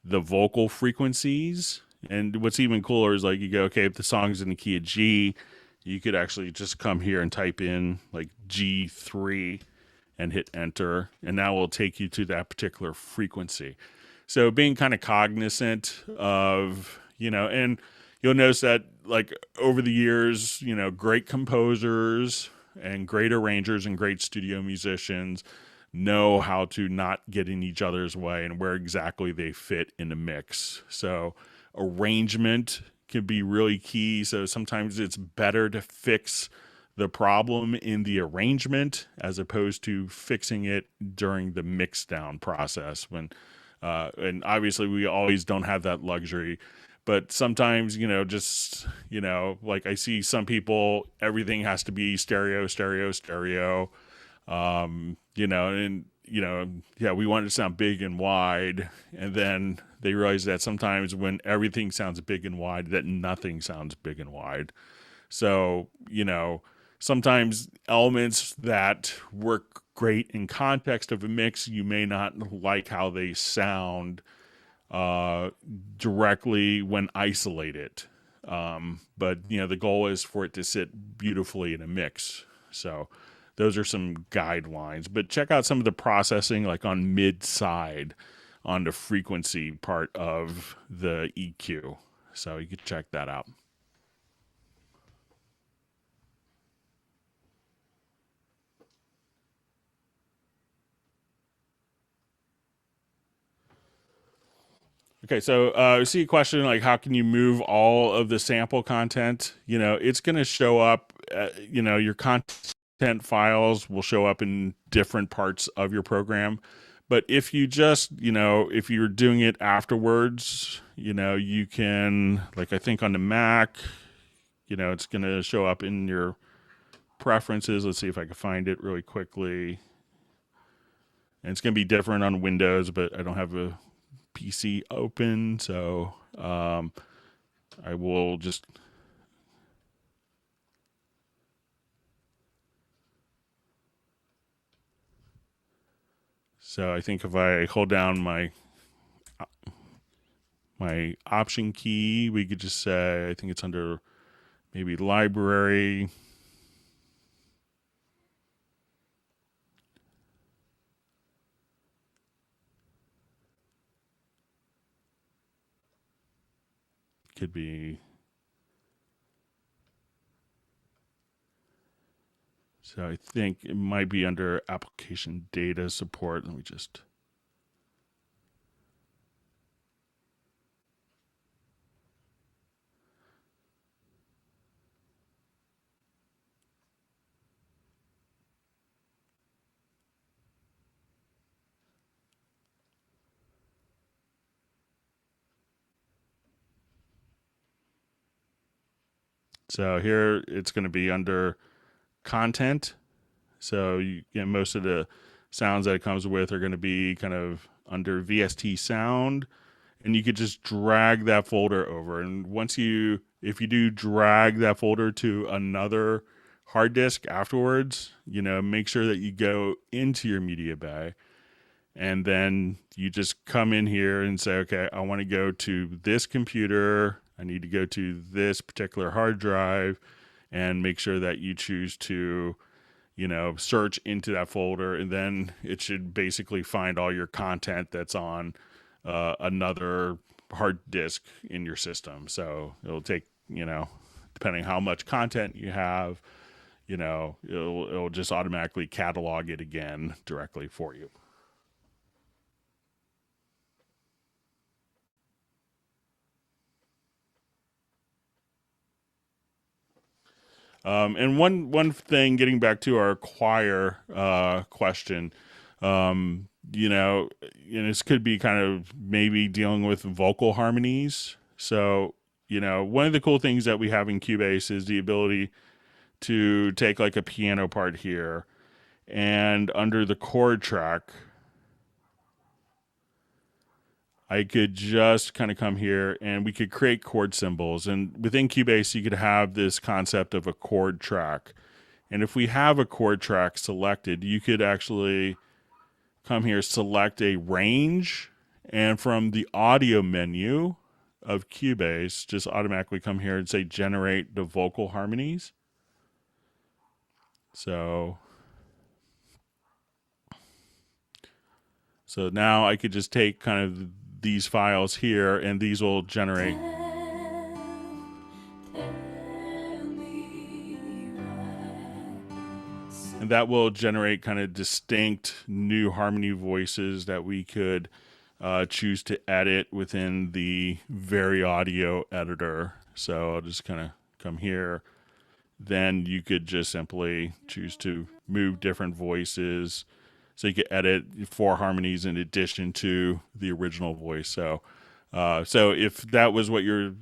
the vocal frequencies, and what's even cooler is like you go, okay, if the song's in the key of G, you could actually just come here and type in like G3 and hit enter, and that will take you to that particular frequency. So being kind of cognizant of, and you'll notice that like over the years, great composers and great arrangers and great studio musicians know how to not get in each other's way and where exactly they fit in the mix. So arrangement can be really key. So sometimes it's better to fix the problem in the arrangement as opposed to fixing it during the mix down process when and obviously we always don't have that luxury, but sometimes like I see some people, everything has to be stereo, and yeah, we want it to sound big and wide, and then they realize that sometimes when everything sounds big and wide, that nothing sounds big and wide. So sometimes elements that work great in context of a mix, you may not like how they sound directly when isolated. But the goal is for it to sit beautifully in a mix. So those are some guidelines. But check out some of the processing like on mid side on the frequency part of the EQ. So you can check that out. Okay, so I see a question like, how can you move all of the sample content? It's going to show up, your content files will show up in different parts of your program. But if you just, if you're doing it afterwards, you can, like I think on the Mac, it's going to show up in your preferences. Let's see if I can find it really quickly. And it's going to be different on Windows, but I don't have a PC open, so I will just so I think if I hold down my option key, we could just say, I think it's under maybe library. Could be. So I think it might be under application data support. Let me just. So here it's going to be under content. So most of the sounds that it comes with are going to be kind of under VST sound, and you could just drag that folder over. And if you do drag that folder to another hard disk afterwards, make sure that you go into your media bay, and then you just come in here and say, okay, I want to go to this computer. I need to go to this particular hard drive, and make sure that you choose to search into that folder, and then it should basically find all your content that's on another hard disk in your system. So it'll take, depending how much content you have, it'll just automatically catalog it again directly for you. And one thing, getting back to our choir question, this could be kind of maybe dealing with vocal harmonies. So, one of the cool things that we have in Cubase is the ability to take like a piano part here, and under the chord track, I could just kind of come here and we could create chord symbols. And within Cubase, you could have this concept of a chord track. And if we have a chord track selected, you could actually come here, select a range, and from the audio menu of Cubase, just automatically come here and say generate the vocal harmonies. So now I could just take kind of these files here, and these will generate. And that will generate kind of distinct new harmony voices that we could choose to edit within the Very Audio editor. So I'll just kind of come here. Then you could just simply choose to move different voices. So you could edit 4 harmonies in addition to the original voice. So if that was what you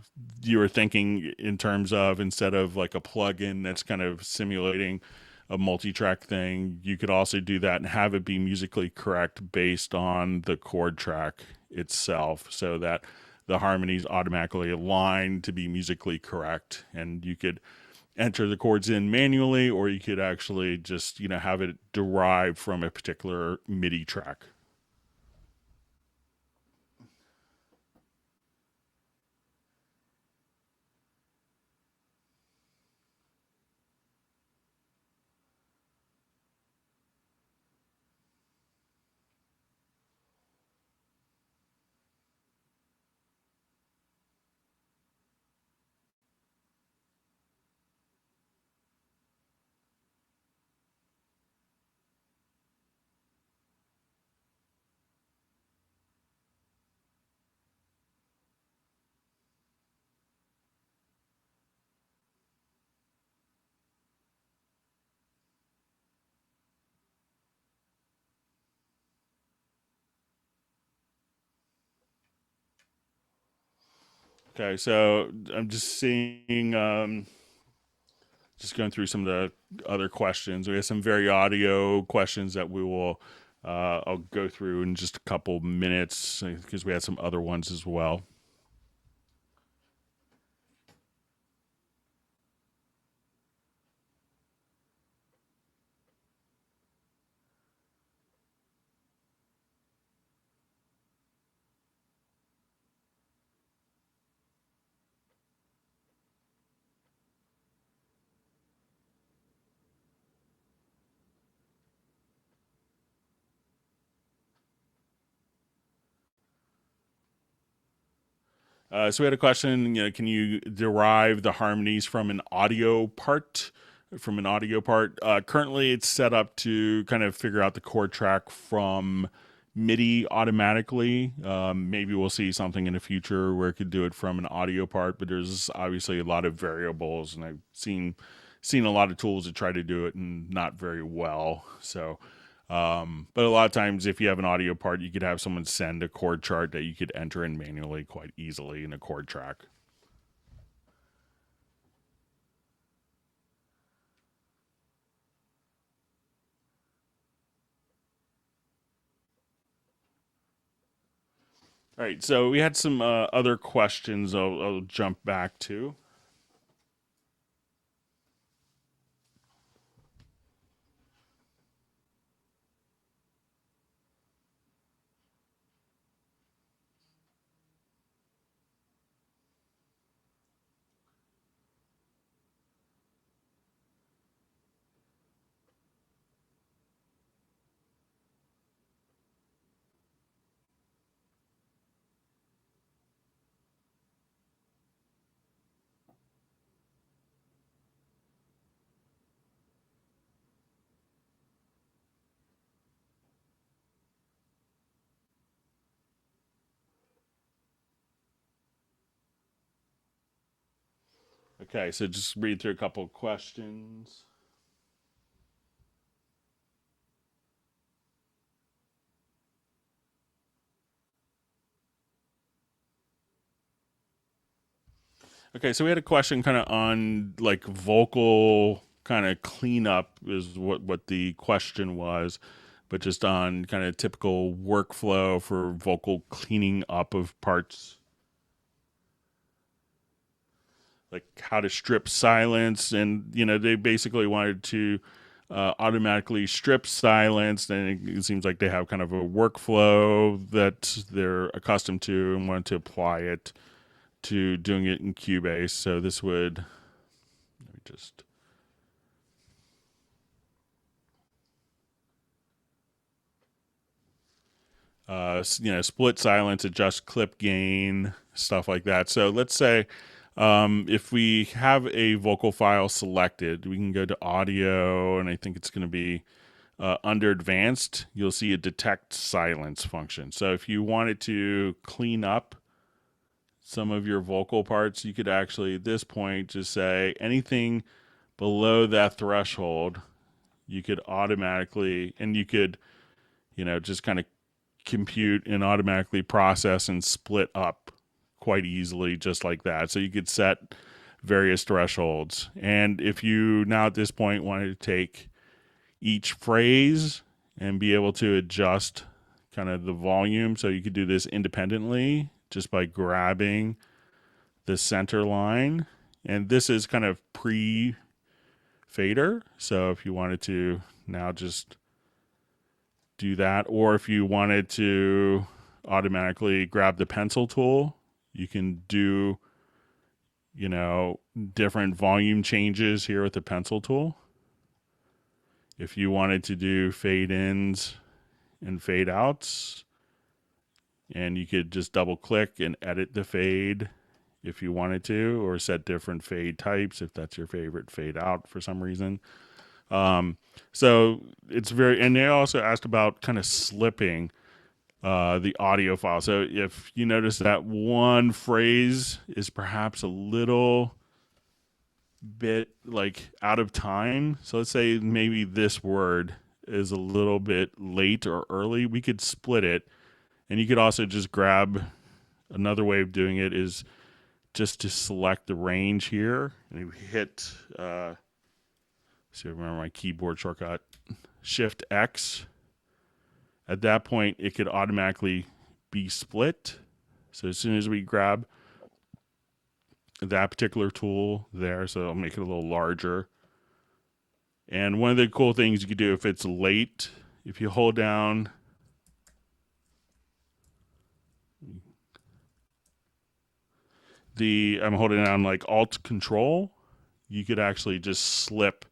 were thinking in terms of, instead of like a plugin that's kind of simulating a multi-track thing, you could also do that and have it be musically correct based on the chord track itself, so that the harmonies automatically align to be musically correct. And you could enter the chords in manually, or you could actually just, have it derived from a particular MIDI track. Okay, so I'm just seeing, just going through some of the other questions. We have some very audio questions that we will, I'll go through in just a couple minutes because we had some other ones as well. So we had a question. Can you derive the harmonies from an audio part? Currently, it's set up to kind of figure out the chord track from MIDI automatically. Maybe we'll see something in the future where it could do it from an audio part, but there's obviously a lot of variables, and I've seen a lot of tools that try to do it and not very well. So. But a lot of times, if you have an audio part, you could have someone send a chord chart that you could enter in manually quite easily in a chord track. All right, so we had some other questions I'll jump back to. Okay, so just read through a couple of questions. Okay, so we had a question kind of on like vocal kind of cleanup is what the question was. but just on kind of typical workflow for vocal cleaning up of parts, like how to strip silence. And they basically wanted to automatically strip silence, and it seems like they have kind of a workflow that they're accustomed to and wanted to apply it to doing it in Cubase. So this would, let me just, split silence, adjust clip gain, stuff like that. So let's say if we have a vocal file selected, we can go to audio, and I think it's going to be under advanced, you'll see a detect silence function. So if you wanted to clean up some of your vocal parts, you could actually at this point just say anything below that threshold, you could automatically, and you could, just kind of compute and automatically process and split up quite easily just like that. So you could set various thresholds. And if you now at this point wanted to take each phrase and be able to adjust kind of the volume, so you could do this independently just by grabbing the center line. And this is kind of pre-fader. So if you wanted to now just do that, or if you wanted to automatically grab the pencil tool, you can do, different volume changes here with the pencil tool. If you wanted to do fade ins and fade outs, and you could just double click and edit the fade if you wanted to, or set different fade types if that's your favorite fade out for some reason. So it's and they also asked about kind of slipping the audio file. So if you notice that one phrase is perhaps a little bit like out of time, so let's say maybe this word is a little bit late or early, we could split it. And you could also just grab, another way of doing it is just to select the range here, and you hit see if I remember my keyboard shortcut, Shift X. At that point, it could automatically be split. So as soon as we grab that particular tool there, so I'll make it a little larger. And one of the cool things you could do if it's late, if you hold down I'm holding down like Alt Control, you could actually just slip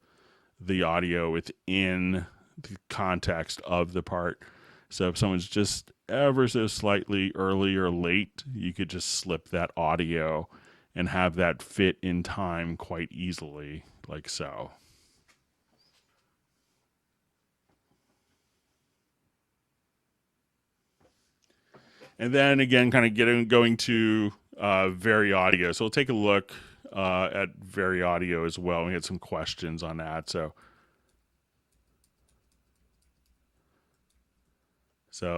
the audio within the context of the part. So if someone's just ever so slightly early or late, you could just slip that audio and have that fit in time quite easily, like so. And then again, kind of going to Vary Audio. So we'll take a look at Vary Audio as well. We had some questions on that. So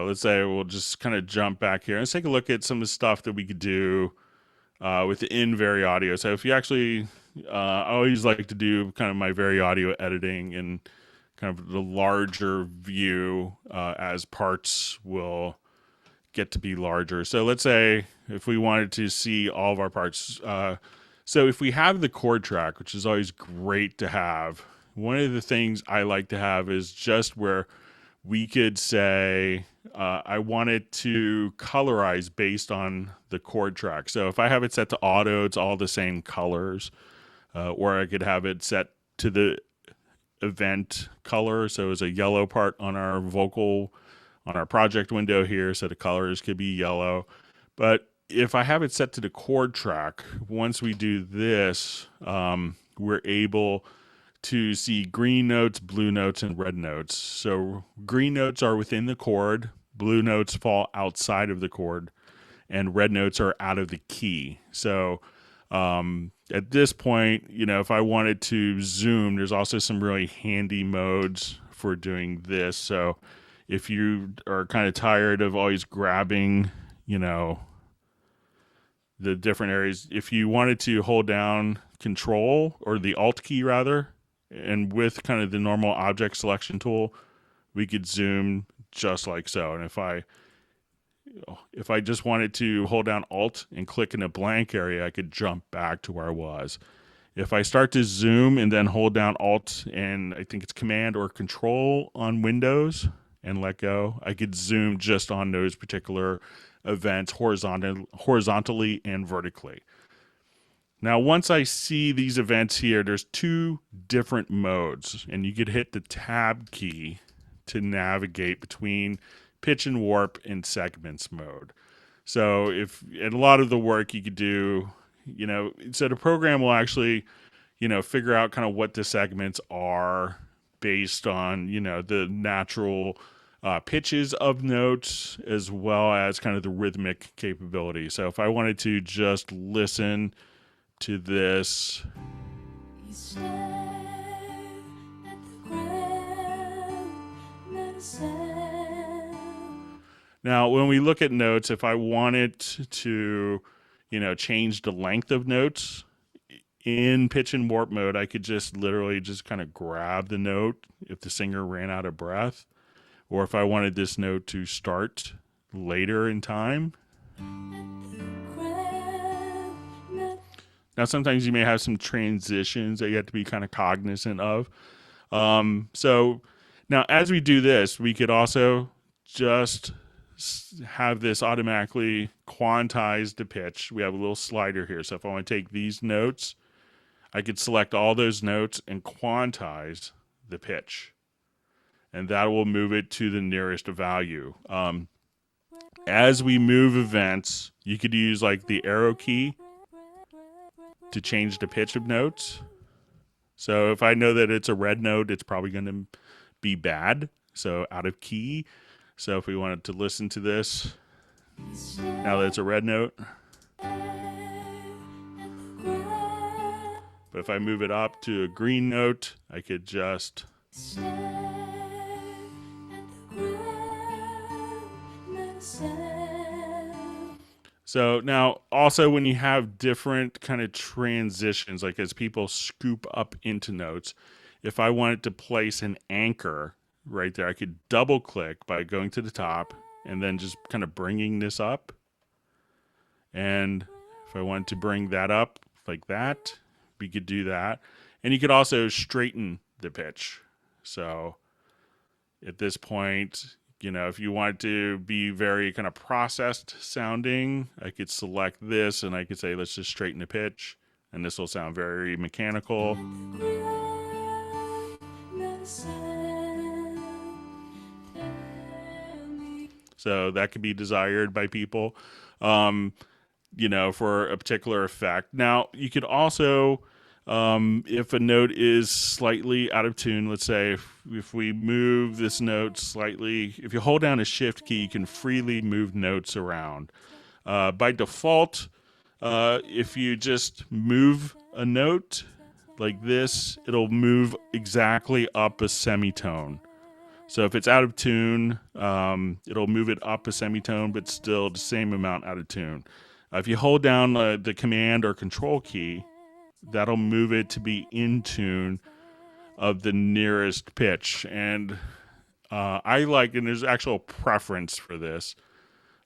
let's say we'll just kind of jump back here. Let's take a look at some of the stuff that we could do within Vary Audio. So if you actually, I always like to do kind of my Vary Audio editing in kind of the larger view as parts will get to be larger. So let's say if we wanted to see all of our parts. So if we have the chord track, which is always great to have, one of the things I like to have is just where we could say, I want it to colorize based on the chord track. So if I have it set to auto, it's all the same colors. Or I could have it set to the event color. So it's a yellow part on our vocal, on our project window here. So the colors could be yellow. But if I have it set to the chord track, once we do this, we're able to see green notes, blue notes, and red notes. So green notes are within the chord, blue notes fall outside of the chord, and red notes are out of the key. So at this point, if I wanted to zoom, there's also some really handy modes for doing this. So if you are kind of tired of always grabbing, the different areas, if you wanted to hold down Control or the Alt key rather, and with kind of the normal object selection tool, we could zoom just like so. And if I just wanted to hold down Alt and click in a blank area, I could jump back to where I was. If I start to zoom and then hold down Alt and I think it's Command or Control on Windows and let go, I could zoom just on those particular events horizontally and vertically. Now, once I see these events here, there's two different modes, and you could hit the Tab key to navigate between pitch and warp and segments mode. So and a lot of the work you could do, so the program will actually, figure out kind of what the segments are based on, the natural pitches of notes as well as kind of the rhythmic capability. So if I wanted to just listen to this, now when we look at notes, if I wanted to, change the length of notes in pitch and warp mode, I could just literally just kind of grab the note if the singer ran out of breath, or if I wanted this note to start later in time. Now, sometimes you may have some transitions that you have to be kind of cognizant of. So now as we do this, we could also just have this automatically quantize the pitch. We have a little slider here. So if I want to take these notes, I could select all those notes and quantize the pitch. And that will move it to the nearest value. As we move events, you could use like the arrow key to change the pitch of notes. So if I know that it's a red note, it's probably going to be bad, so out of key. So if we wanted to listen to this, now that it's a red note. But if I move it up to a green note, I could just... So now also when you have different kind of transitions, like as people scoop up into notes, if I wanted to place an anchor right there, I could double click by going to the top and then just kind of bringing this up. And if I wanted to bring that up like that, we could do that. And you could also straighten the pitch. So at this point, if you wanted to be very kind of processed sounding, I could select this and I could say, let's just straighten the pitch. And this will sound very mechanical. So that could be desired by people, for a particular effect. Now, you could also, if a note is slightly out of tune, let's say if we move this note slightly, if you hold down a shift key, you can freely move notes around. By default, if you just move a note like this, it'll move exactly up a semitone. So if it's out of tune, it'll move it up a semitone, but still the same amount out of tune. If you hold down the Command or Control key, that'll move it to be in tune of the nearest pitch. And and there's actual preference for this.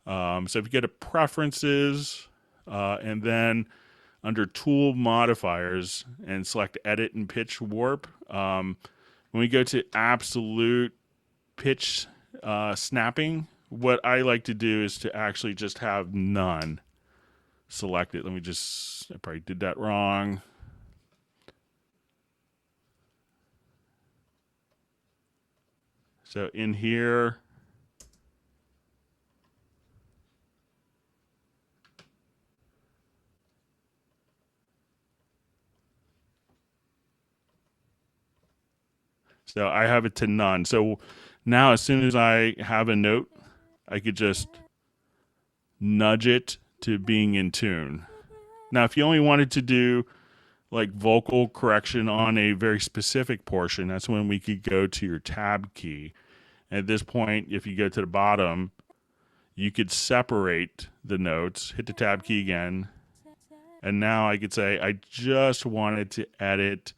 So if you go to Preferences, and then under Tool Modifiers and select Edit and Pitch Warp, when we go to Absolute Pitch Snapping, what I like to do is to actually just have none selected. I probably did that wrong. So in here, so I have it to none. So now as soon as I have a note, I could just nudge it to being in tune. Now, if you only wanted to do like vocal correction on a very specific portion, that's when we could go to your Tab key. At this point, if you go to the bottom, you could separate the notes, hit the Tab key again, and now I could say I just wanted to edit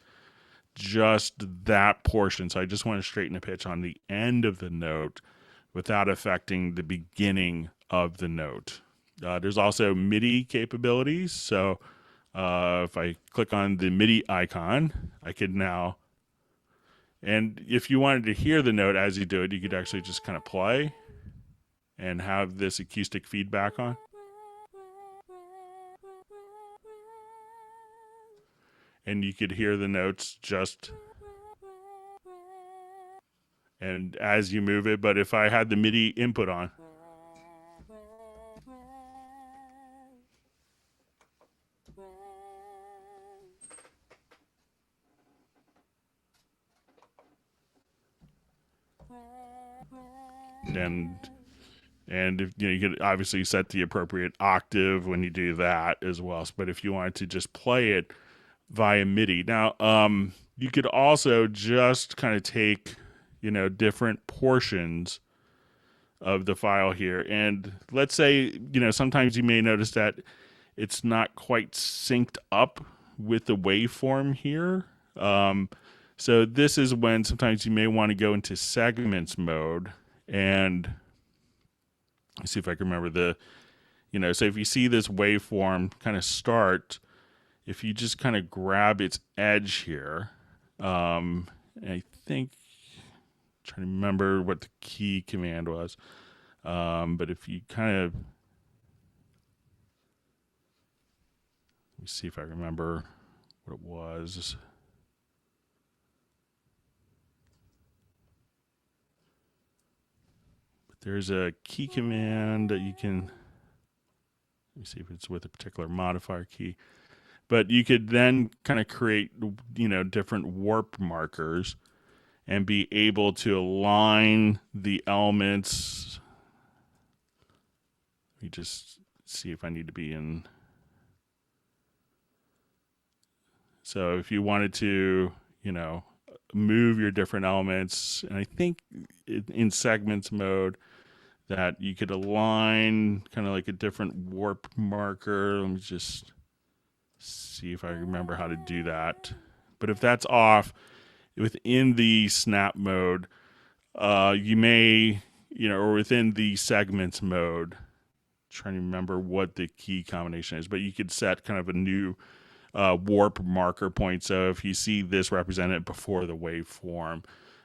just that portion. So I just want to straighten the pitch on the end of the note without affecting the beginning of the note. There's also MIDI capabilities. So if I click on the MIDI icon, I could now, and if you wanted to hear the note as you do it, you could actually just kind of play and have this acoustic feedback on. And you could hear the notes just, and as you move it. But if I had the MIDI input on, and if, you could obviously set the appropriate octave when you do that as well. But if you wanted to just play it via MIDI, now you could also just kind of take different portions of the file here, and let's say sometimes you may notice that it's not quite synced up with the waveform here. So this is when sometimes you may want to go into segments mode, and let's see if I can remember so if you see this waveform kind of start, if you just kind of grab its edge here, I think, I'm trying to remember what the key command was, but if you kind of, let me see if I remember what it was. There's a key command that you can, let me see if it's with a particular modifier key, but you could then kind of create, different warp markers and be able to align the elements. Let me just see if I need to be in. So if you wanted to, move your different elements, and I think in segments mode, that you could align kind of like a different warp marker. Let me just see if I remember how to do that. But if that's off within the snap mode, you may, or within the segments mode, trying to remember what the key combination is, but you could set kind of a new warp marker point. So if you see this represented before the waveform,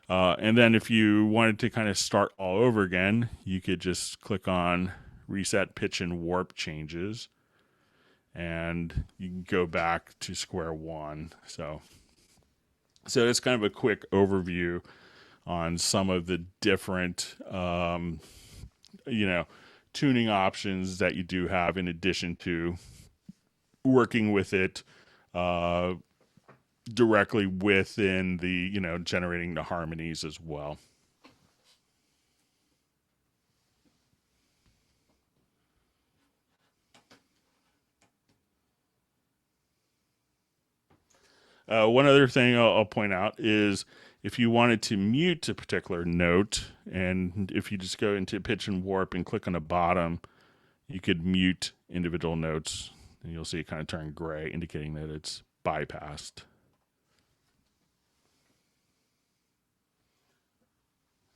and then if you wanted to kind of start all over again, you could just click on reset pitch and warp changes, and you can go back to square one. So it's kind of a quick overview on some of the different, tuning options that you do have in addition to working with it directly within the, generating the harmonies as well. One other thing I'll point out is if you wanted to mute a particular note, and if you just go into pitch and warp and click on the bottom, you could mute individual notes, and you'll see it kind of turn gray, indicating that it's bypassed.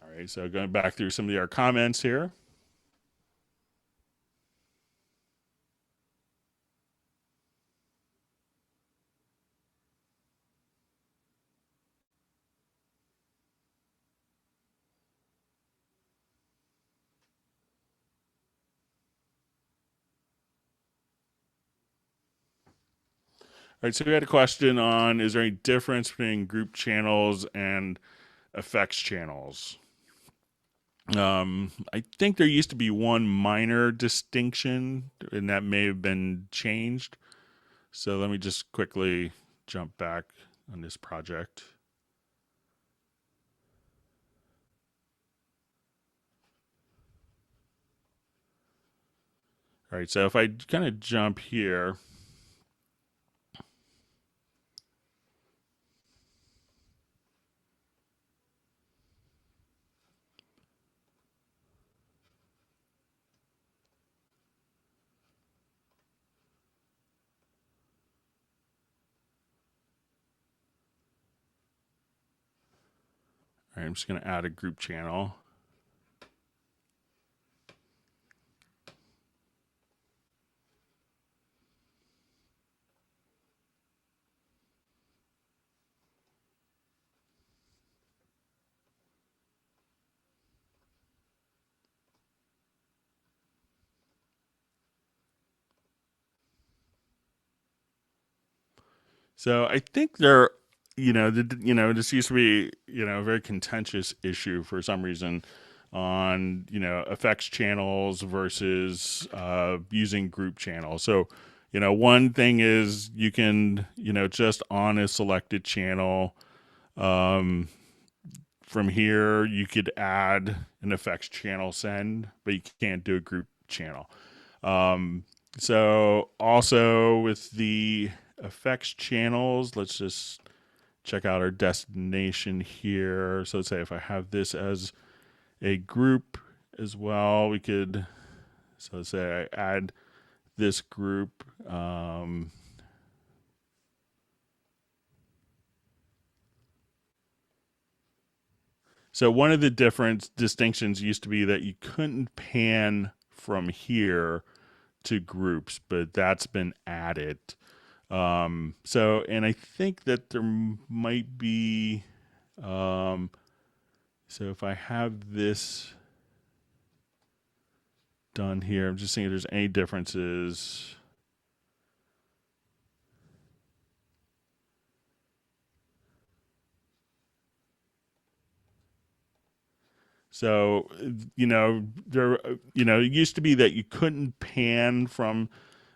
All right, so going back through some of our comments here. All right, so we had a question on, is there any difference between group channels and effects channels? I think there used to be one minor distinction, and that may have been changed. So let me just quickly jump back on this project. All right, so if I kind of jump here, right, I'm just going to add a group channel. So I think this used to be, a very contentious issue for some reason on, effects channels versus using group channels. So, one thing is you can, just on a selected channel, from here, you could add an effects channel send, but you can't do a group channel. So also with the effects channels, let's just check out our destination here. So let's say if I have this as a group as well, we could, so let's say I add this group. So one of the different distinctions used to be that you couldn't pan from here to groups, but that's been added. And I think that there might be, so if I have this done here, I'm just seeing if there's any differences. So, it used to be that you couldn't pan from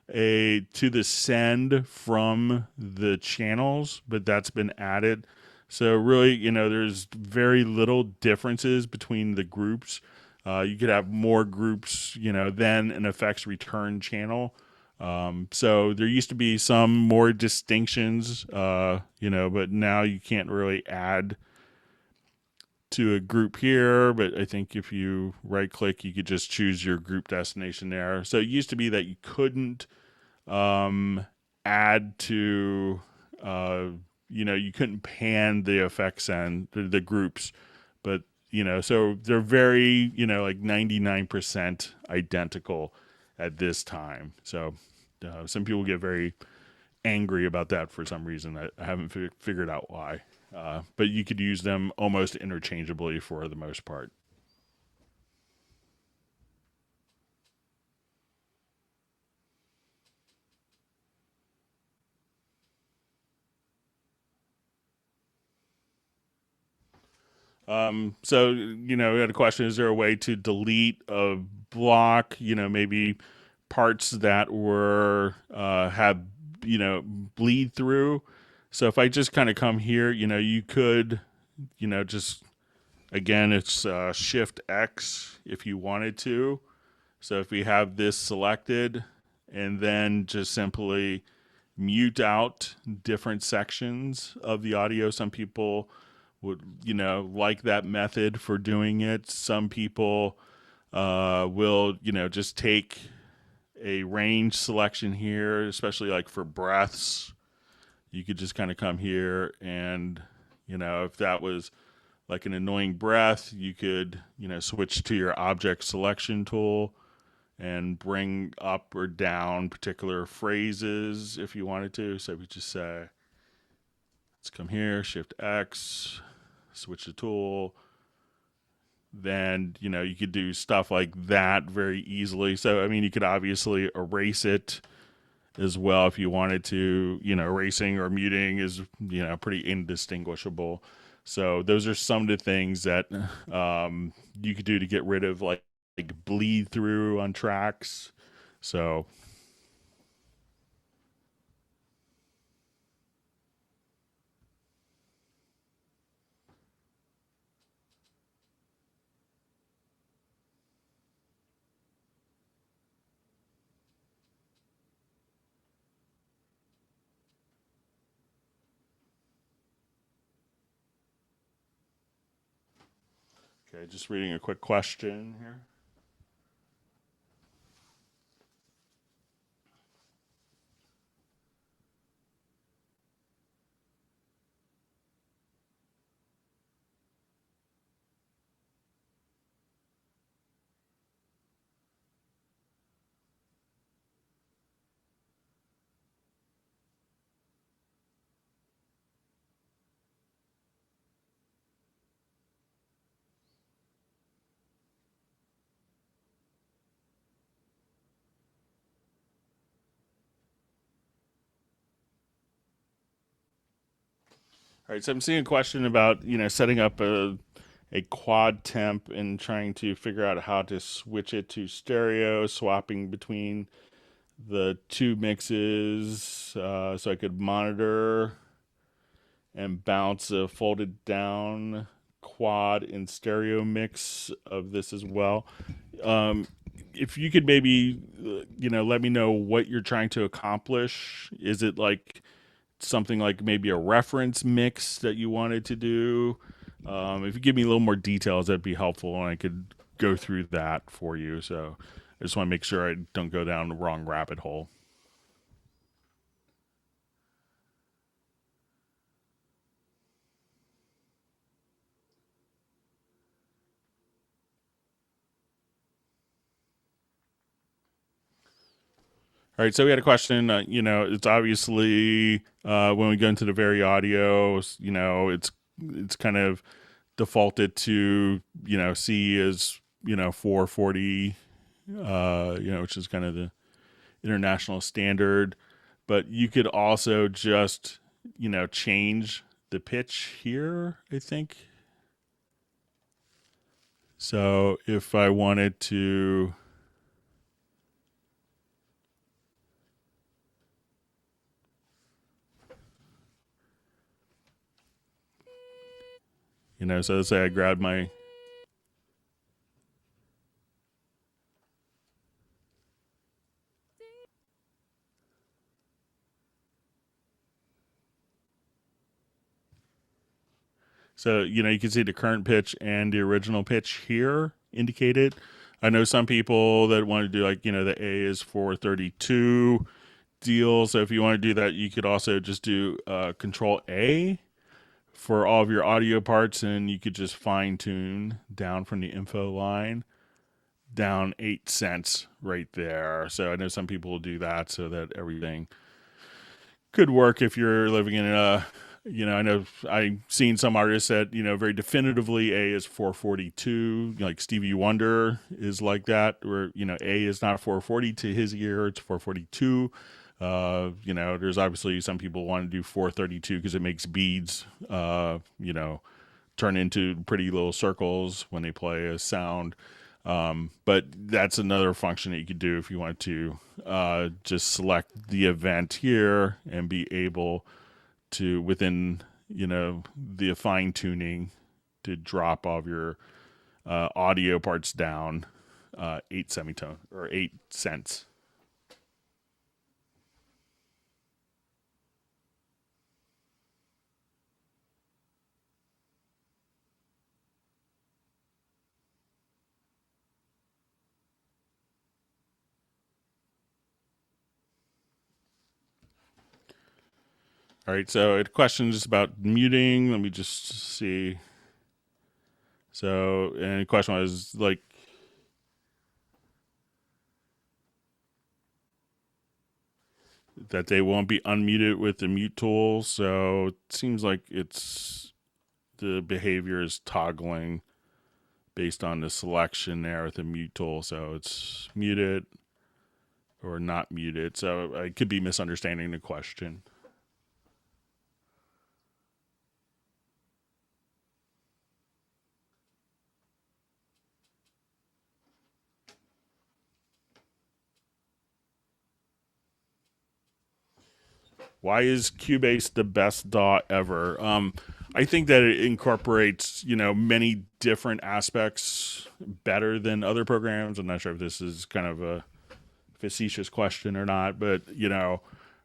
to the send from the channels, but that's been added. So really, there's very little differences between the groups. You could have more groups, than an effects return channel. So there used to be some more distinctions, but now you can't really add to a group here. But I think if you right click, you could just choose your group destination there. So it used to be that you couldn't add to, you couldn't pan the effects and the groups, but so they're very, like 99% identical at this time. So some people get very angry about that for some reason. I haven't figured out why, but you could use them almost interchangeably for the most part. So, we had a question, is there a way to delete a block, maybe parts that were, have, bleed through. So if I just kind of come here, you could, just, again, it's Shift X if you wanted to. So if we have this selected and then just simply mute out different sections of the audio, some people would like that method for doing it. Some people will just take a range selection here, especially like for breaths. You could just kind of come here and if that was like an annoying breath, you could switch to your object selection tool and bring up or down particular phrases if you wanted to. So we just say, let's come here, Shift X, switch the tool. Then you could do stuff like that very easily. So I mean, you could obviously erase it as well if you wanted to. Erasing or muting is pretty indistinguishable. So those are some of the things that you could do to get rid of like bleed through on tracks. So okay, just reading a quick question here. All right, so I'm seeing a question about setting up a quad temp and trying to figure out how to switch it to stereo, swapping between the two mixes, so I could monitor and bounce a folded down quad in stereo mix of this as well. Um, if you could maybe let me know what you're trying to accomplish. Is it like something like maybe a reference mix that you wanted to do? If you give me a little more details, that'd be helpful, and I could go through that for you. So I just want to make sure I don't go down the wrong rabbit hole. All right, so we had a question. It's obviously when we go into the very audio, it's kind of defaulted to C is 440, which is kind of the international standard. But you could also just change the pitch here, I think. So if I wanted to, so let's say I grab my, so you can see the current pitch and the original pitch here indicated. I know some people that want to do like the A is 432 deal. So if you want to do that, you could also just do Control A for all of your audio parts, and you could just fine tune down from the info line down 8 cents right there. So I know some people will do that so that everything could work if you're living in a, I know I've seen some artists that, very definitively A is 442, like Stevie Wonder is like that, where, A is not 440 to his ear, it's 442. There's obviously some people want to do 432 because it makes beads, turn into pretty little circles when they play a sound. But that's another function that you could do if you want to just select the event here and be able to, within the fine tuning, to drop all of your audio parts down 8 semitone or 8 cents. All right, so a question just about muting. Let me just see. So, and the question was like, that they won't be unmuted with the mute tool. So it seems like it's the behavior is toggling based on the selection there with the mute tool. So it's muted or not muted. So I could be misunderstanding the question. Why is Cubase the best DAW ever? I think that it incorporates, many different aspects better than other programs. I'm not sure if this is kind of a facetious question or not, but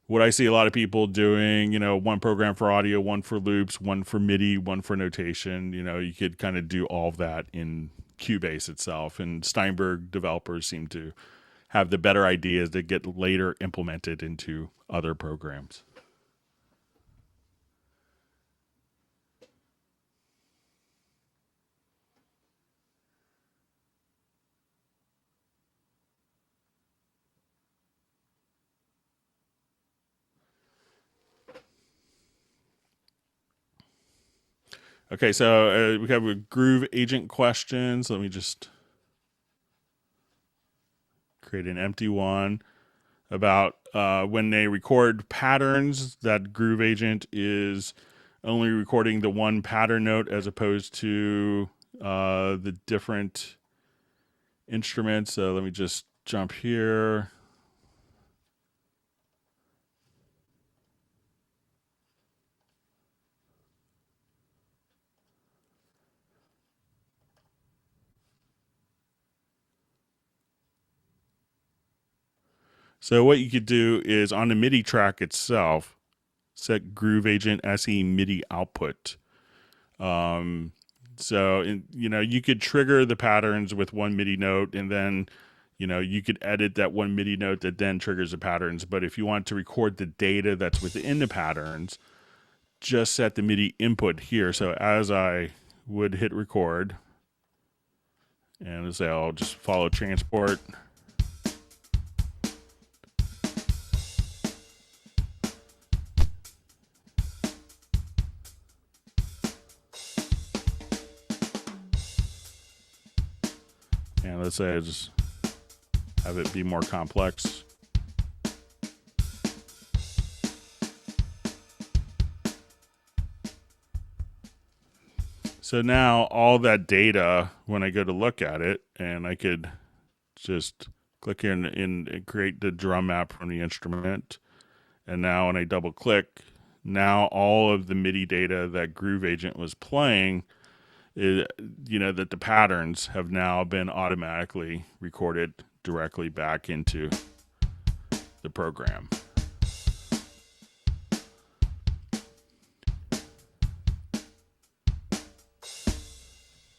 what I see a lot of people doing, one program for audio, one for loops, one for MIDI, one for notation. You could kind of do all of that in Cubase itself, and Steinberg developers seem to have the better ideas that get later implemented into other programs. Okay, so we have a groove agent question. So let me just create an empty one about when they record patterns, that groove agent is only recording the one pattern note as opposed to the different instruments. So let me just jump here. So what you could do is on the MIDI track itself, set Groove Agent SE MIDI output. You could trigger the patterns with one MIDI note, and then, you could edit that one MIDI note that then triggers the patterns. But if you want to record the data that's within the patterns, just set the MIDI input here. So as I would hit record, and let's say I'll just follow transport. And let's say I just have it be more complex. So now all that data, when I go to look at it, and I could just click here and create the drum map from the instrument. And now when I double click, now all of the MIDI data that Groove Agent was playing, that the patterns have now been automatically recorded directly back into the program.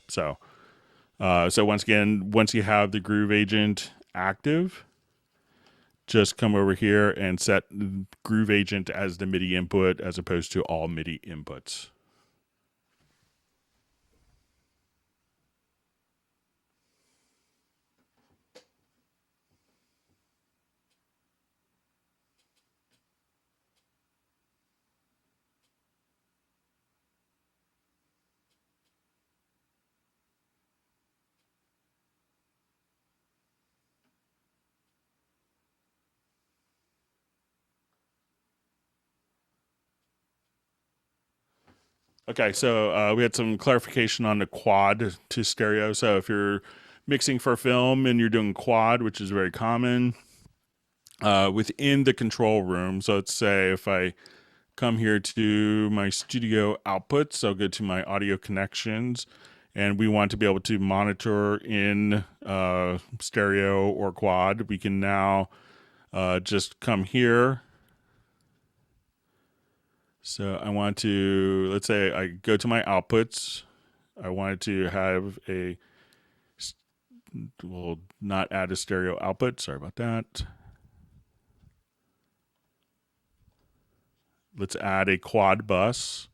So once again, once you have the Groove Agent active, just come over here and set Groove Agent as the MIDI input as opposed to all MIDI inputs. Okay, so we had some clarification on the quad to stereo. So if you're mixing for film and you're doing quad, which is very common, within the control room, so let's say if I come here to my studio outputs, I'll go to my audio connections, and we want to be able to monitor in stereo or quad, we can now just come here. So I want to, let's say I go to my outputs. I wanted to have we'll not add a stereo output. Sorry about that. Let's add a quad bus.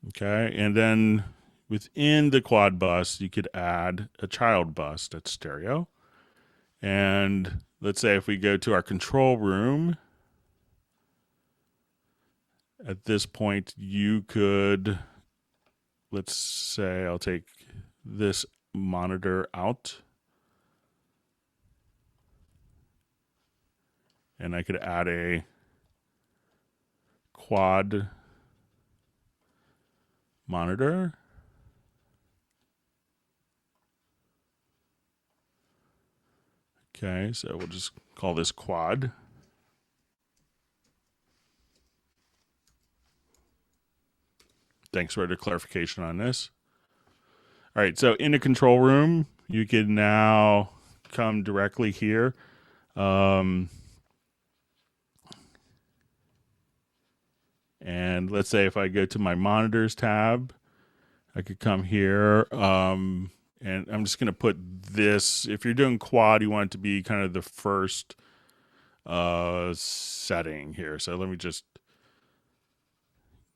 Okay, and then within the quad bus, you could add a child bus that's stereo. And let's say if we go to our control room, at this point, you could, let's say I'll take this monitor out. And I could add a quad monitor. Okay, so we'll just call this quad. Thanks for the clarification on this. All right, so in the control room, you can now come directly here. And let's say if I go to my monitors tab, I could come here. And I'm just going to put this. If you're doing quad, you want it to be kind of the first setting here. So let me just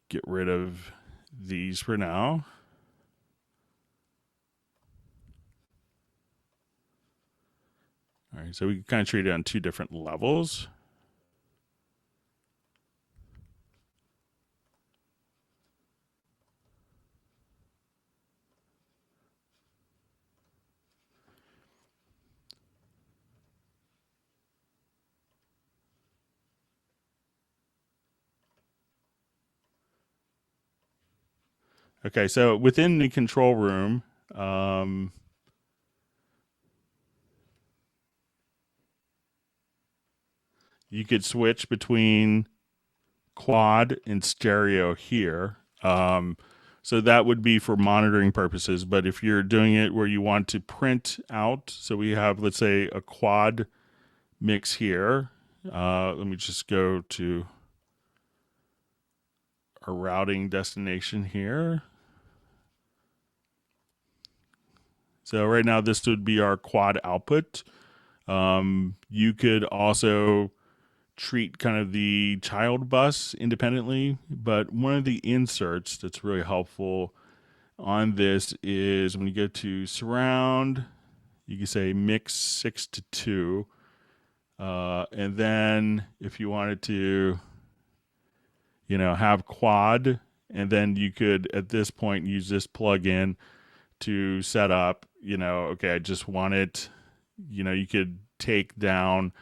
get rid of these for now. All right, so we can kind of treat it on two different levels. Okay, so within the control room, you could switch between quad and stereo here. So that would be for monitoring purposes. But if you're doing it where you want to print out, so we have, let's say, a quad mix here. Let me just go to our routing destination here. So right now, this would be our quad output. You could also treat kind of the child bus independently, but one of the inserts that's really helpful on this is when you go to surround, you can say mix 6 to 2. And then if you wanted to, have quad, and then you could at this point use this plugin to set up, okay, I just want it, you could take down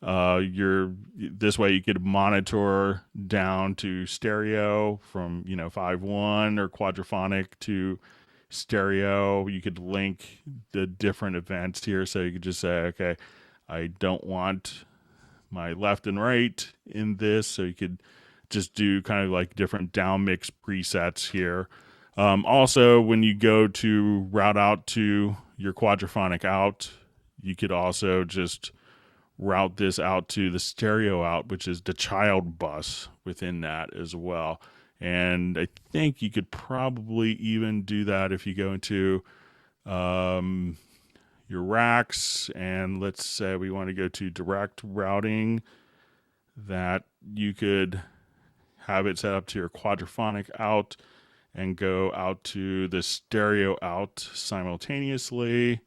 your this way you could monitor down to stereo from 5.1 or quadraphonic to stereo. You could link the different events here, so you could just say, okay, I don't want my left and right in this, so you could just do kind of like different down mix presets here. Also, when you go to route out to your quadraphonic out, you could also just route this out to the stereo out, which is the child bus within that as well. And I think you could probably even do that if you go into your racks, and let's say we want to go to direct routing, that you could have it set up to your quadraphonic out and go out to the stereo out simultaneously,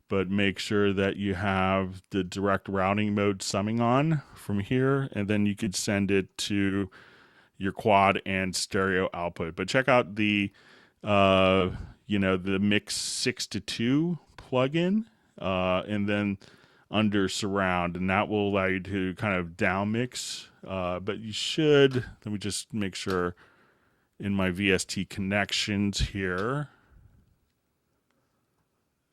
but make sure that you have the direct routing mode summing on from here, and then you could send it to your quad and stereo output. But check out the the mix 6 to 2 plugin, and then under surround, and that will allow you to kind of down mix. But you should, let me just make sure in my VST connections here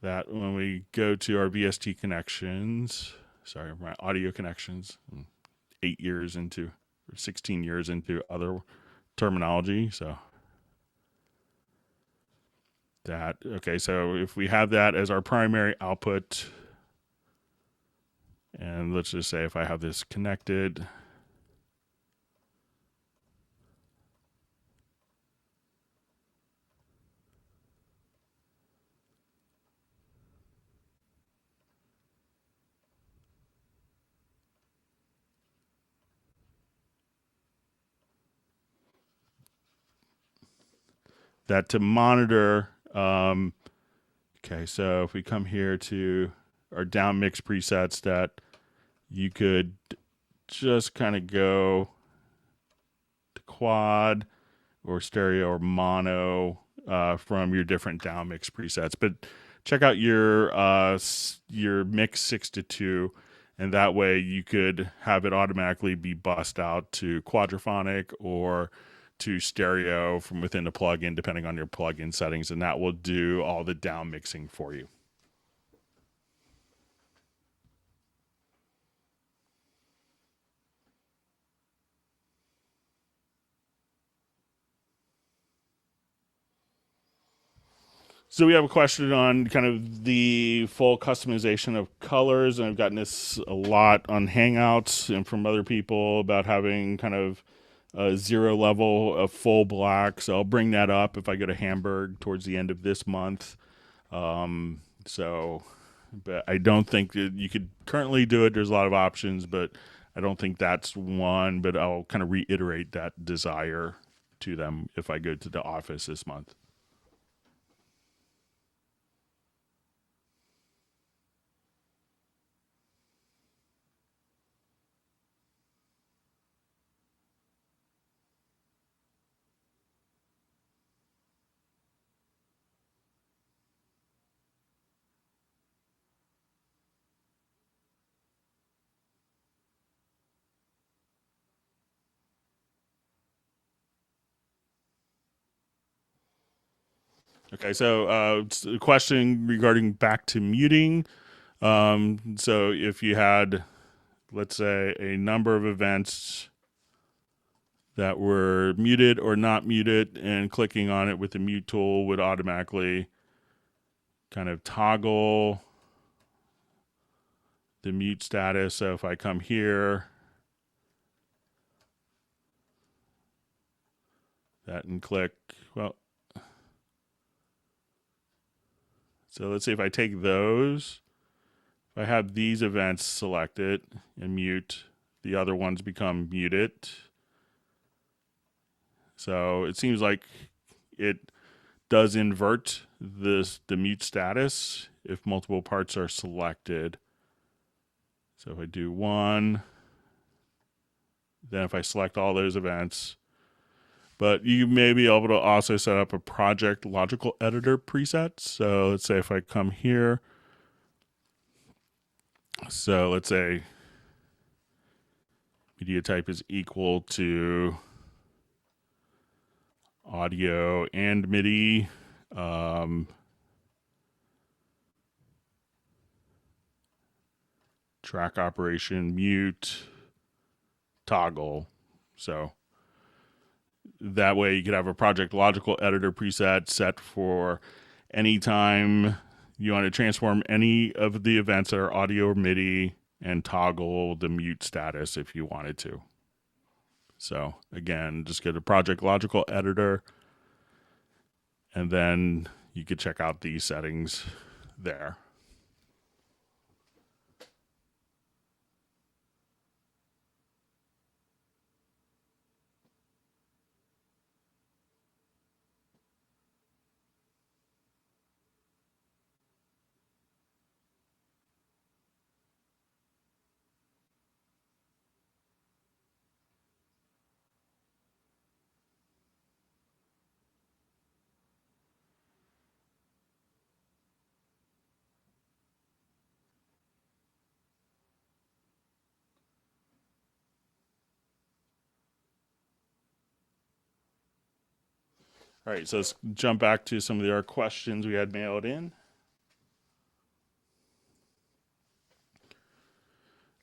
that when we go to our VST connections, sorry, my audio connections, I'm 8 years into, or 16 years into other terminology. So that, okay, so if we have that as our primary output, and let's just say if I have this connected, that to monitor, okay, so if we come here to our down mix presets, that you could just kind of go to quad or stereo or mono from your different down mix presets. But check out your mix 6 to 2, and that way you could have it automatically be bussed out to quadraphonic or to stereo from within the plugin, depending on your plugin settings, and that will do all the down mixing for you. So we have a question on kind of the full customization of colors, and I've gotten this a lot on Hangouts and from other people about having kind of a 0 level of full black. So I'll bring that up if I go to Hamburg towards the end of this month. So, but I don't think that you could currently do it. There's a lot of options, but I don't think that's one. But I'll kind of reiterate that desire to them if I go to the office this month. Okay, so it's a question regarding back to muting. So if you had, let's say, a number of events that were muted or not muted, and clicking on it with the mute tool would automatically kind of toggle the mute status. So if I come here, that and click, well, so let's see if I take those, if I have these events selected and mute, the other ones become muted. So it seems like it does invert the mute status if multiple parts are selected. So if I do one, then if I select all those events, but you may be able to also set up a project logical editor preset. So let's say if I come here, so let's say media type is equal to audio and MIDI. Track operation, mute, toggle. So that way you could have a project logical editor preset set for anytime you want to transform any of the events that are audio or MIDI and toggle the mute status if you wanted to. So again, just go to project logical editor and then you could check out these settings there. All right, so let's jump back to some of our questions we had mailed in.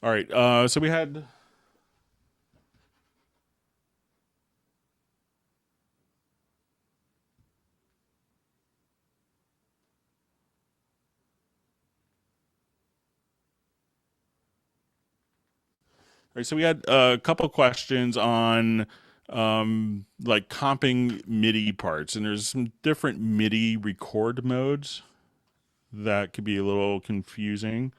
All right, so we had so we had a couple questions on like comping MIDI parts, and there's some different MIDI record modes that could be a little confusing.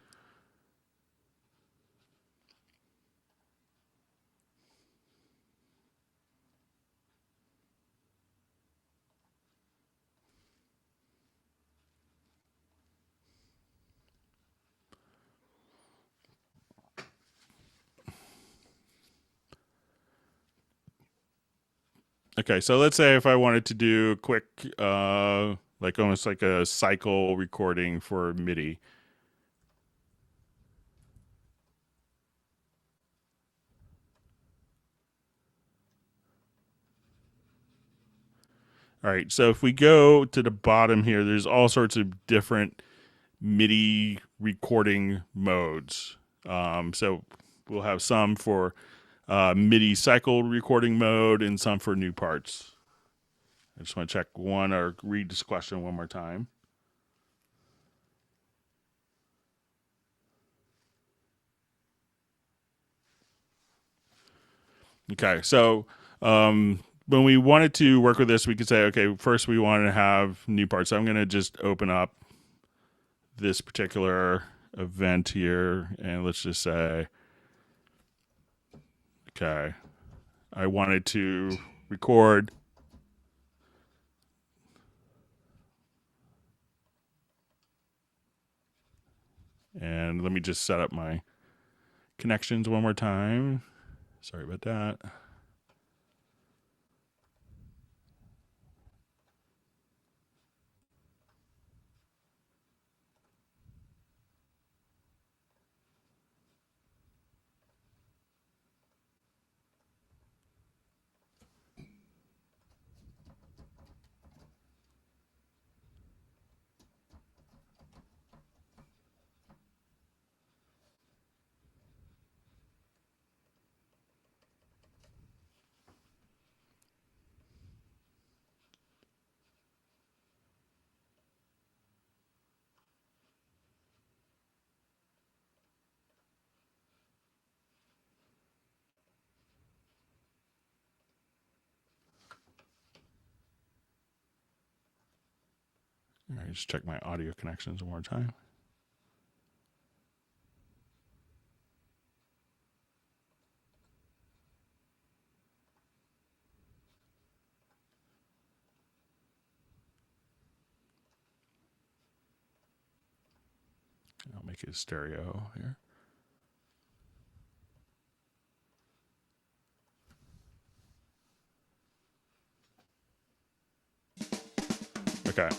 Okay, so let's say if I wanted to do a quick, like almost like a cycle recording for MIDI. All right, so if we go to the bottom here, there's all sorts of different MIDI recording modes. So we'll have some for MIDI cycle recording mode and some for new parts. I just want to check one or read this question one more time. Okay, so when we wanted to work with this, we could say, okay, first we want to have new parts. So I'm going to just open up this particular event here, and let's just say, okay, I wanted to record and let me just set up my connections one more time. Sorry about that. All right, just check my audio connections one more time. I'll make it stereo here. Okay.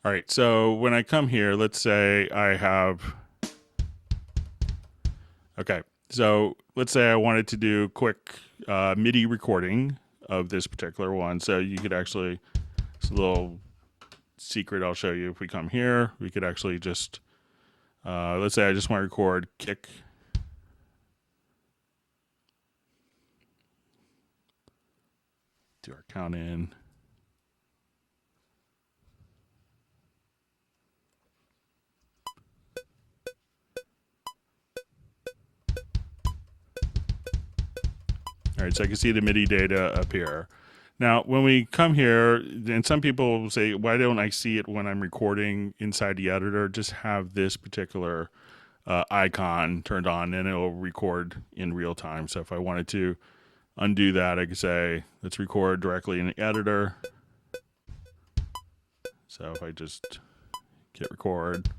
All right, so when I come here, let's say I have, okay, so let's say I wanted to do quick MIDI recording of this particular one. So you could actually, it's a little secret I'll show you. If we come here, we could actually just, let's say I just want to record kick. Do our count in. All right, so I can see the MIDI data up here. Now, when we come here, and some people will say, why don't I see it when I'm recording inside the editor? Just have this particular icon turned on and it'll record in real time. So if I wanted to undo that, I could say, let's record directly in the editor. So if I just hit record,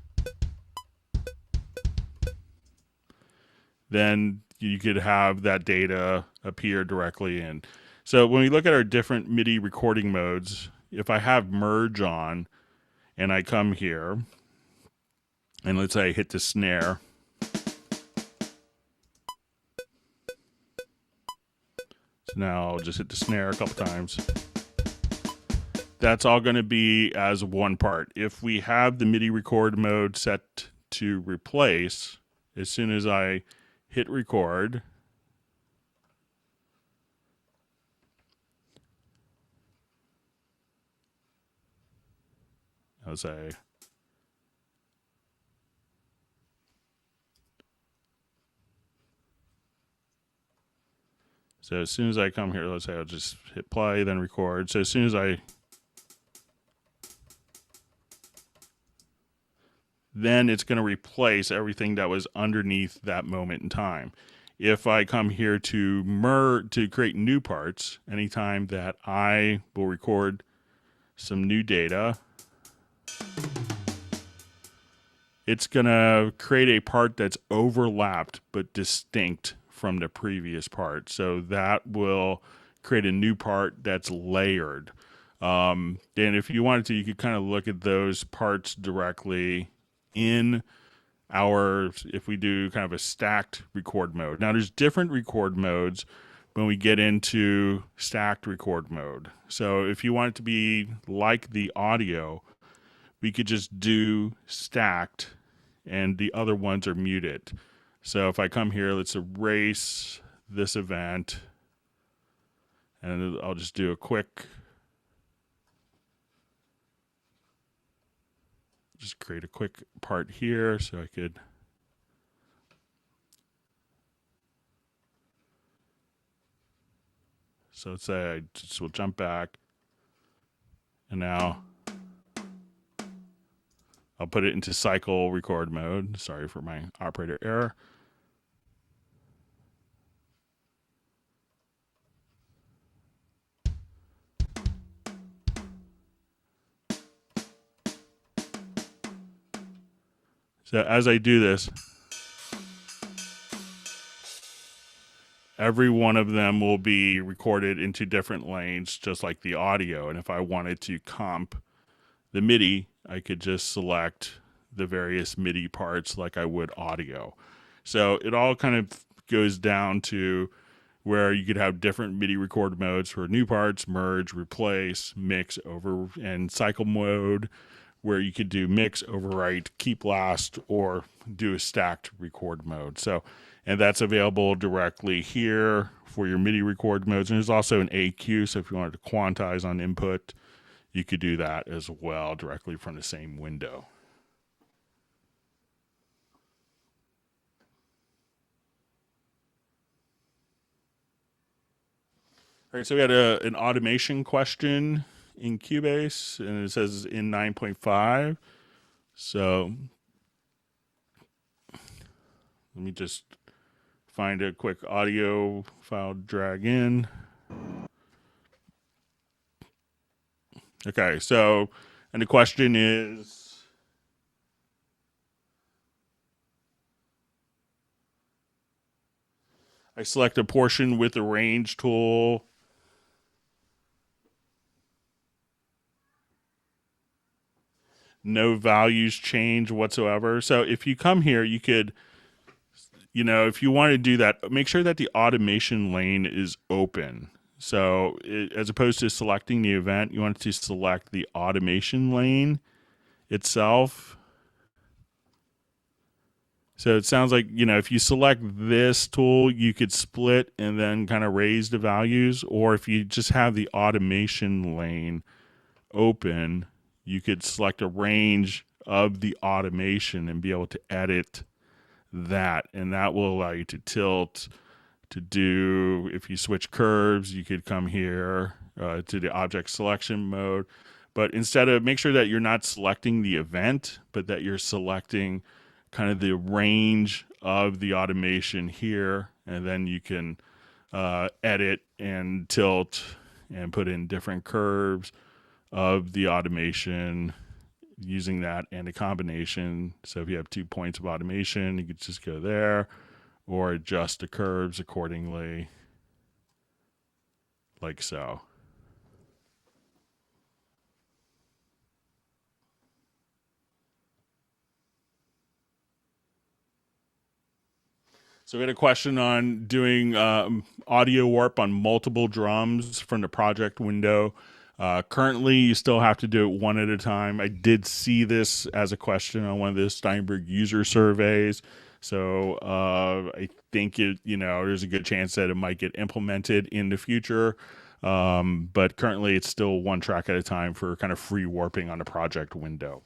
then you could have that data appear directly in. So when we look at our different MIDI recording modes, if I have merge on and I come here and let's say I hit the snare, so now I'll just hit the snare a couple times. That's all going to be as one part. If we have the MIDI record mode set to replace, as soon as I hit record, I'll say, so as soon as I come here, let's say I'll just hit play, then record. So as soon as then it's going to replace everything that was underneath that moment in time. If I come here to create new parts, anytime that I will record some new data, it's going to create a part that's overlapped but distinct from the previous part. So that will create a new part that's layered. And if you wanted to, you could kind of look at those parts directly in if we do kind of a stacked record mode. Now there's different record modes when we get into stacked record mode. So if you want it to be like the audio, we could just do stacked and the other ones are muted. So if I come here, let's erase this event and I'll just do a quick, just create a quick part here so I could, so let's say I just will jump back and now I'll put it into cycle record mode. Sorry for my operator error. So as I do this, every one of them will be recorded into different lanes, just like the audio. And if I wanted to comp the MIDI, I could just select the various MIDI parts like I would audio. So it all kind of goes down to where you could have different MIDI record modes for new parts, merge, replace, mix, over, and cycle mode, where you could do mix, overwrite, keep last, or do a stacked record mode. So, and that's available directly here for your MIDI record modes. And there's also an AQ, so if you wanted to quantize on input, you could do that as well directly from the same window. All right, so we had an automation question in Cubase, and it says in 9.5. So let me just find a quick audio file, drag in. Okay, so, and the question is, I select a portion with the range tool. No values change whatsoever. So if you come here, you could, if you want to do that, make sure that the automation lane is open. So as opposed to selecting the event, you want to select the automation lane itself. So it sounds like, if you select this tool, you could split and then kind of raise the values. Or if you just have the automation lane open, you could select a range of the automation and be able to edit that. And that will allow you to tilt, to do, if you switch curves, you could come here to the object selection mode. But instead of, make sure that you're not selecting the event, but that you're selecting kind of the range of the automation here, and then you can edit and tilt and put in different curves of the automation using that and a combination. So if you have 2 points of automation, you could just go there or adjust the curves accordingly, like so. So we had a question on doing audio warp on multiple drums from the project window. Currently, you still have to do it one at a time. I did see this as a question on one of the Steinberg user surveys. So I think there's a good chance that it might get implemented in the future. But currently, it's still one track at a time for kind of free warping on the project window.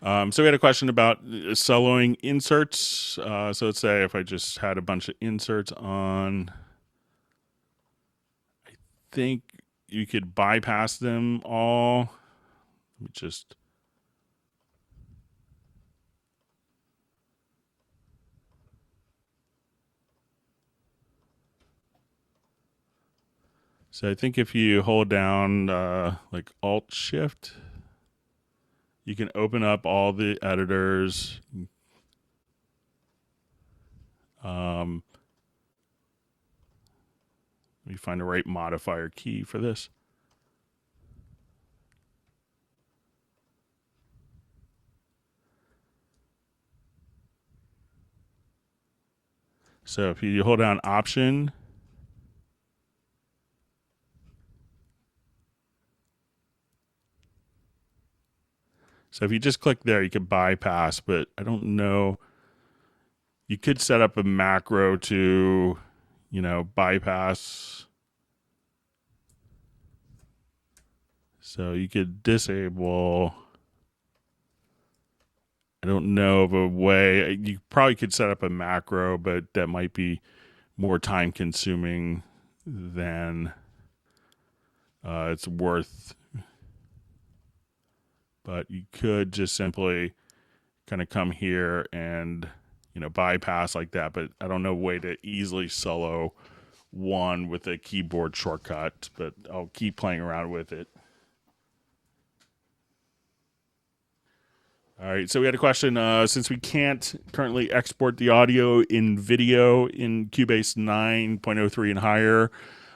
So we had a question about soloing inserts. So let's say if I just had a bunch of inserts on, I think you could bypass them all. Let me just. So I think if you hold down like Alt Shift, you can open up all the editors. Let me find the right modifier key for this. So if you hold down Option, so if you just click there, you could bypass, but I don't know. You could set up a macro to, bypass. So you could disable. I don't know of a way. You probably could set up a macro, but that might be more time consuming than it's worth. But you could just simply kind of come here and bypass like that. But I don't know a way to easily solo one with a keyboard shortcut. But I'll keep playing around with it. All right, so we had a question, since we can't currently export the audio in video in Cubase 9.03 and higher,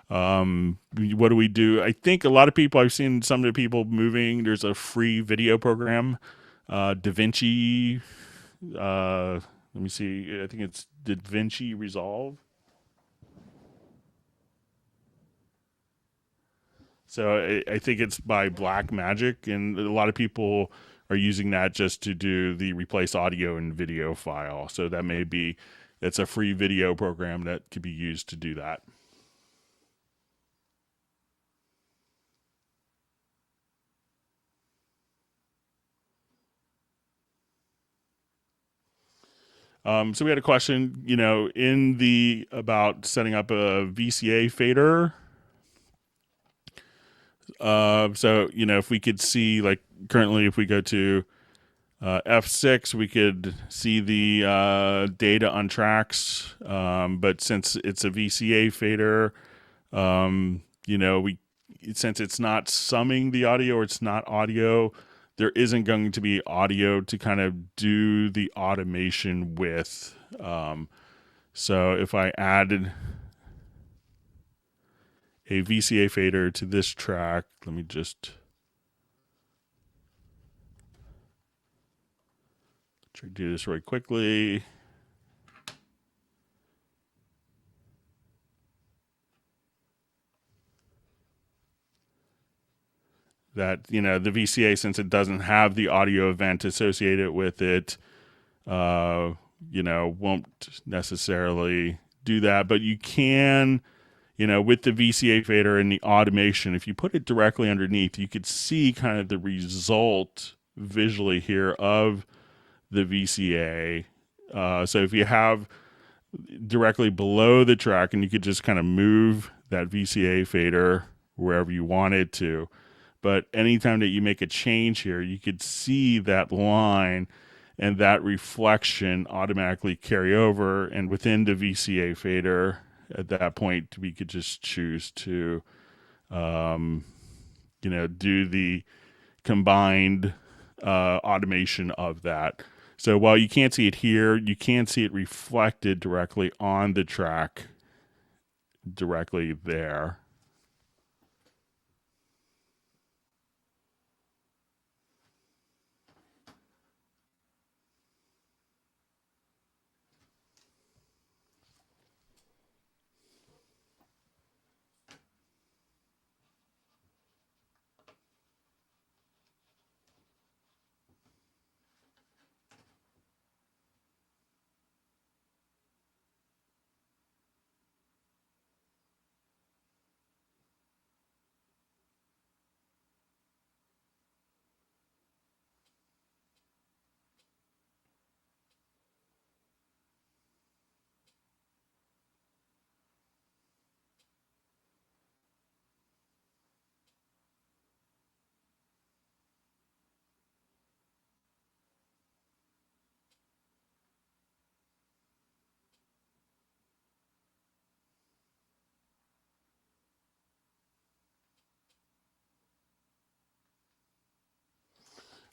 what do we do? I think a lot of people, I've seen some of the people moving, there's a free video program, DaVinci, let me see, I think it's DaVinci Resolve. So I think it's by Black Magic, and a lot of people are using that just to do the replace audio and video file. So that may be, It's a free video program that could be used to do that. So we had a question, in the about setting up a VCA fader. So if we could see, like, currently, if we go to F6, we could see the data on tracks. But since it's a VCA fader, we since it's not summing the audio or it's not audio, there isn't going to be audio to kind of do the automation with. So if I added a VCA fader to this track, let me just try to do this really quickly. That, the VCA, since it doesn't have the audio event associated with it, won't necessarily do that. But you can, with the VCA fader and the automation, if you put it directly underneath, you could see kind of the result visually here of the VCA. So if you have directly below the track, and you could just kind of move that VCA fader wherever you want it to. But anytime that you make a change here, you could see that line and that reflection automatically carry over. And within the VCA fader, at that point, we could just choose to, do the combined automation of that. So while you can't see it here, you can see it reflected directly on the track, directly there.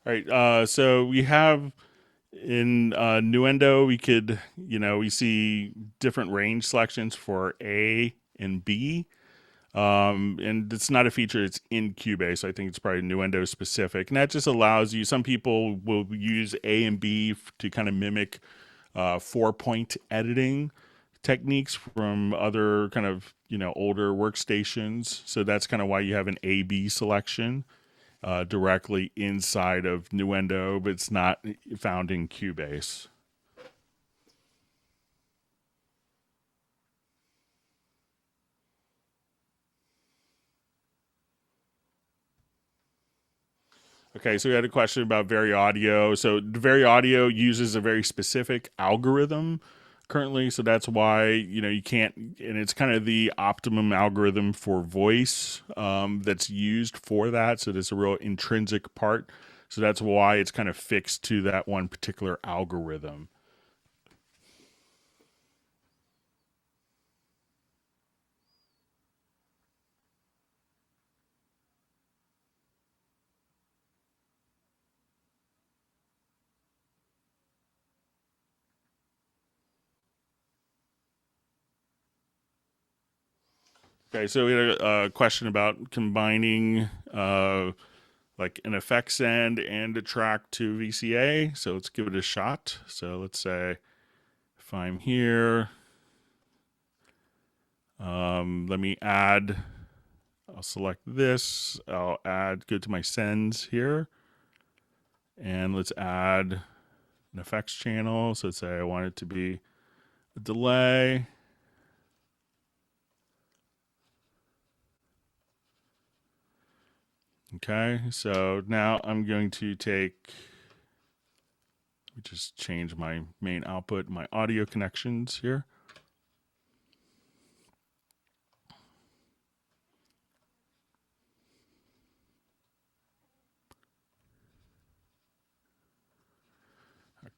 All right. So we have in Nuendo, we could, we see different range selections for A and B. And it's not a feature that's in Cubase. I think it's probably Nuendo specific. And that just allows you, some people will use A and B to kind of mimic 4-point editing techniques from other kind of, older workstations. So that's kind of why you have an A-B selection directly inside of Nuendo, but it's not found in Cubase. Okay, so we had a question about Very Audio. So Very Audio uses a very specific algorithm currently, so that's why you can't, and it's kind of the optimum algorithm for voice that's used for that. So there's a real intrinsic part. So that's why it's kind of fixed to that one particular algorithm. Okay, so we had a question about combining like an effects end and a track to VCA. So let's give it a shot. So let's say if I'm here, let me add, I'll select this, I'll go to my sends here, and let's add an effects channel. So let's say I want it to be a delay. Okay, so now I'm going to just change my main output, my audio connections here.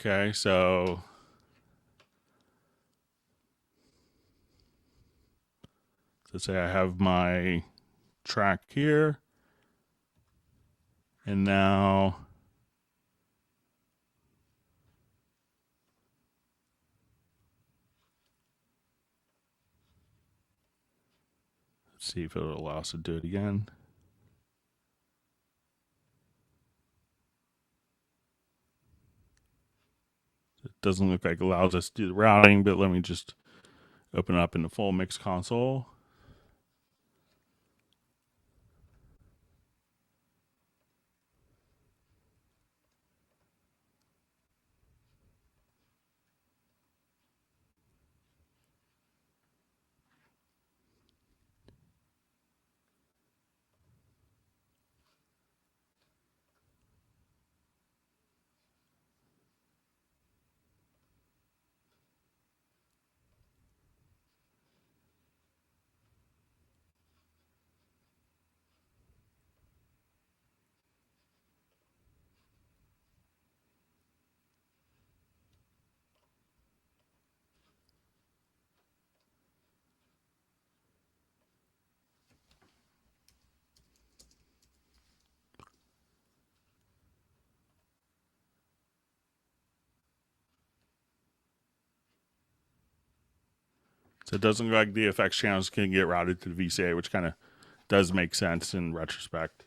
Okay, so let's say I have my track here, and now let's see if it'll allow us to do it again. It doesn't look like it allows us to do the routing, but let me just open it up in the full mix console. So it doesn't look like the effects channels can get routed to the VCA, which kind of does make sense in retrospect.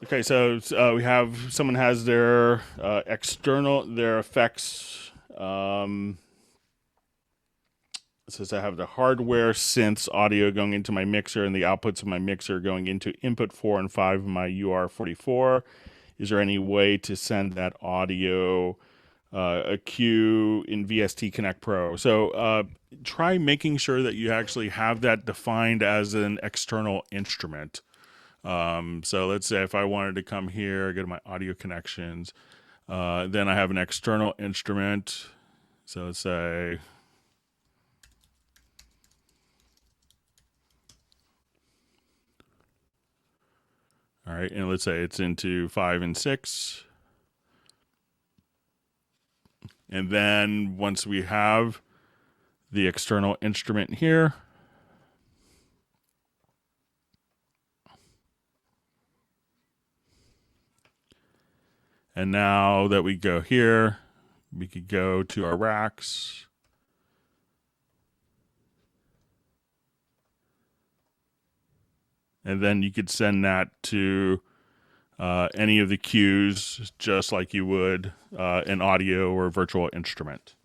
Okay, so we have someone has their their effects. It says I have the hardware synths audio going into my mixer and the outputs of my mixer going into input 4 and 5 of my UR44. Is there any way to send that audio a cue in VST Connect Pro? So try making sure that you actually have that defined as an external instrument. So let's say if I wanted to come here, go to my audio connections, then I have an external instrument. So let's say, all right, and let's say it's into 5 and 6. And then once we have the external instrument here, and now that we go here, we could go to our racks. And then you could send that to any of the cues, just like you would an audio or virtual instrument.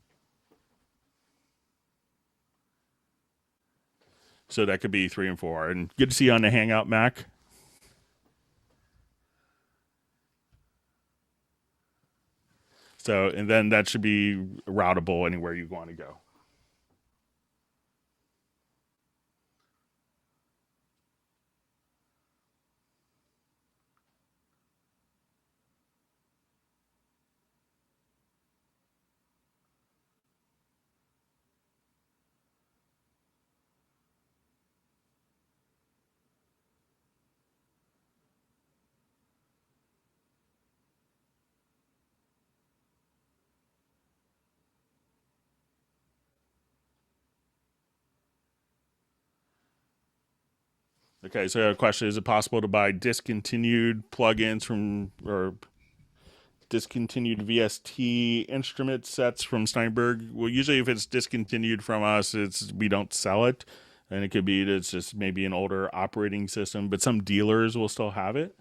So that could be 3 and 4. And good to see you on the Hangout, Mac. So, and then that should be routable anywhere you want to go. Okay, so I have a question. Is it possible to buy discontinued plugins from, or discontinued VST instrument sets from Steinberg? Well, usually if it's discontinued from us, we don't sell it. And it could be that it's just maybe an older operating system, but some dealers will still have it.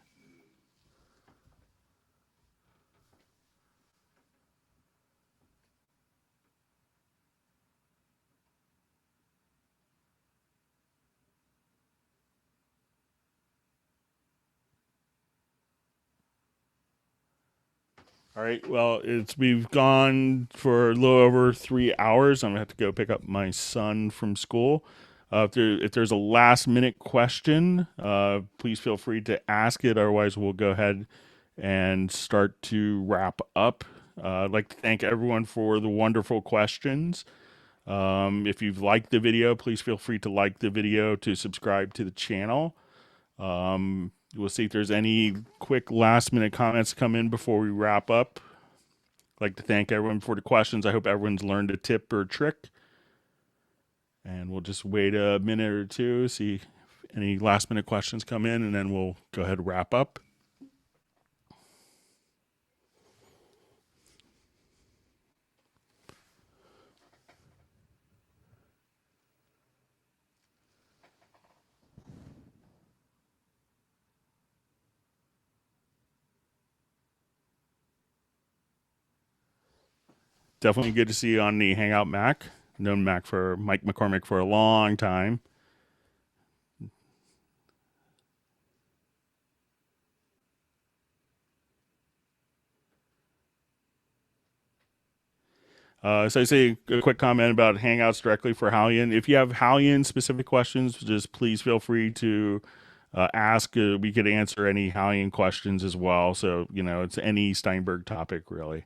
All right. Well, we've gone for a little over 3 hours. I'm gonna have to go pick up my son from school. If there's a last minute question, please feel free to ask it. Otherwise, we'll go ahead and start to wrap up. I'd like to thank everyone for the wonderful questions. If you've liked the video, please feel free to like the video, to subscribe to the channel. We'll see if there's any quick last minute comments come in before we wrap up. I'd like to thank everyone for the questions. I hope everyone's learned a tip or a trick. And we'll just wait a minute or two, see if any last minute questions come in, and then we'll go ahead and wrap up. Definitely good to see you on the Hangout Mac. Known Mike McCormick for a long time. So I say a quick comment about Hangouts directly for Hallian. If you have Hallian specific questions, just please feel free to ask. We could answer any Hallian questions as well. So, it's any Steinberg topic, really.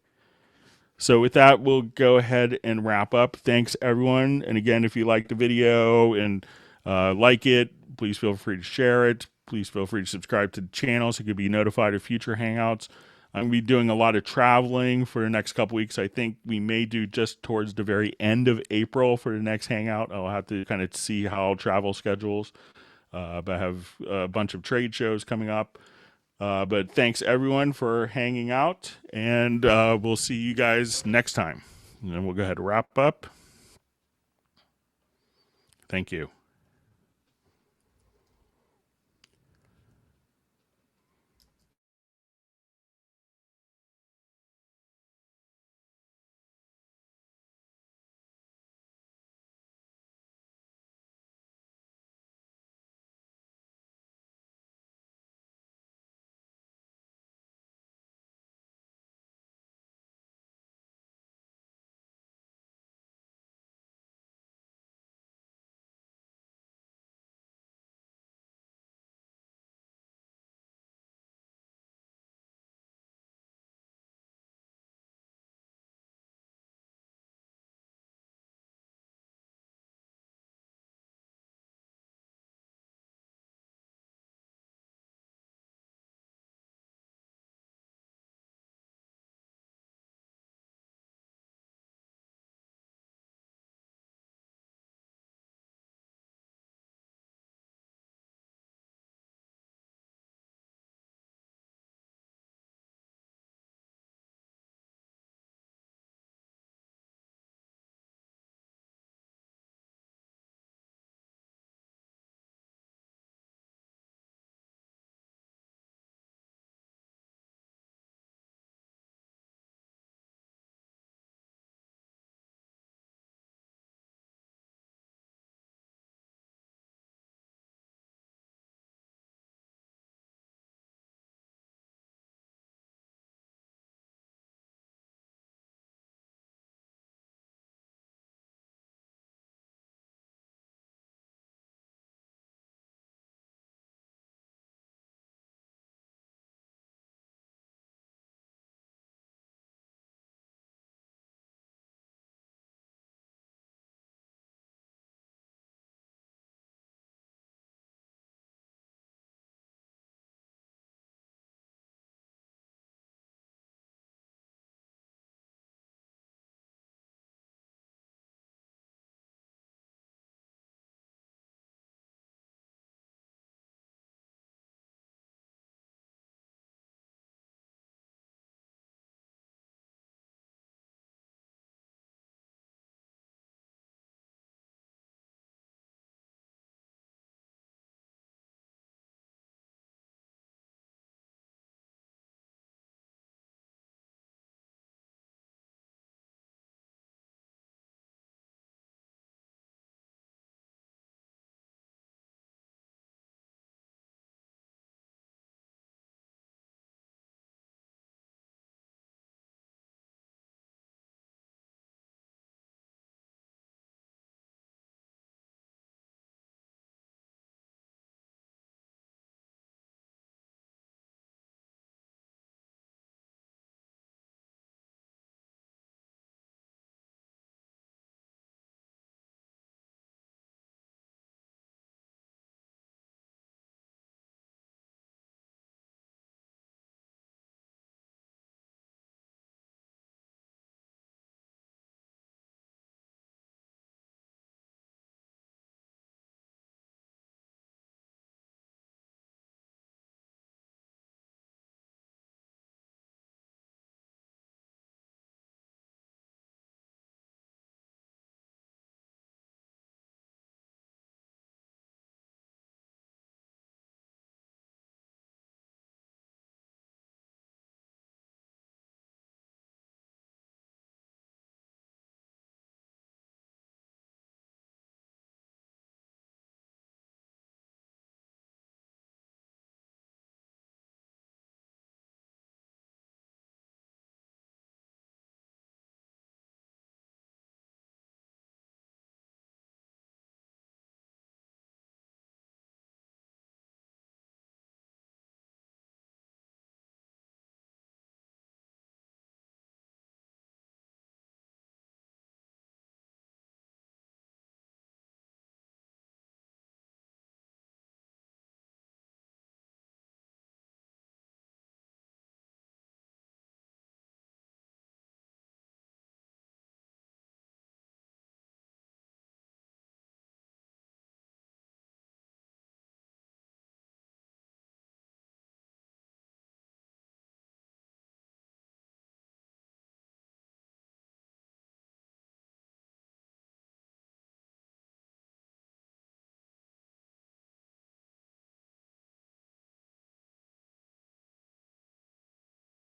So with that, we'll go ahead and wrap up. Thanks, everyone. And again, if you like the video and like it, please feel free to share it. Please feel free to subscribe to the channel so you can be notified of future Hangouts. I'm going to be doing a lot of traveling for the next couple weeks. I think we may do just towards the very end of April for the next Hangout. I'll have to kind of see how travel schedules. But I have a bunch of trade shows coming up. But thanks everyone for hanging out, and we'll see you guys next time. And then we'll go ahead and wrap up. Thank you.